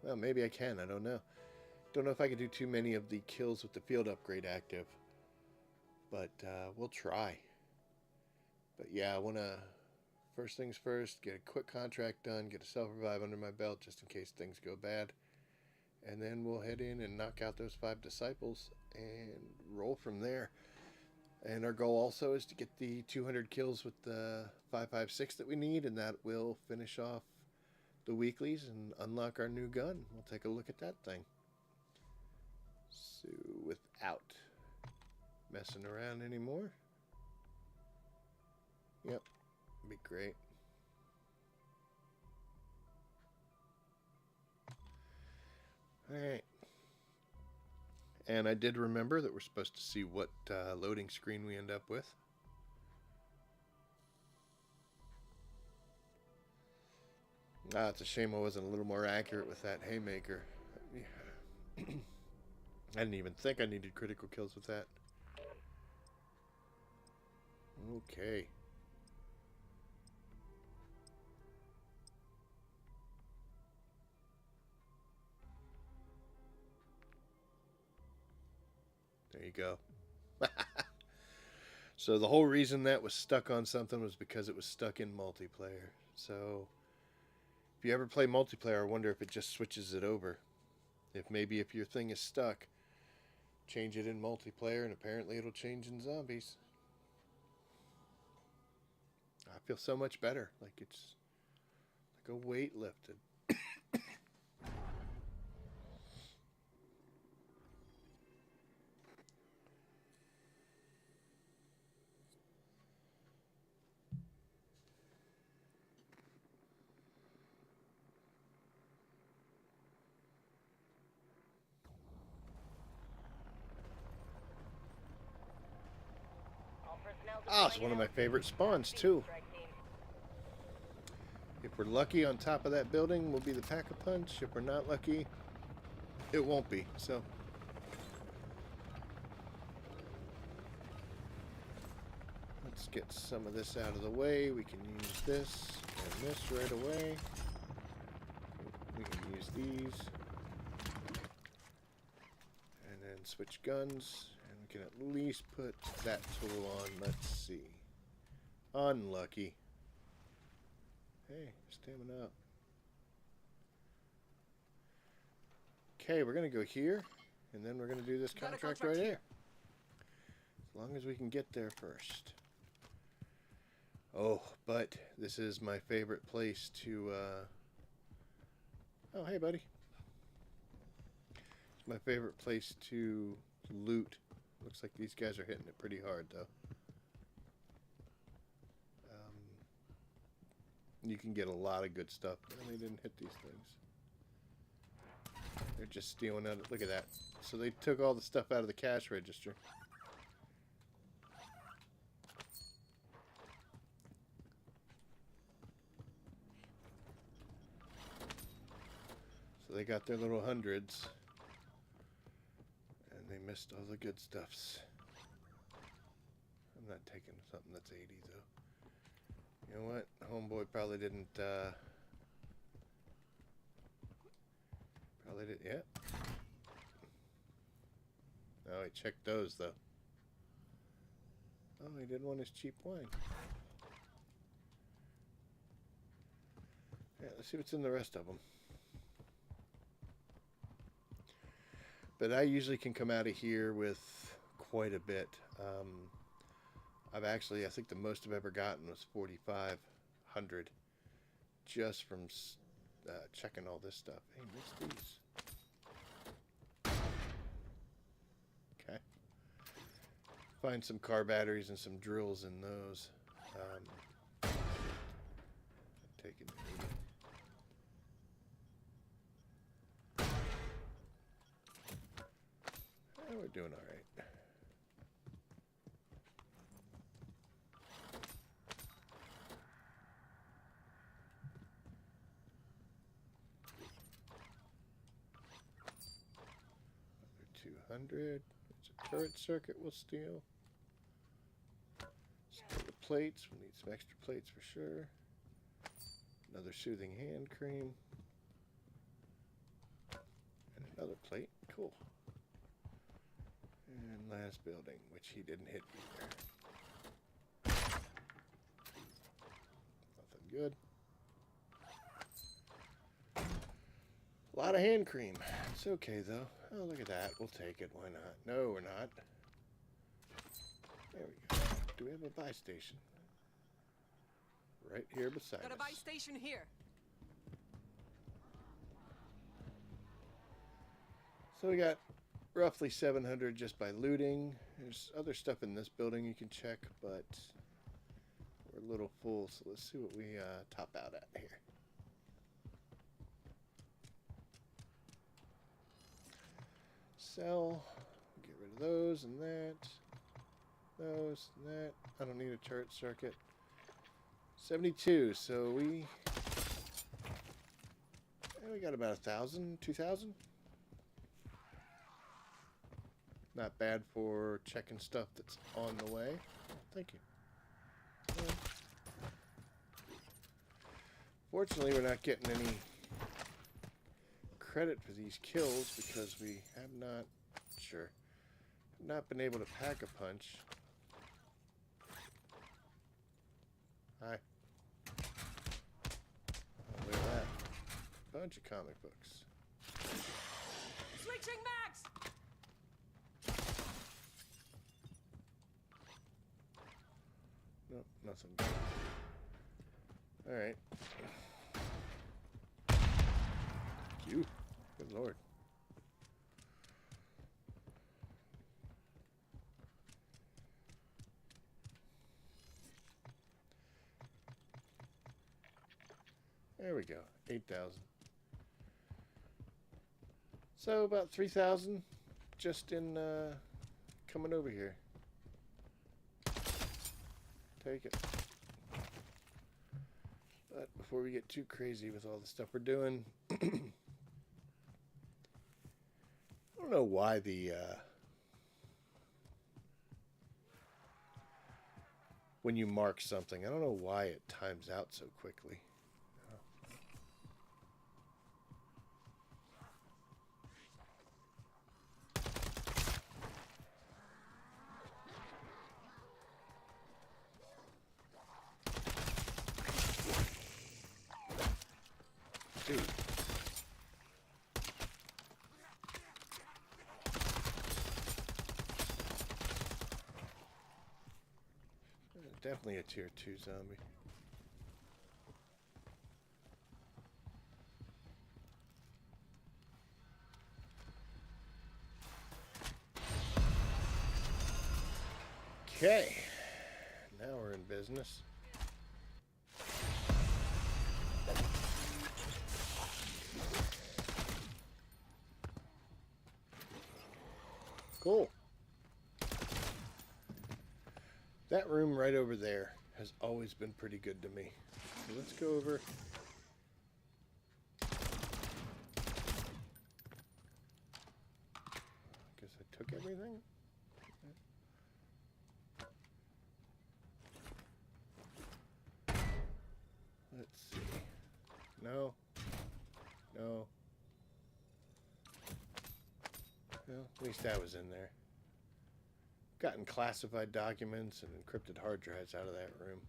well, maybe I can, I don't know. Don't know if I can do too many of the kills with the field upgrade active, but we'll try. But yeah, I want to, first things first, get a quick contract done, get a self-revive under my belt just in case things go bad. And then we'll head in and knock out those 5 disciples and roll from there. And our goal also is to get the 200 kills with the 5.56 that we need, and that will finish off the weeklies and unlock our new gun. We'll take a look at that thing. So without messing around anymore. Yep, be great. Alright. And I did remember that we're supposed to see what loading screen we end up with. Ah, it's a shame I wasn't a little more accurate with that haymaker. I didn't even think I needed critical kills with that. Okay. There you go. So the whole reason that was stuck on something was because it was stuck in multiplayer. So if you ever play multiplayer, I wonder if it just switches it over. If your thing is stuck, change it in multiplayer and apparently it'll change in zombies. I feel so much better. Like it's like a weight lifted. Ah, it's one of my favorite spawns too. If we're lucky, on top of that building will be the Pack-a-Punch. If we're not lucky, it won't be. So let's get some of this out of the way. We can use this and this right away. We can use these. And then switch guns. And we can at least put that tool on. Let's see. Unlucky. Hey, stamina up. Okay, we're going to go here, and then we're going to do this contract right here. As long as we can get there first. Oh, but this is my favorite place to, oh, hey, buddy. It's my favorite place to loot. Looks like these guys are hitting it pretty hard, though. You can get a lot of good stuff. They didn't hit these things. They're just stealing out. Look at that. So they took all the stuff out of the cash register. So they got their little hundreds. And they missed all the good stuffs. I'm not taking something that's 80 though. You know what? Homeboy probably didn't, yeah. Oh, he checked those, though. Oh, he didn't want his cheap wine. Yeah, let's see what's in the rest of them. But I usually can come out of here with quite a bit. I think the most I've ever gotten was 4,500 just from checking all this stuff. Hey, what's these? Okay. Find some car batteries and some drills in those. Take it. Oh, we're doing all right. Another 200. It's a turret circuit we'll steal. Steal the plates. We'll need some extra plates for sure. Another soothing hand cream. And another plate. Cool. And last building, which he didn't hit either. Nothing good. A lot of hand cream. It's okay though. Oh, look at that. We'll take it. Why not? No, we're not. There we go. Do we have a buy station? Right here beside Got a us. buy station here. So we got roughly 700 just by looting. There's other stuff in this building you can check, but we're a little full, so let's see what we top out at here. Sell. Get rid of those and that. Those and that. I don't need a turret circuit. 72, so we got about 1,000, 2,000. Not bad for checking stuff that's on the way. Thank you. Fortunately, we're not getting any credit for these kills because we have not been able to pack a punch. Hi. Oh, look at that. Bunch of comic books. Switching max. Nope, nothing good. Alright. You. Good lord. There we go. 8,000. So about 3,000 just in coming over here. Take it. But before we get too crazy with all the stuff we're doing, I don't know why the when you mark something, I don't know why it times out so quickly. Dude. Definitely a tier 2 zombie. Okay. Now we're in business. Cool. That room right over there has always been pretty good to me. So let's go over. Guess I took everything. Let's see. No. No. Well, at least that was in there. Gotten classified documents and encrypted hard drives out of that room.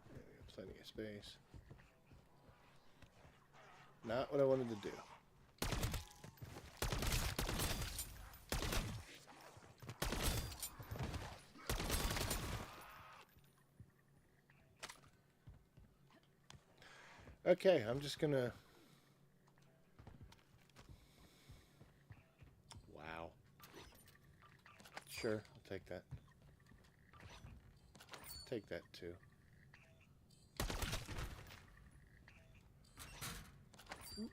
Yeah, we got plenty of space. Not what I wanted to do. Okay, I'm just gonna... Wow. Sure, I'll take that. Take that too.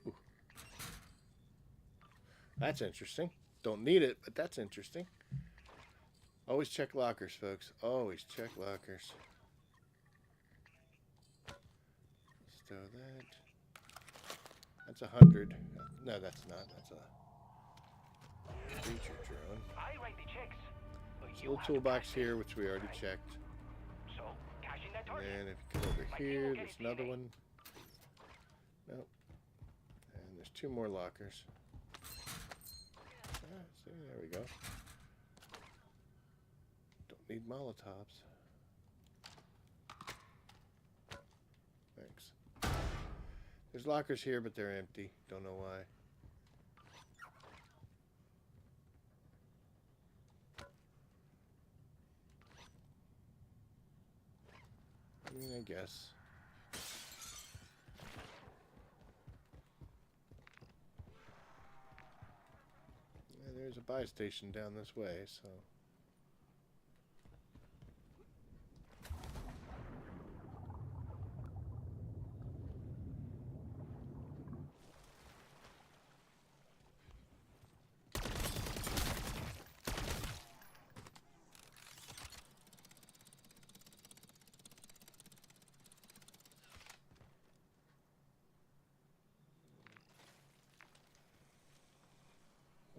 Ooh. That's interesting. Don't need it, but that's interesting. Always check lockers, folks. Always check lockers. Stow that. That's 100. No, that's not. That's a creature drone. I write the checks. But There's a you little have to toolbox cash here, them, which we already right? checked. So, cash in that And target. then if you come over My team will here, get there's his another DNA. one. Nope. And there's 2 more lockers. Ah, see, there we go. Don't need Molotovs. Thanks. There's lockers here, but they're empty. Don't know why. I mean, I guess. Yeah, there's a buy station down this way, so...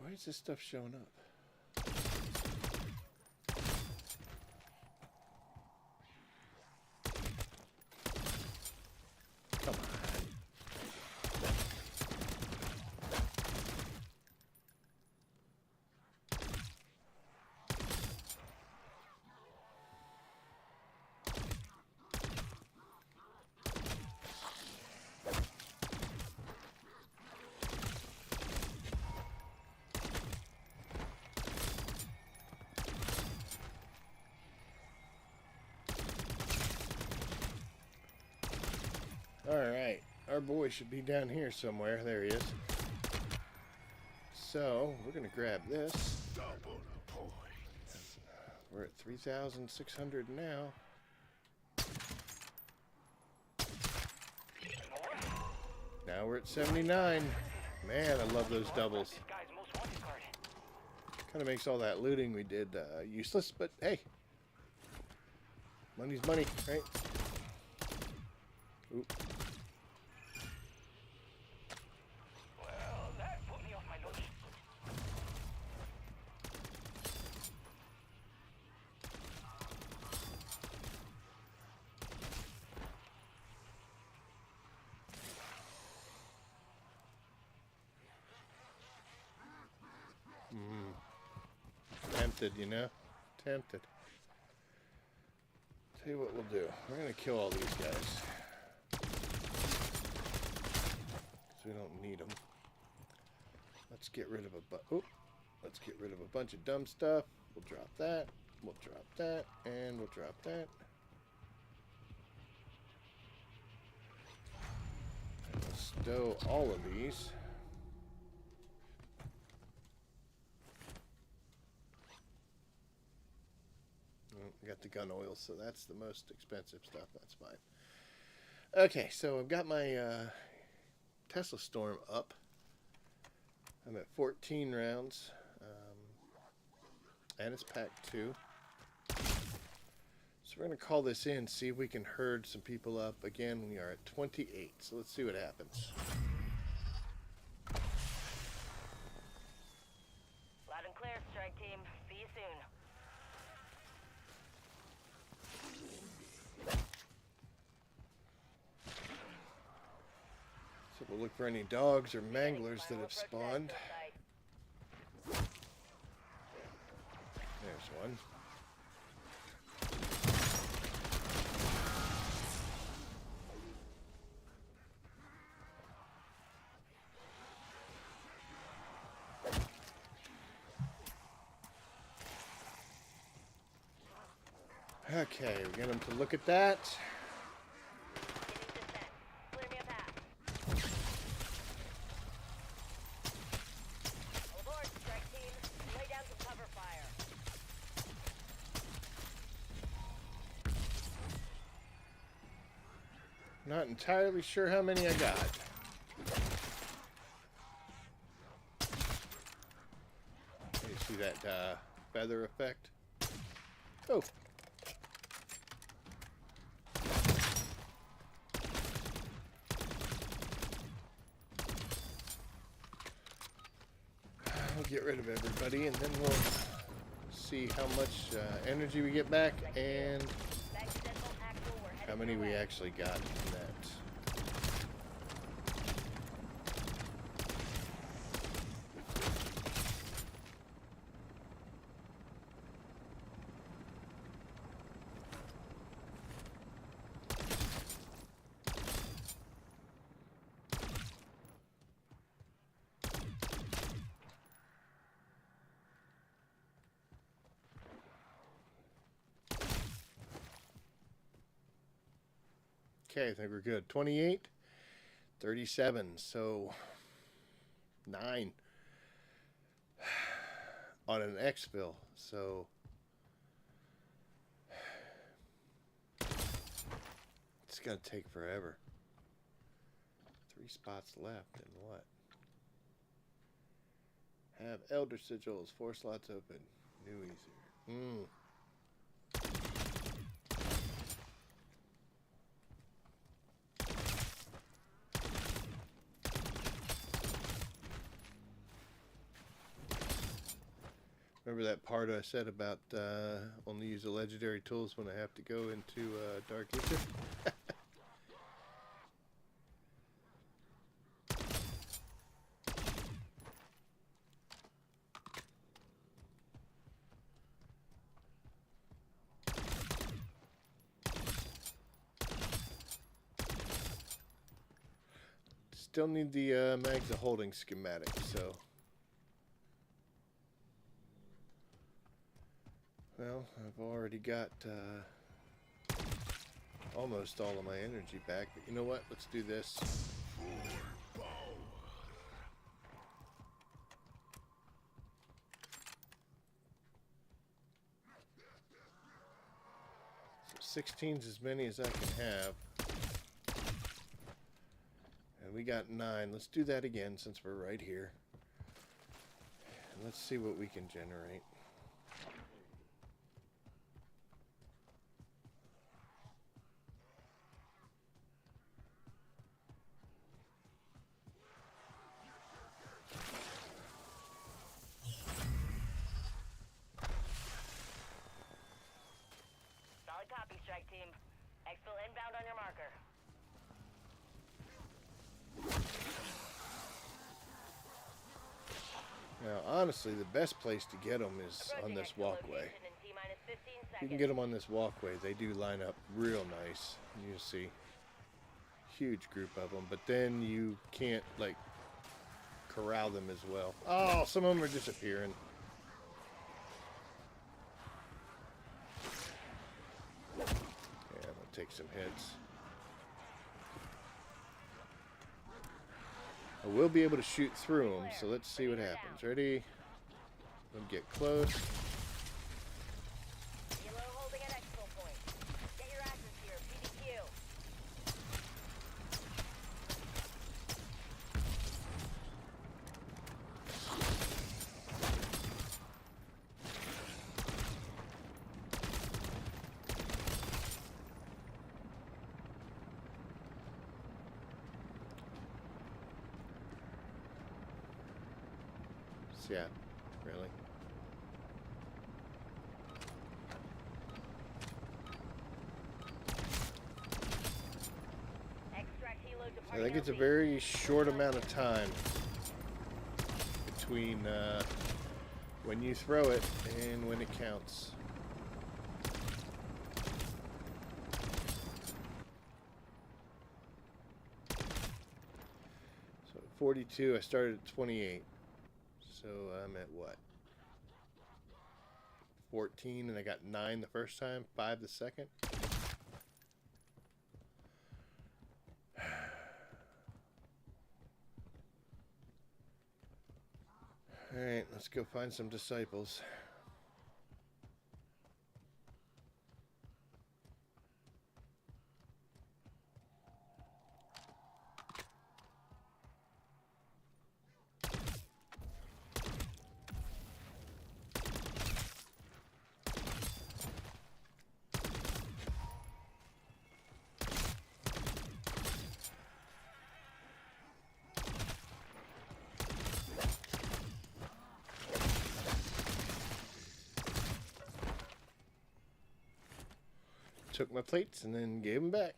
Why is this stuff showing up? Come on. Alright, our boy should be down here somewhere. There he is. So, we're going to grab this. We're at 3,600 now. Now we're at 79. Man, I love those doubles. This guy's most wanted card. Kind of makes all that looting we did useless, but hey. Money's money, right? Oop. Well, that put me off my lunch. Tempted, you know? Tempted. Tell you what we'll do. We're going to kill all these guys. Because we don't need them. Let's get rid of let's get rid of a bunch of dumb stuff. We'll drop that. We'll drop that. And we'll drop that. And we'll stow all of these. We got the gun oil, so that's the most expensive stuff. That's fine. Okay, so I've got my Tesla Storm up. I'm at 14 rounds, and it's packed 2. So we're going to call this in, see if we can herd some people up. Again, we are at 28, so let's see what happens. Loud and clear, strike team. See you soon. So we'll look for any dogs or manglers that have spawned. There's one. Okay, we get them to look at that. Clear me a path. Not entirely sure how many I got. You see that feather effect? Oh. We'll get rid of everybody and then we'll see how much energy we get back and how many we actually got from that. Okay, I think we're good. 28, 37, so 9 on an exfil. So it's gonna take forever. 3 spots left, and what? Have elder sigils, 4 slots open. New easier. Remember that part I said about only use the legendary tools when I have to go into Dark Ether? Still need the mags of holding schematic, so... Well, I've already got almost all of my energy back, but you know what? Let's do this. So 16's as many as I can have. And we got 9. Let's do that again since we're right here. And let's see what we can generate. Copy, strike team. Exfil inbound on your marker. Now, honestly, the best place to get them is on this walkway. You can get them on this walkway. They do line up real nice. You see, huge group of them. But then you can't like corral them as well. Oh, some of them are disappearing. Take some hits. I will be able to shoot through them, so let's see what happens. Ready? Let me get close. Holding at exfil point. Get your asses here, PDQ. Yeah, really. I think it's a very short amount of time between when you throw it and when it counts. So at 42, I started at 28. So I'm at what? 14, and I got 9 the first time, 5 the second. Alright, let's go find some disciples. took my plates and then gave them back.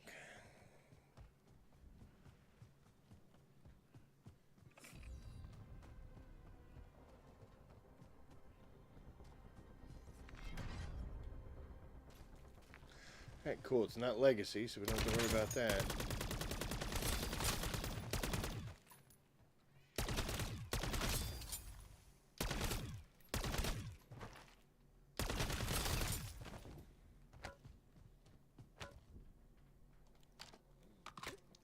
Alright, cool. It's not legacy, so we don't have to worry about that.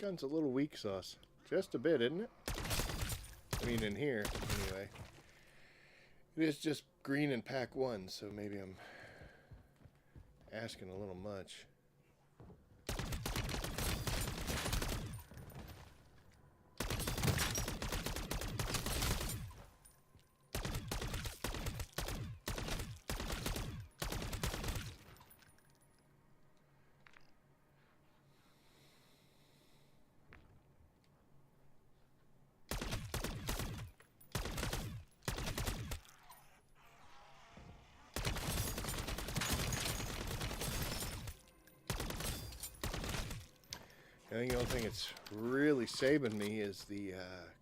Gun's a little weak sauce. Just a bit, isn't it? I mean, in here, anyway. It is just green and pack 1, so maybe I'm asking a little much. I think the only thing that's really saving me is the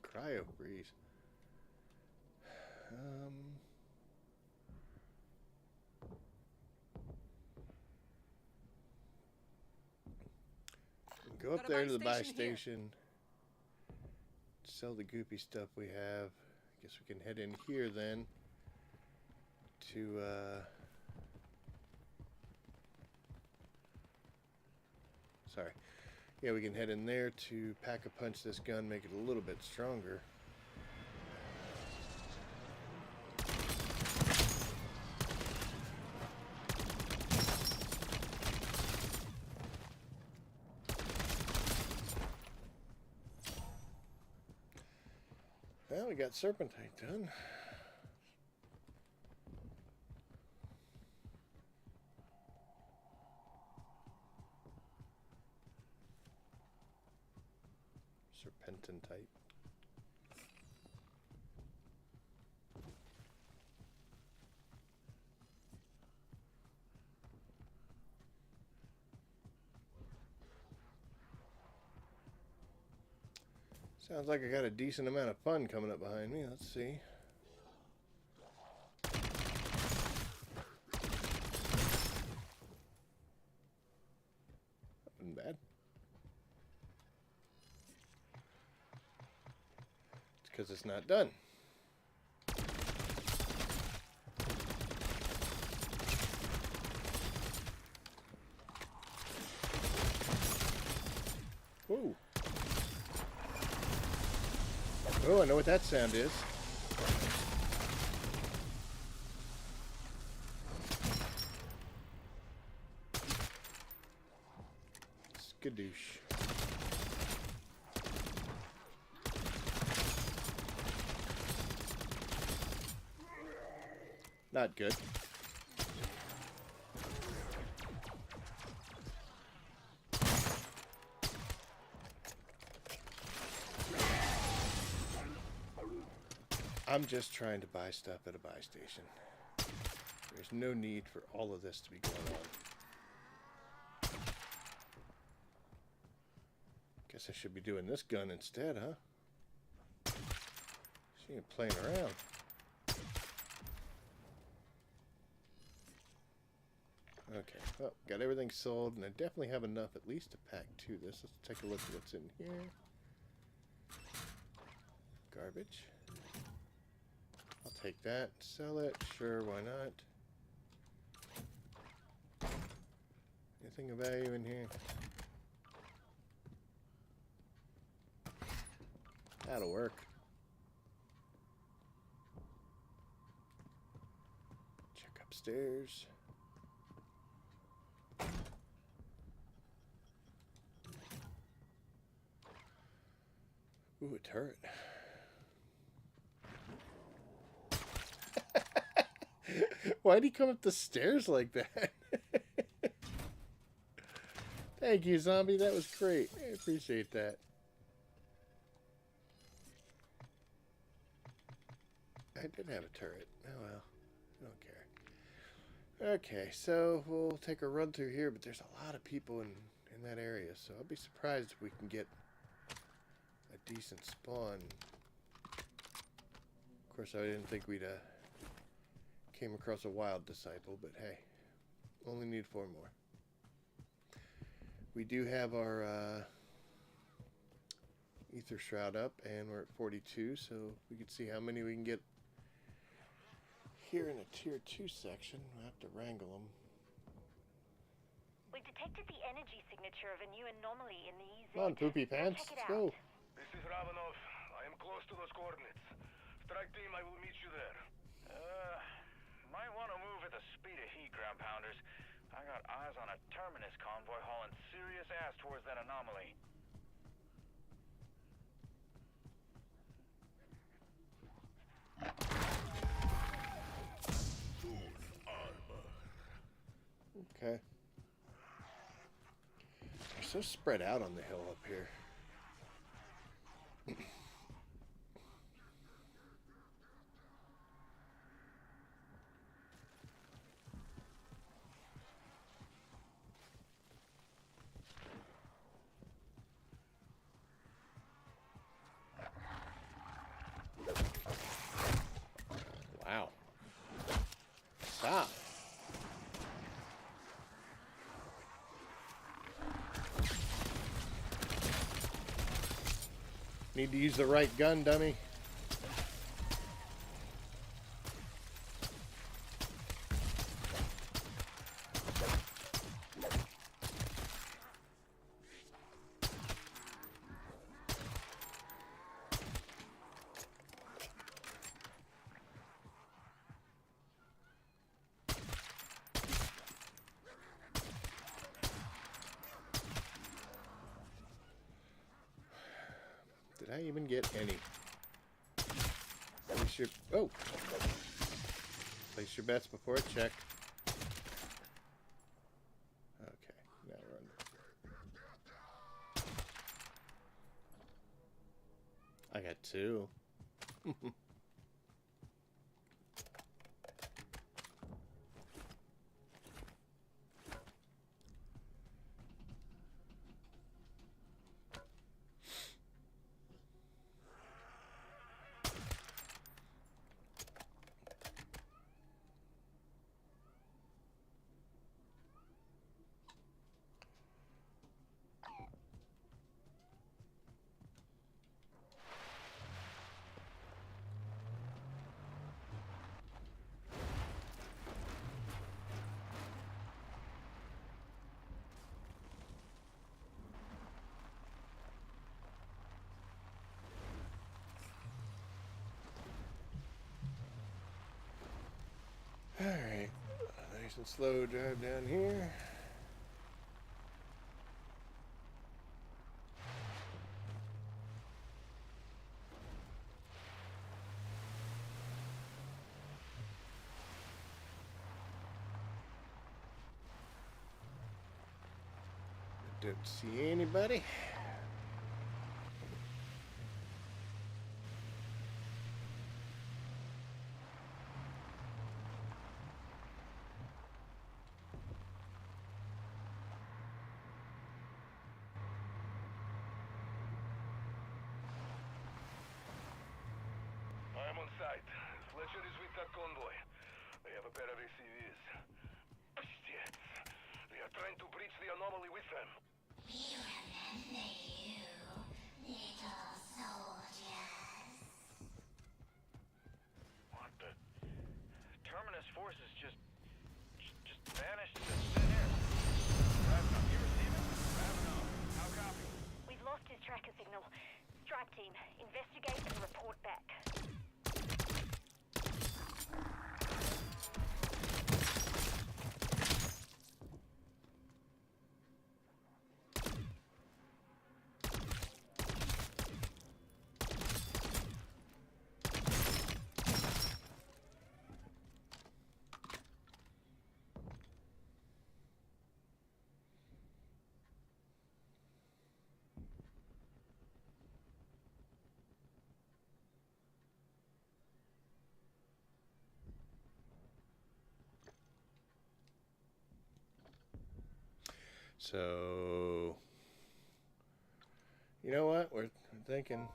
cryo freeze. Go up there to the buy station, sell the goopy stuff we have. Guess we can head in here then to sorry. Yeah, we can head in there to pack-a-punch this gun, make it a little bit stronger. Well, we got serpentine done. Serpentin type. Sounds like I got a decent amount of fun coming up behind me. Let's see. Nothing bad. It's because it's not done. Whoa. Oh, I know what that sound is. Skadoosh. Not good. I'm just trying to buy stuff at a buy station. There's no need for all of this to be going on. Guess I should be doing this gun instead, huh? She ain't playing around. Okay, well, got everything sold, and I definitely have enough at least to pack 2 this. Let's take a look at what's in here. Garbage. I'll take that, sell it, sure, why not? Anything of value in here? That'll work. Check upstairs. Ooh, a turret. Why'd he come up the stairs like that? Thank you, zombie. That was great. I appreciate that. I did have a turret. Oh well. I don't care. Okay, so we'll take a run through here, but there's a lot of people in that area, so I'll be surprised if we can get a decent spawn. Of course, I didn't think we'd came across a wild disciple, but hey, only need 4 more. We do have our ether shroud up, and we're at 42, so we can see how many we can get here in a tier 2 section. We'll have to wrangle them. We've detected the energy signature of a new anomaly in the EZ. Come on, poopy pants, Check it let's go. out. This is Ravenov. I am close to those coordinates. Strike team, I will meet you there. Might want to move at the speed of heat, ground pounders. I got eyes on a terminus convoy hauling serious ass towards that anomaly. Okay. They're so spread out on the hill up here. Wow. Stop. Need to use the right gun, dummy. Did I even get any? Place your, oh! Place your bets before a check. Okay, now run. I got 2. Alright, nice and slow drive down here. Don't see anybody. I am on site. Fletcher is with that convoy. They have a pair of ACVs. Shit. They are trying to breach the anomaly with them. We remember you, little soldiers. What the? Terminus forces just vanished into thin air. Ravenov, you receiving? Ravenov, how copy? We've lost his tracker signal. Strike team, investigate and report back. So, you know what? We're thinking.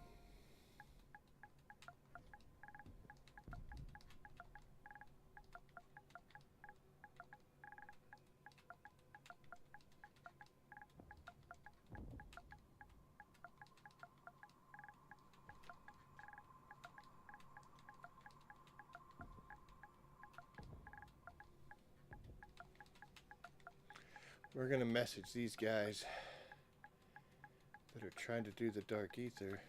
We're going to message these guys that are trying to do the dark ether.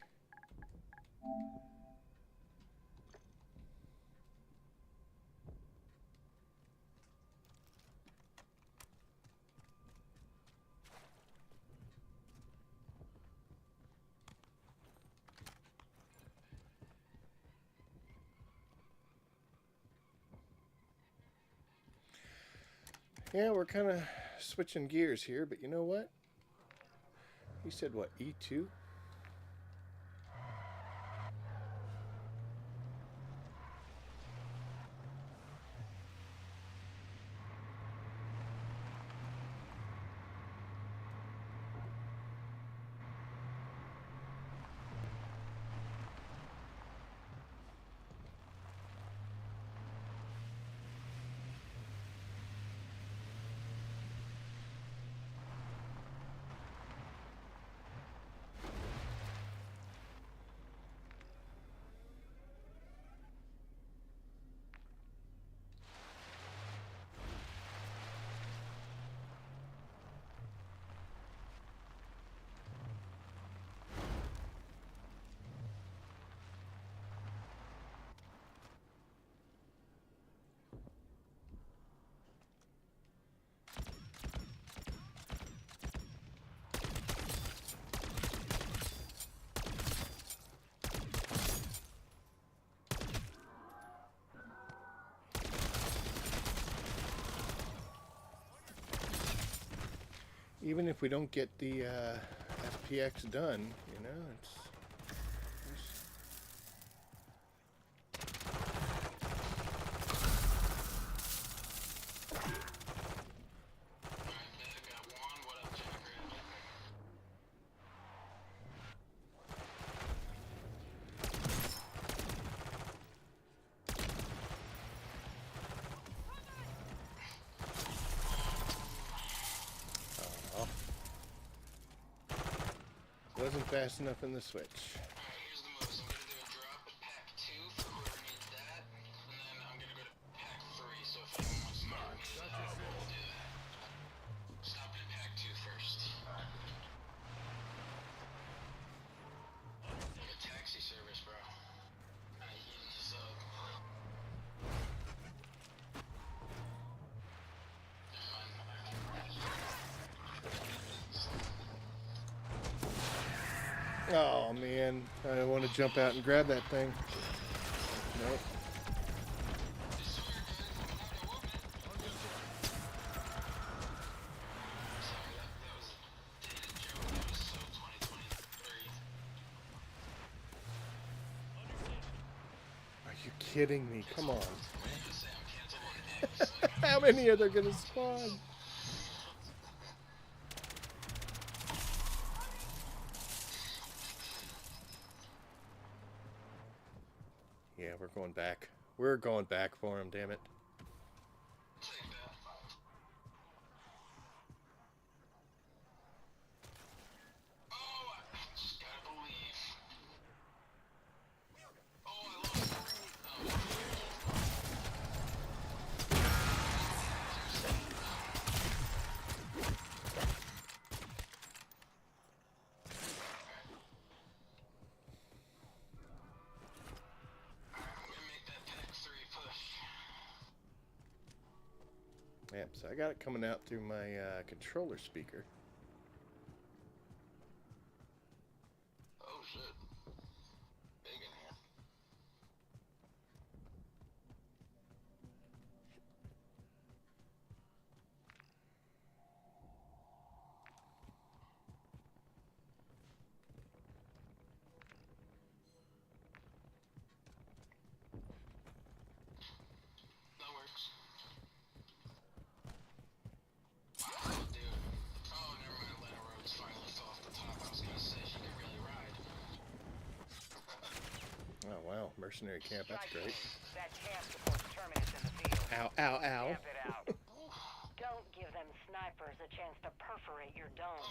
Yeah, we're kind of switching gears here, but you know what? He said what, E2? Even if we don't get the FPX done, you know, it's wasn't fast enough in the switch. Here's the moves. I'm gonna do a drop at pack 2 for whoever needs that, and then I'm gonna go to pack 3, so if anyone wants to mark me, we'll do that. Stop at pack 2 first. Like a taxi service, bro. Kinda heating this up. Oh man, I want to jump out and grab that thing. Nope. Are you kidding me? Come on. How many are there gonna spawn? Yeah, we're going back. We're going back for him, damn it. Yep, so I got it coming out through my controller speaker. Oh shit. Big in here. That works. Oh, dude. Oh wow, mercenary camp, that's Strike great. team, that camp supports Terminus in the field. Ow, ow, ow. Camp it out. Don't give them snipers a chance to perforate your domes.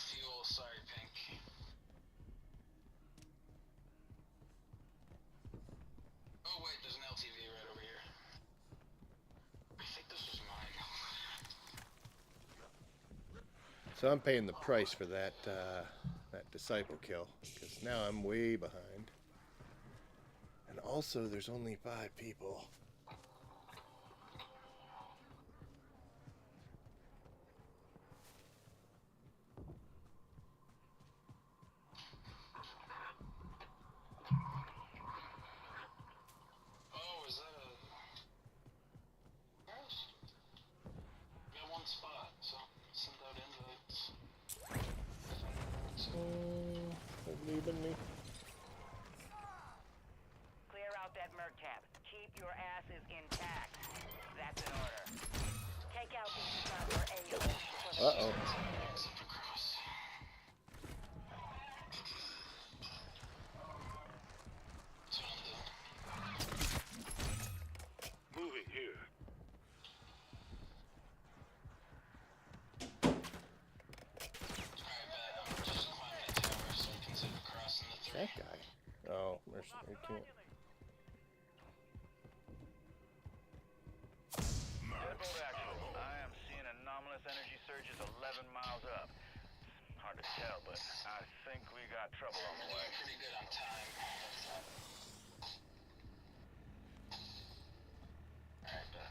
Fuel, sorry, Pink. Oh wait, there's an LTV right over here. I think this was mine. So I'm paying the price for that that disciple kill, because now I'm way behind. And also, there's only 5 people. Oh, is that a... Got one spot, so send out invites. They're leaving me. Clear out that merc tab. Keep your asses intact. That's an order. Take out these sniper a-holes before the Uh-oh. Zip across. That's what I'm doing. Moving here. Alright, bet. I'm just climbing a tower so I can zip across in the 3. That guy. Oh, mercenary camp. Deadbolt actual. I am seeing anomalous energy surges 11 miles up. Hard to tell, but I think we got trouble on the way. Pretty good on time. Alright, bet.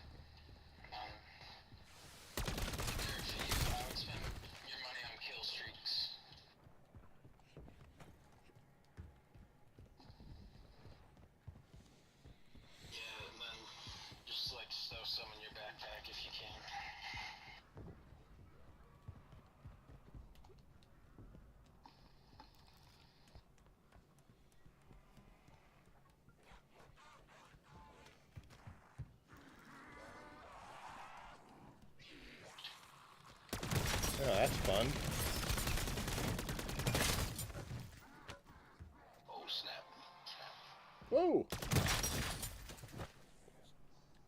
Good for you. I would spend your money on kill streaks. Yeah, and then just like stow some in your backpack if you can. Oh, that's fun. Oh snap. Whoa!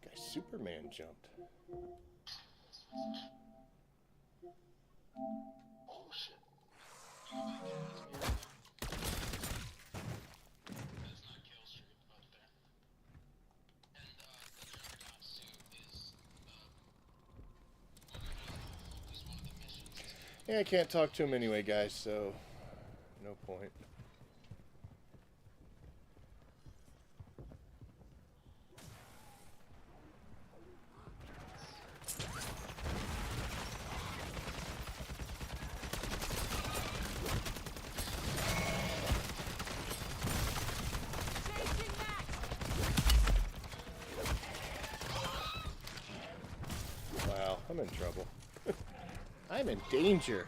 Guy Superman jumped. Oh shit. That's not kill streak up there. And the Juggernaut suit is one of the missions. Yeah, I can't talk to him anyway, guys, so no point. Changing back! Wow, I'm in trouble. I'm in danger.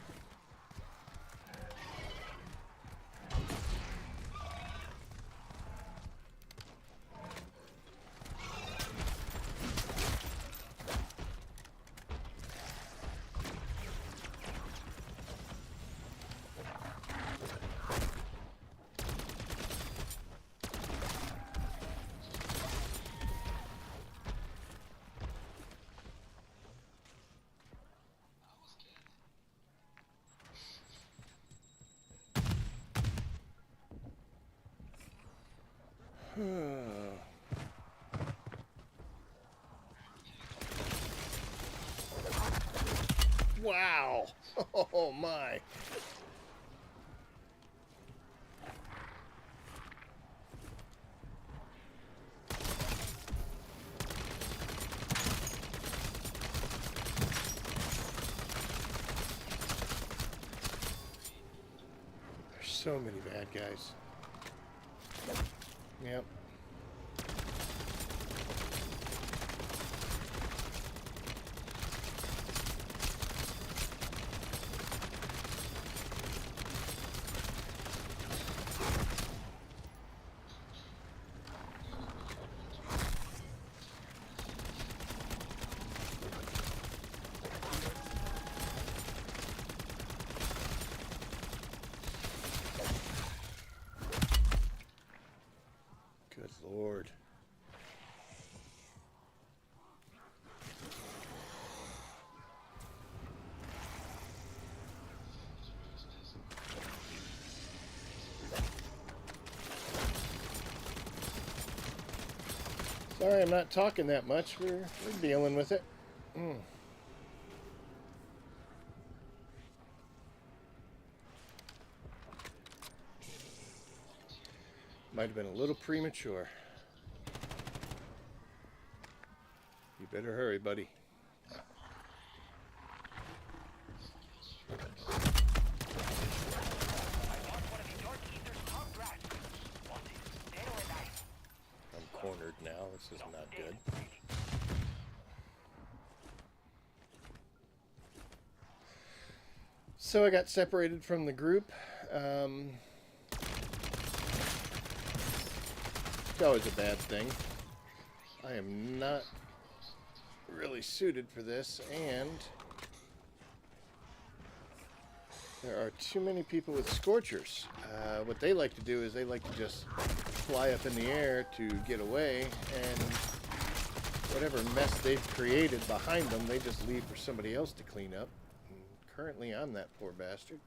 Wow! Oh my! There's so many bad guys. Yep. Good Good Lord. Sorry, I'm not talking that much. We're dealing with it. Might have been a little premature. You better hurry, buddy. I'm cornered now. This is not good. So I got separated from the group. It's always a bad thing. I am not really suited for this, and there are too many people with scorchers. What they like to do is they like to just fly up in the air to get away, and whatever mess they've created behind them, they just leave for somebody else to clean up. And currently, I'm that poor bastard.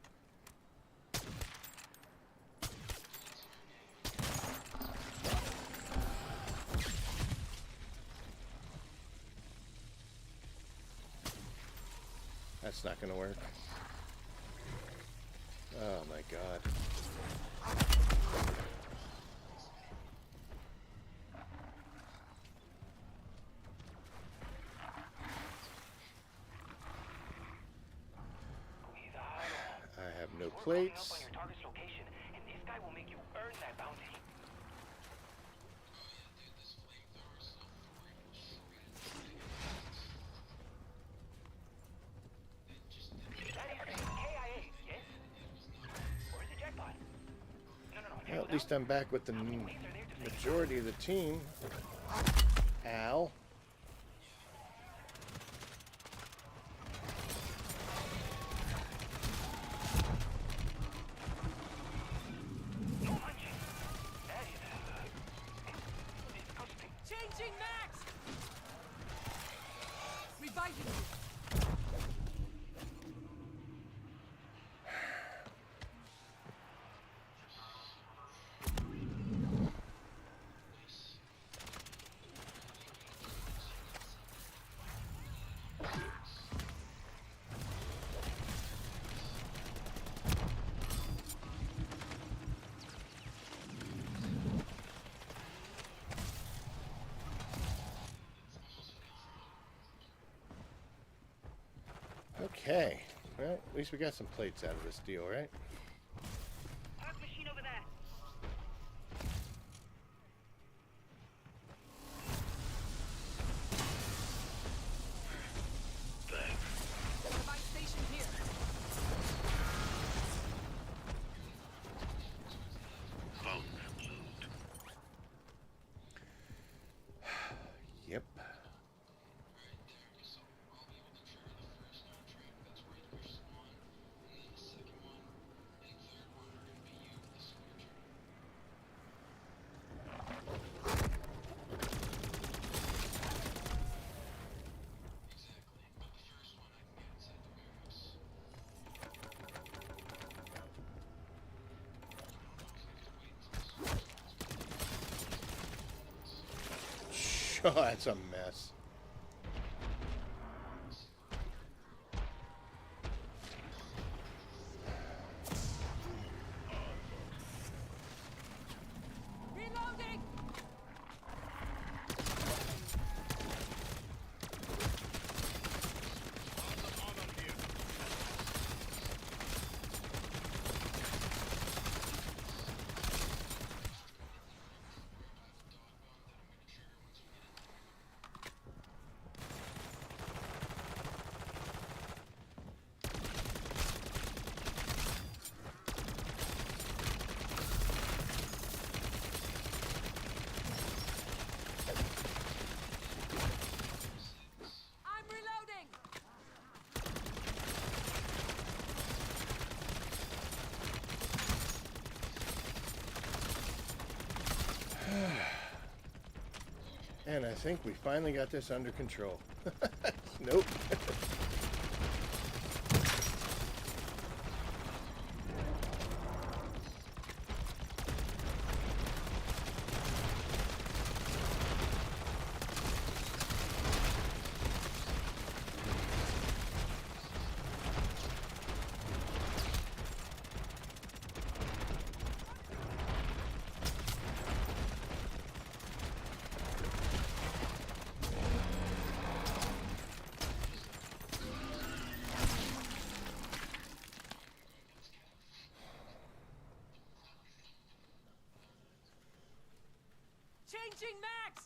That's not going to work. Oh my God. I have no plates. On your target's location, and this guy will make you earn that bounty. Well, at least I'm back with the majority of the team. Al. Changing max! Reviving you. Okay. Well, at least we got some plates out of this deal, right? Machine over there. Revive station here. Yep. Oh, that's a mess. Reloading! I'm reloading! And I think we finally got this under control. Nope. Changing max!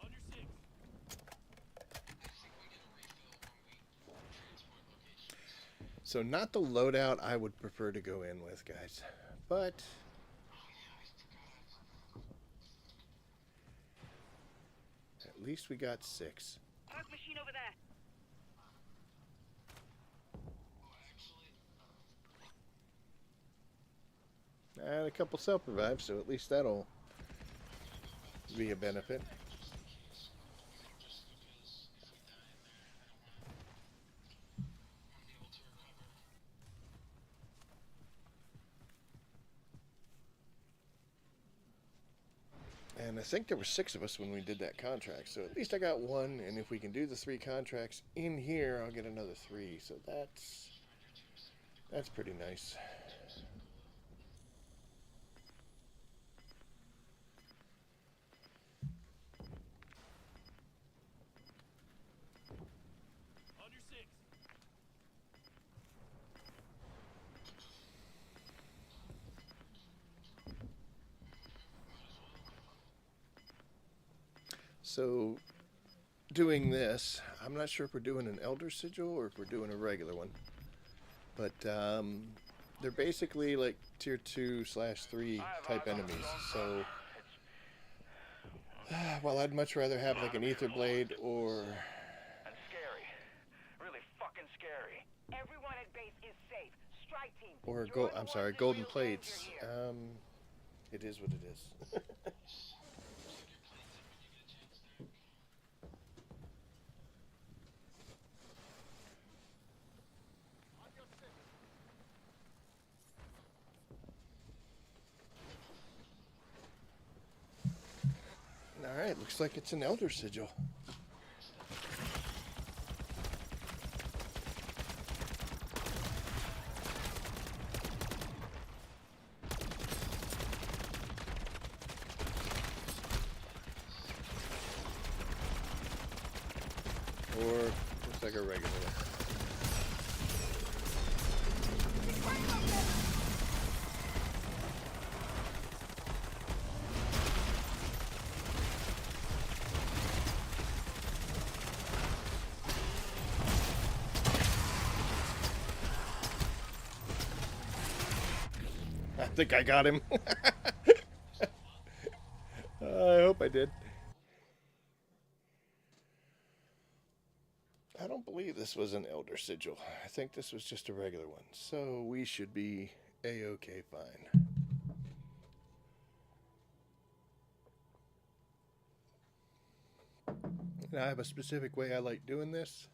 On your six. So not the loadout I would prefer to go in with, guys. But at least we got 6. Mark machine over there. And a couple self-revives, so at least that'll be a benefit. And I think there were 6 of us when we did that contract, so at least I got 1, and if we can do the 3 contracts in here, I'll get another 3, so that's pretty nice. On your six. So, doing this, I'm not sure if we're doing an Elder Sigil or if we're doing a regular one. But they're basically like tier 2/3 type enemies. So, well, I'd much rather have like an Ether Blade or... And scary. Really fucking scary. Everyone at base is safe. Strike team. Or You're the I'm ones sorry, in golden real plates. danger here. It is what it is. All right, looks like it's an Elder Sigil. Or looks like a regular one. I think I got him. I hope I did. I don't believe this was an Elder Sigil. I think this was just a regular one. So we should be a-okay fine. Now I have a specific way I like doing this.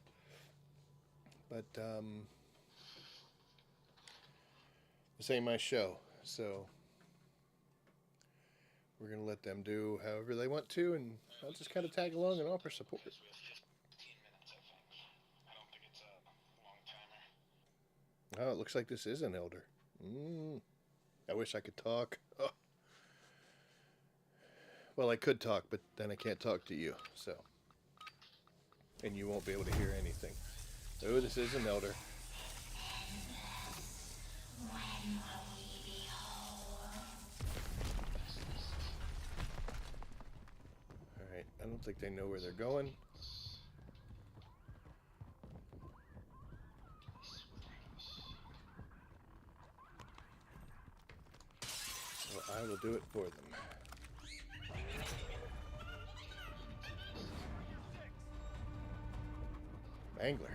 But this ain't my show. So we're going to let them do however they want to, and I'll just kind of tag along and offer support. Oh, it looks like this is an elder. I wish I could talk. Oh. Well, I could talk, but then I can't talk to you, so. And you won't be able to hear anything. Oh, this is an elder. Alright, I don't think they know where they're going. So I will do it for them. Angler.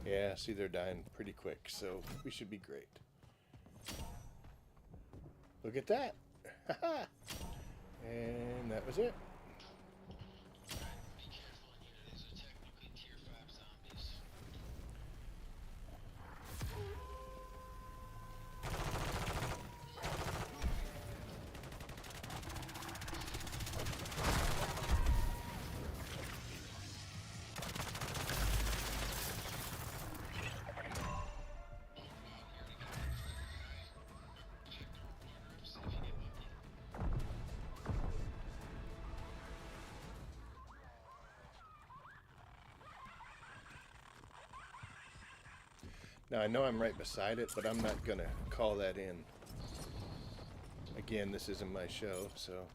Yeah, see, they're dying pretty quick, so we should be great. Look at that. And that was it. Be careful, Anita. These are technically tier 5 zombies. Now I know I'm right beside it, but I'm not gonna call that in. Again, this isn't my show, so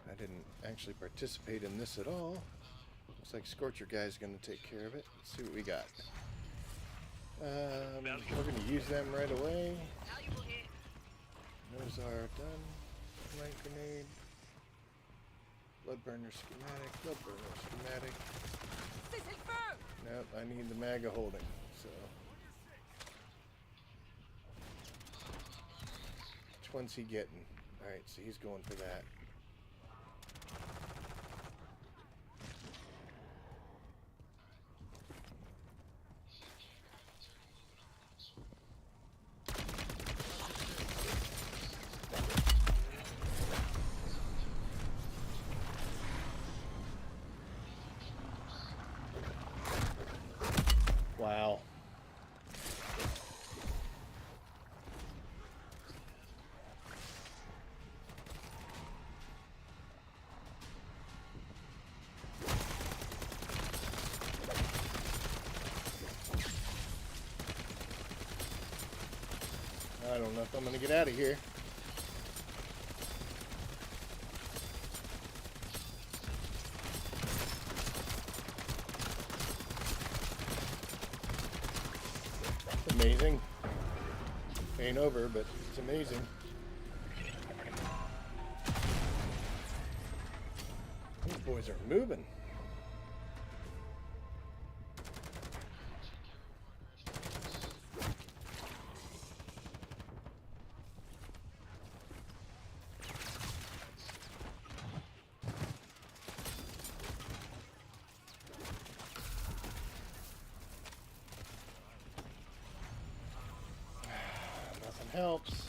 I didn't actually participate in this at all. Looks like Scorcher Guy's gonna take care of it. Let's see what we got. We're gonna use them right away. Those are done. Light grenade. Blood burner schematic. Blood burner schematic. Nope, I need the MAGA holding, so. Which one's he getting? Alright, so he's going for that. Wow. I don't know if I'm going to get out of here. Amazing. Ain't over, but it's amazing. These boys are moving. Helps.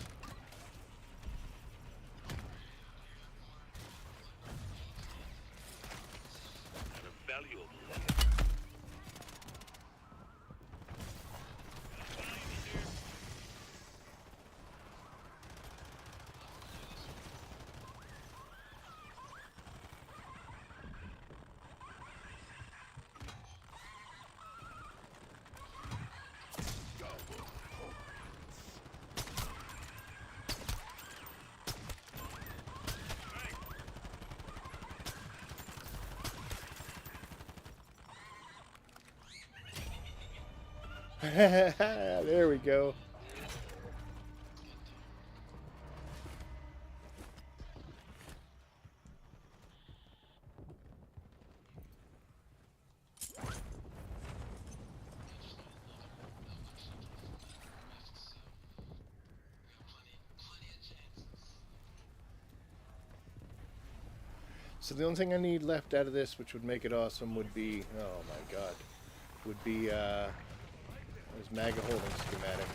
There we go. So the only thing I need left out of this, which would make it awesome, would be, oh my god, would be this MAGA holding schematic.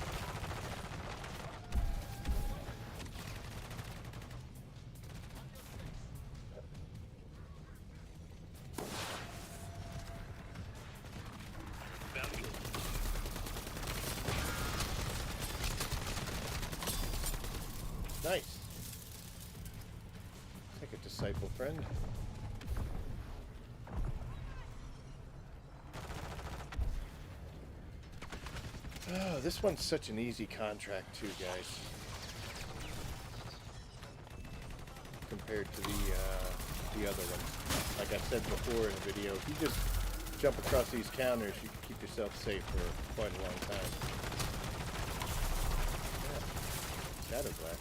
Nice. Take a disciple friend. Oh, this one's such an easy contract too, guys. Compared to the other one. Like I said before in the video, if you just jump across these counters, you can keep yourself safe for quite a long time. Yeah. Shadow glass.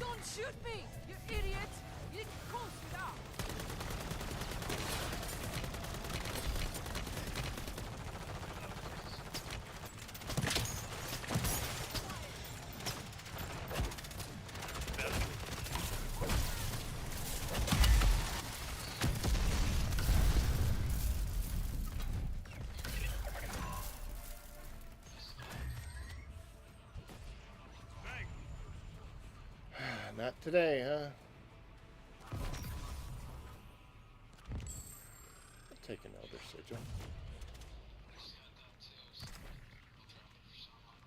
Don't shoot me, you idiot! You didn't close it out. Not today, huh? I'll take an elder sigil.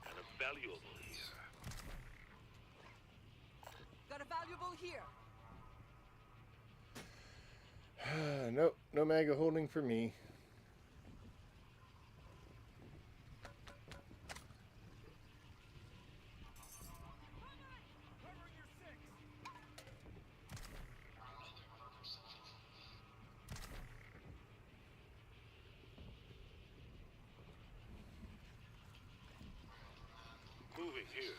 Got a valuable here. Got a valuable here. Nope, no MAGA holding for me. Moving here.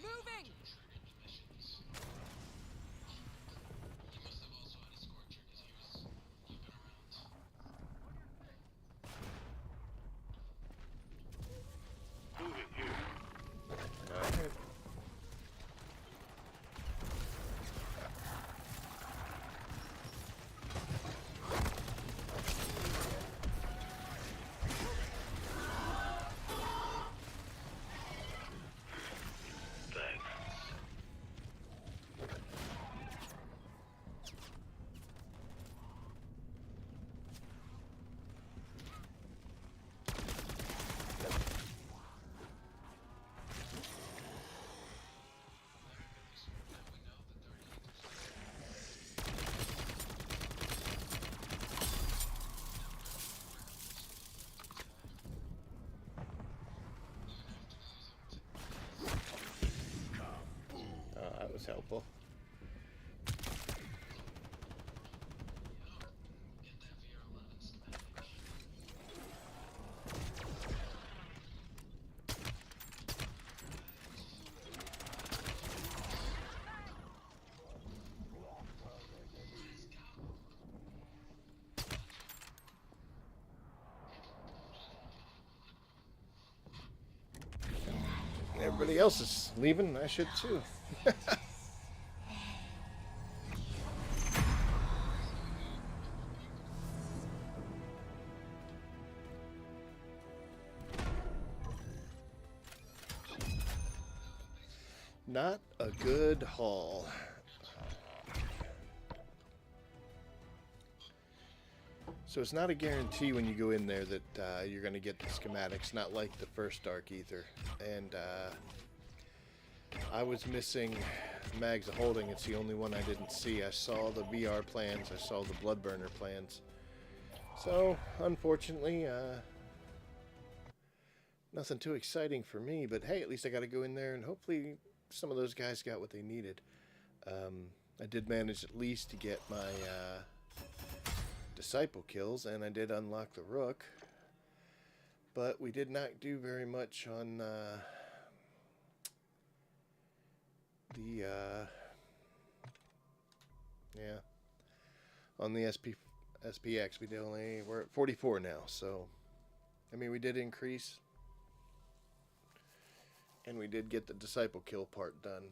Moving! Moving here. Alright. Thanks. That was helpful. Everybody else is leaving. I should too. Not a good haul. So it's not a guarantee when you go in there that you're going to get the schematics, not like the first Dark Ether. And I was missing Mags of Holding. It's the only one I didn't see. I saw the VR plans. I saw the Bloodburner plans. So, unfortunately, nothing too exciting for me. But hey, at least I got to go in there and hopefully some of those guys got what they needed. I did manage at least to get my disciple kills, and I did unlock the Rook, but we did not do very much on on the SPX. We're at 44 now, so I mean we did increase, and we did get the disciple kill part done,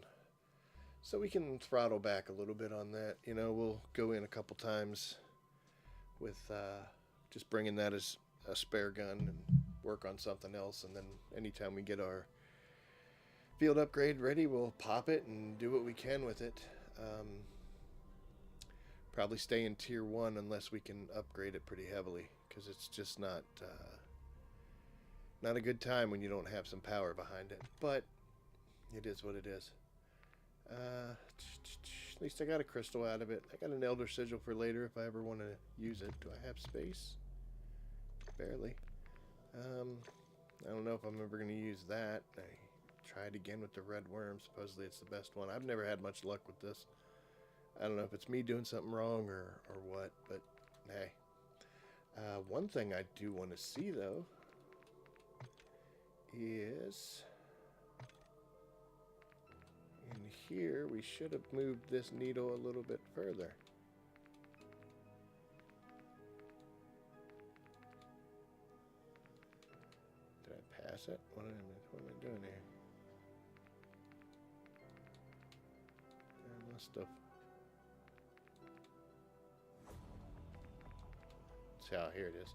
so we can throttle back a little bit on that. You know, we'll go in a couple times with just bringing that as a spare gun and work on something else, and then anytime we get our field upgrade ready, we'll pop it and do what we can with it. Probably stay in tier 1 unless we can upgrade it pretty heavily, because it's just not a good time when you don't have some power behind it, but it is what it is. At least I got a crystal out of it. I got an Elder Sigil for later if I ever want to use it. Do I have space? Barely. I don't know if I'm ever going to use that. I tried again with the red worm. Supposedly it's the best one. I've never had much luck with this. I don't know if it's me doing something wrong or what, but hey. One thing I do want to see, though, is in here we should have moved this needle a little bit further. Did I pass it? What am I doing here? I must have. Here it is.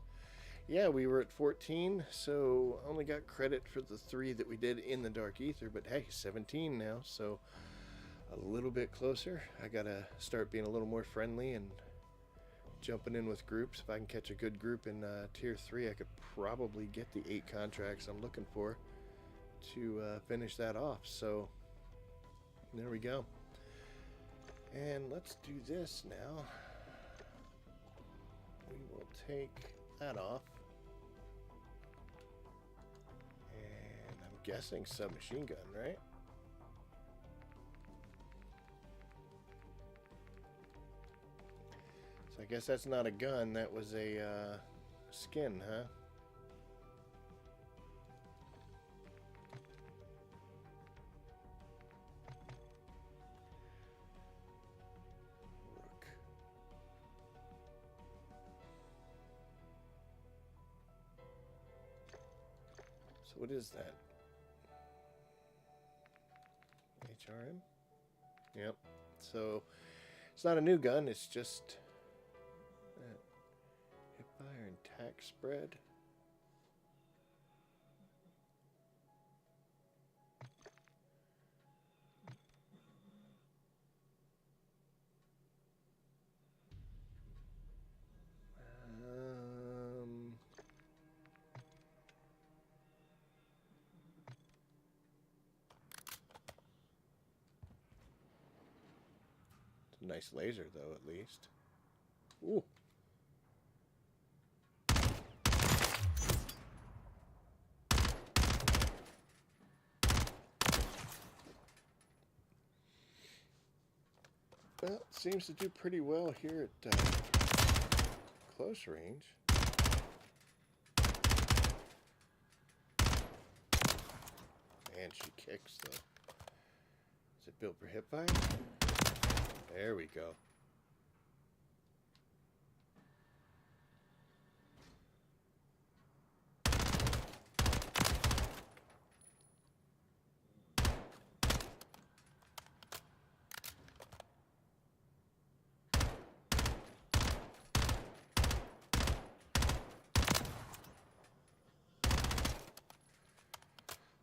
Yeah, we were at 14, so only got credit for the 3 that we did in the Dark Ether, but hey, 17 now, so a little bit closer. I gotta start being a little more friendly and jumping in with groups. If I can catch a good group in tier 3, I could probably get the 8 contracts I'm looking for to finish that off. So there we go. And let's do this now. We will take that off. And I'm guessing submachine gun, right? So I guess that's not a gun, that was a skin, huh? Rook. So what is that? HRM? Yep. So it's not a new gun, it's just hip fire and tack spread. It's a nice laser, though, at least. Ooh. Well, it seems to do pretty well here at close range. Man, she kicks, though. Is it built for hip fire? There we go.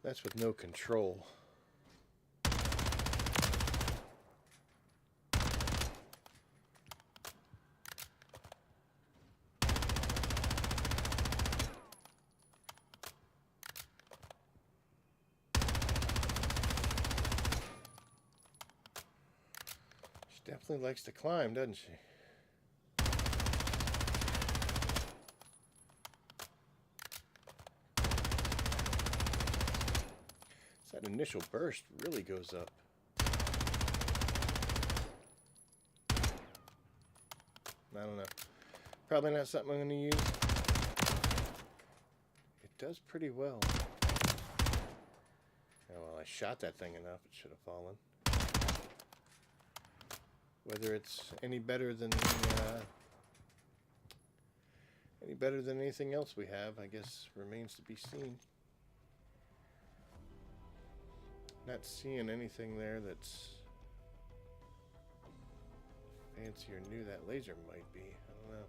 That's with no control. She definitely likes to climb, doesn't she? That initial burst really goes up. I don't know. Probably not something I'm going to use. It does pretty well. Oh, well, I shot that thing enough. It should have fallen. Whether it's any better than anything else we have, I guess remains to be seen. Not seeing anything there that's fancy or new. That laser might be. I don't know.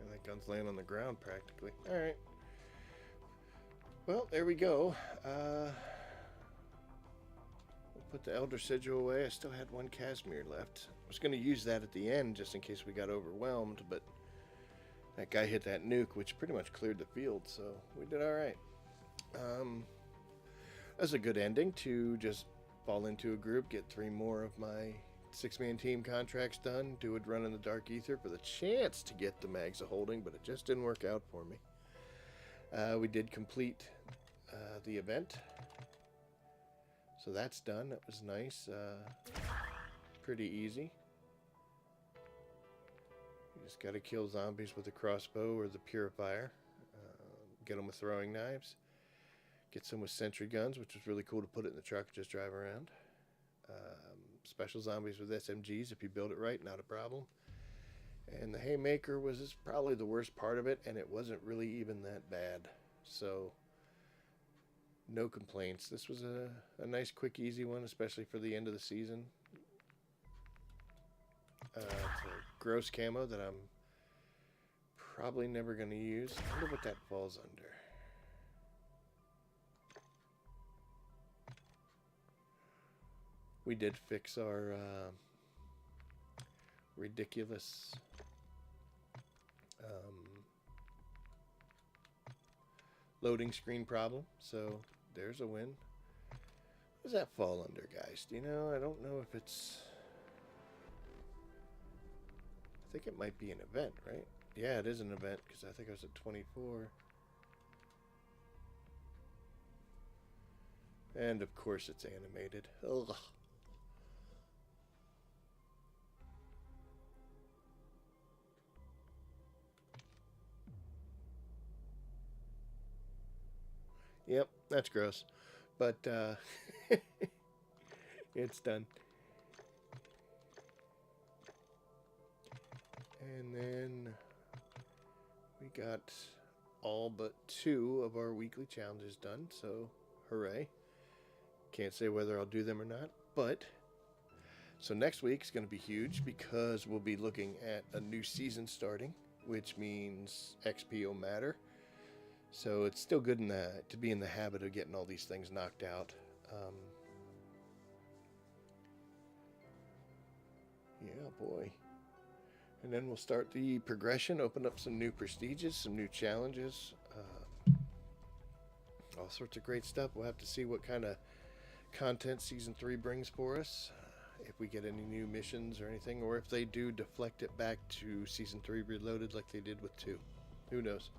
And that gun's laying on the ground practically. Alright. Well, there we go. We'll put the Elder Sigil away. I still had 1 Casimir left. I was going to use that at the end just in case we got overwhelmed, but that guy hit that nuke, which pretty much cleared the field, so we did alright. That's a good ending to just fall into a group, get 3 more of my 6-man team contracts done, do a run in the Dark Ether for the chance to get the Mags of Holding, but it just didn't work out for me. We did complete the event, so that's done. That was nice. Pretty easy. You just got to kill zombies with a crossbow or the purifier. Get them with throwing knives. Get some with sentry guns, which was really cool to put it in the truck and just drive around. Special zombies with SMGs, if you build it right, not a problem. And the haymaker was probably the worst part of it, and it wasn't really even that bad. So, no complaints. This was a nice, quick, easy one, especially for the end of the season. It's a gross camo that I'm probably never going to use. I wonder what that falls under. We did fix our ridiculous loading screen problem, so there's a win. What does that fall under, guys? Do you know? I don't know if it's... I think it might be an event, right? Yeah, it is an event, because I think I was at 24. And of course it's animated. Ugh. Yep, that's gross. But it's done. And then we got all but 2 of our weekly challenges done, so hooray. Can't say whether I'll do them or not, but so next week's going to be huge because we'll be looking at a new season starting, which means XP will matter. So it's still good to be in the habit of getting all these things knocked out. Yeah, boy. And then we'll start the progression, open up some new prestiges, some new challenges, all sorts of great stuff. We'll have to see what kind of content Season 3 brings for us, if we get any new missions or anything, or if they do deflect it back to Season 3 Reloaded like they did with 2. Who knows?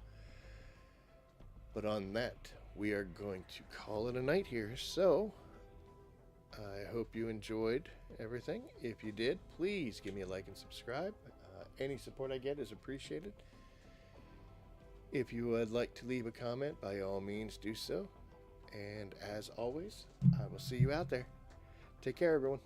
But on that, we are going to call it a night here. So, I hope you enjoyed everything. If you did, please give me a like and subscribe. Any support I get is appreciated. If you would like to leave a comment, by all means do so. And as always, I will see you out there. Take care, everyone.